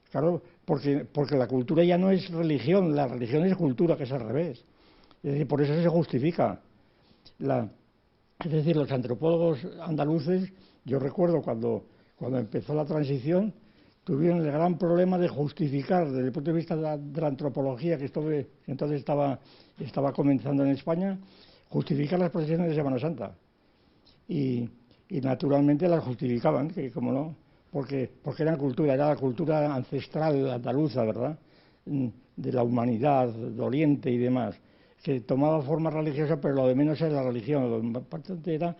Claro, porque la cultura ya no es religión, la religión es cultura, que es al revés. Es decir, por eso se justifica. Es decir, los antropólogos andaluces, yo recuerdo cuando empezó la transición, tuvieron el gran problema de justificar, desde el punto de vista de la antropología, que entonces estaba comenzando en España, justificar las procesiones de Semana Santa. Y naturalmente las justificaban, que como no, porque era la cultura ancestral andaluza, ¿verdad? De la humanidad, de Oriente y demás, que tomaba forma religiosa, pero lo de menos era la religión. Lo importante era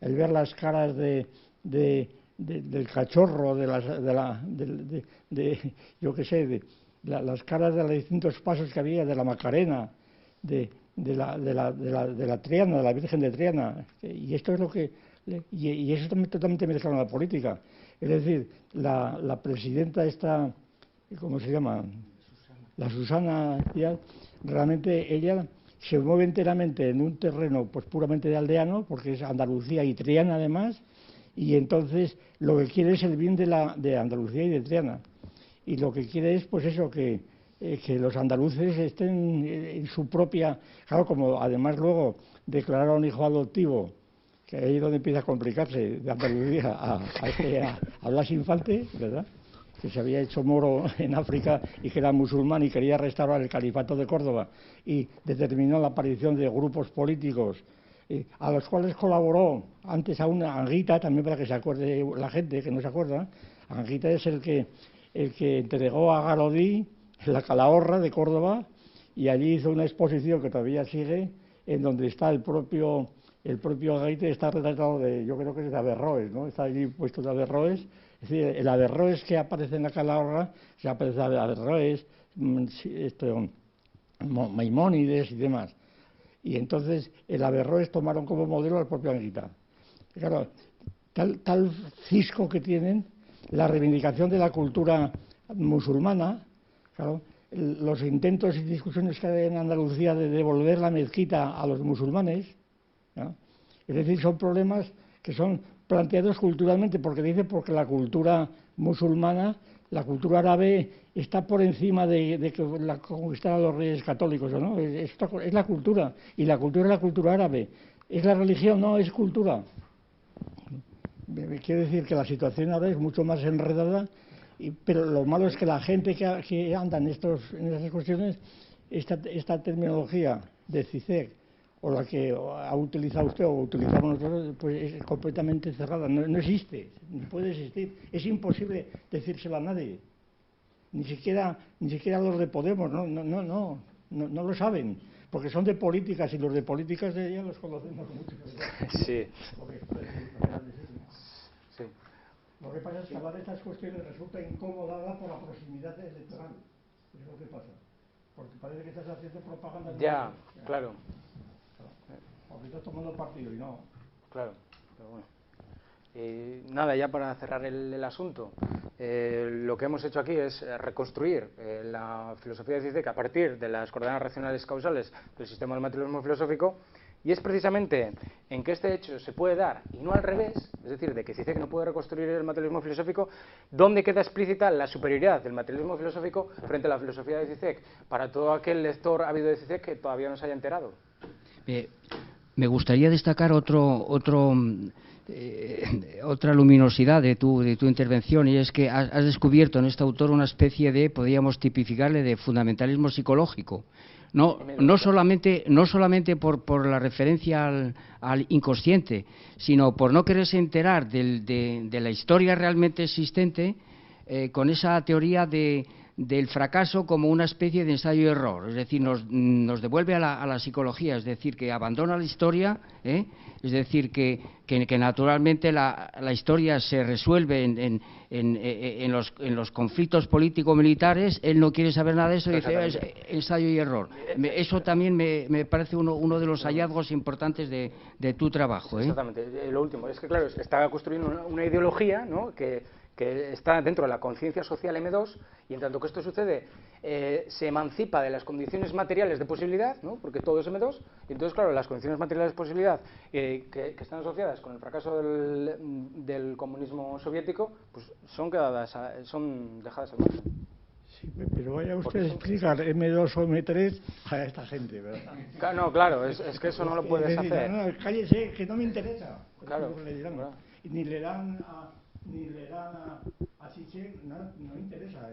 el ver las caras del cachorro, yo qué sé, las caras de los distintos pasos que había, de la Macarena, de la Triana, de la Virgen de Triana. Y esto es lo que... Y eso también totalmente mezclado en la política. Es decir, la presidenta esta, ¿cómo se llama? La Susana Díaz, realmente ella se mueve enteramente en un terreno pues puramente de aldeano, porque es Andalucía y Triana además, y entonces lo que quiere es el bien de Andalucía y de Triana. Y lo que quiere es pues eso, que los andaluces estén en su propia... Claro, como además luego declararon hijo adoptivo, que ahí es donde empieza a complicarse, de Andalucía a Blas Infante, ¿verdad?, que se había hecho moro en África y que era musulmán y quería restaurar el califato de Córdoba, y determinó la aparición de grupos políticos a los cuales colaboró antes a una Anguita, también para que se acuerde la gente que no se acuerda. Anguita es el que entregó a Garodí la Calahorra de Córdoba, y allí hizo una exposición que todavía sigue, en donde está el propio Anguita, está retratado yo creo que es de Averroes, ¿no? Está allí puesto de Averroes. Es decir, el Averroes que aparece en la Calahorra, se aparece Averroes, Maimónides y demás. Y entonces el Averroes tomaron como modelo al propio Anguita. Claro, tal cisco que tienen, la reivindicación de la cultura musulmana, claro, los intentos y discusiones que hay en Andalucía de devolver la mezquita a los musulmanes, ¿no? Es decir, son problemas que son planteados culturalmente, porque la cultura musulmana, la cultura árabe, está por encima de que la conquistara a los reyes católicos, ¿no? Es la cultura, y la cultura es la cultura árabe. ¿Es la religión? No, es cultura. Quiero decir que la situación ahora es mucho más enredada, pero lo malo es que la gente que anda en esas cuestiones, esta terminología de CICEC, o la que ha utilizado usted o utilizamos nosotros, pues es completamente cerrada. No existe, ni puede existir. Es imposible decírselo a nadie. Ni siquiera los de Podemos, no lo saben, porque son de políticas y los de políticas ya los conocemos mucho. Sí. Sí. Lo que pasa es que hablar de estas cuestiones resulta incómoda por la proximidad electoral. Es lo que pasa. Porque parece que estás haciendo propaganda. Ya, claro. Porque estás tomando partido y no. Claro, pero bueno. Nada, ya para cerrar el asunto, lo que hemos hecho aquí es reconstruir la filosofía de CICEC a partir de las coordenadas racionales causales del sistema del materialismo filosófico, y es precisamente en que este hecho se puede dar y no al revés, es decir, de que CICEC no puede reconstruir el materialismo filosófico, donde queda explícita la superioridad del materialismo filosófico frente a la filosofía de CICEC, para todo aquel lector ávido de CICEC que todavía no se haya enterado. Me gustaría destacar otra luminosidad de tu intervención, y es que has descubierto en este autor una especie de, podríamos tipificarle, de fundamentalismo psicológico. No solamente por la referencia al inconsciente, sino por no quererse enterar de la historia realmente existente, con esa teoría del fracaso como una especie de ensayo-error. Es decir, nos devuelve a la psicología, es decir, que abandona la historia, es decir, que naturalmente la historia se resuelve en los conflictos político-militares. Él no quiere saber nada de eso y dice, es ensayo y error. Eso también me parece uno de los hallazgos importantes de tu trabajo. Exactamente. Lo último, es que claro, está construyendo una ideología, ¿no?, que está dentro de la conciencia social M2, y en tanto que esto sucede, se emancipa de las condiciones materiales de posibilidad, ¿no?, porque todo es M2, y entonces, claro, las condiciones materiales de posibilidad que están asociadas con el fracaso del comunismo soviético, pues son dejadas al margen. Sí, pero vaya usted a explicar M2 o M3 a esta gente, ¿verdad? No, claro, es que eso no lo puedes hacer. No, cállese, que no me interesa. Claro, claro. Y ni le dan a CICEC, no interesa.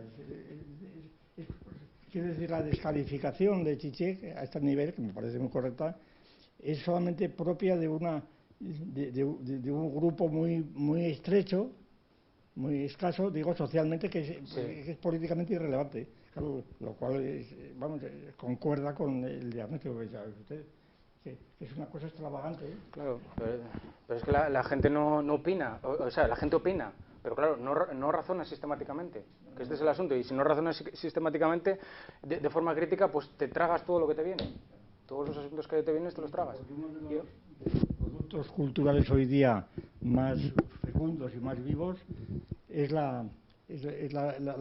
Quiero decir, la descalificación de CICEC a este nivel, que me parece muy correcta, es solamente propia de un grupo muy estrecho, muy escaso, digo socialmente, que es políticamente irrelevante, claro, lo cual concuerda con el diagnóstico que sabe usted, que es una cosa extravagante. Claro, pero es que la gente no opina, o sea, la gente opina, pero claro, no razona sistemáticamente, que este es el asunto, y si no razonas sistemáticamente, de forma crítica, pues te tragas todo lo que te viene, todos los asuntos que te vienen te los tragas. Uno de los productos culturales hoy día más fecundos y más vivos es la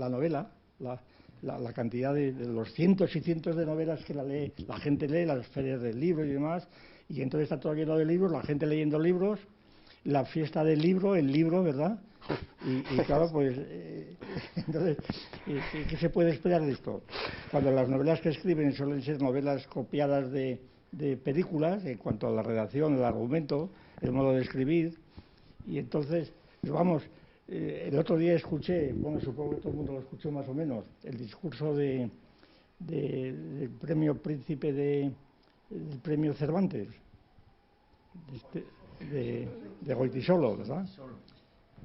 novela, la cantidad de los cientos y cientos de novelas que la gente lee, las ferias del libro y demás, y entonces está todo lleno de libros, la gente leyendo libros, la fiesta del libro, el libro, ¿verdad? Y claro, pues, entonces, ¿qué se puede esperar de esto? Cuando las novelas que escriben suelen ser novelas copiadas de películas, en cuanto a la redacción, el argumento, el modo de escribir, y entonces, pues el otro día escuché, bueno, supongo que todo el mundo lo escuchó más o menos, el discurso del premio Príncipe del premio Cervantes, de Goytisolo, ¿verdad?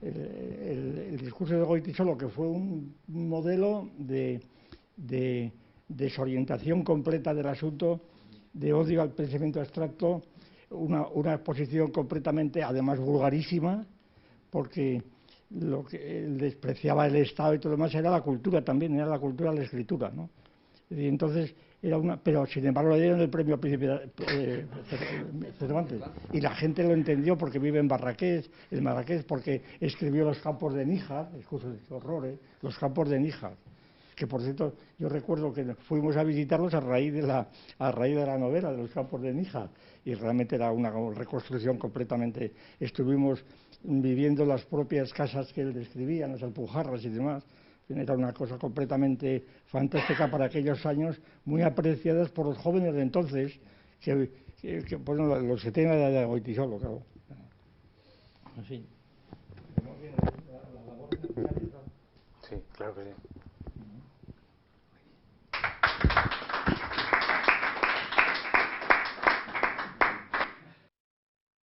El discurso de Goytisolo, que fue un modelo de desorientación completa del asunto, de odio al pensamiento abstracto, una exposición completamente, además vulgarísima, porque lo que despreciaba el Estado y todo lo demás era la cultura también, era la cultura de la escritura, ¿no? Y entonces pero sin embargo le dieron el premio Príncipe Cervantes, y la gente lo entendió porque vive en Marrakech, porque escribió Los campos de Níjar, discursos de horrores, Los campos de Níjar, que por cierto yo recuerdo que fuimos a visitarlos a raíz de la novela de Los campos de Níjar, y realmente era una reconstrucción completamente. Estuvimos viviendo las propias casas que él describía, las alpujarras y demás. Era una cosa completamente fantástica para aquellos años, muy apreciadas por los jóvenes de entonces, que bueno, los que tienen la edad de Goytisolo, claro. Así. Sí, claro que sí.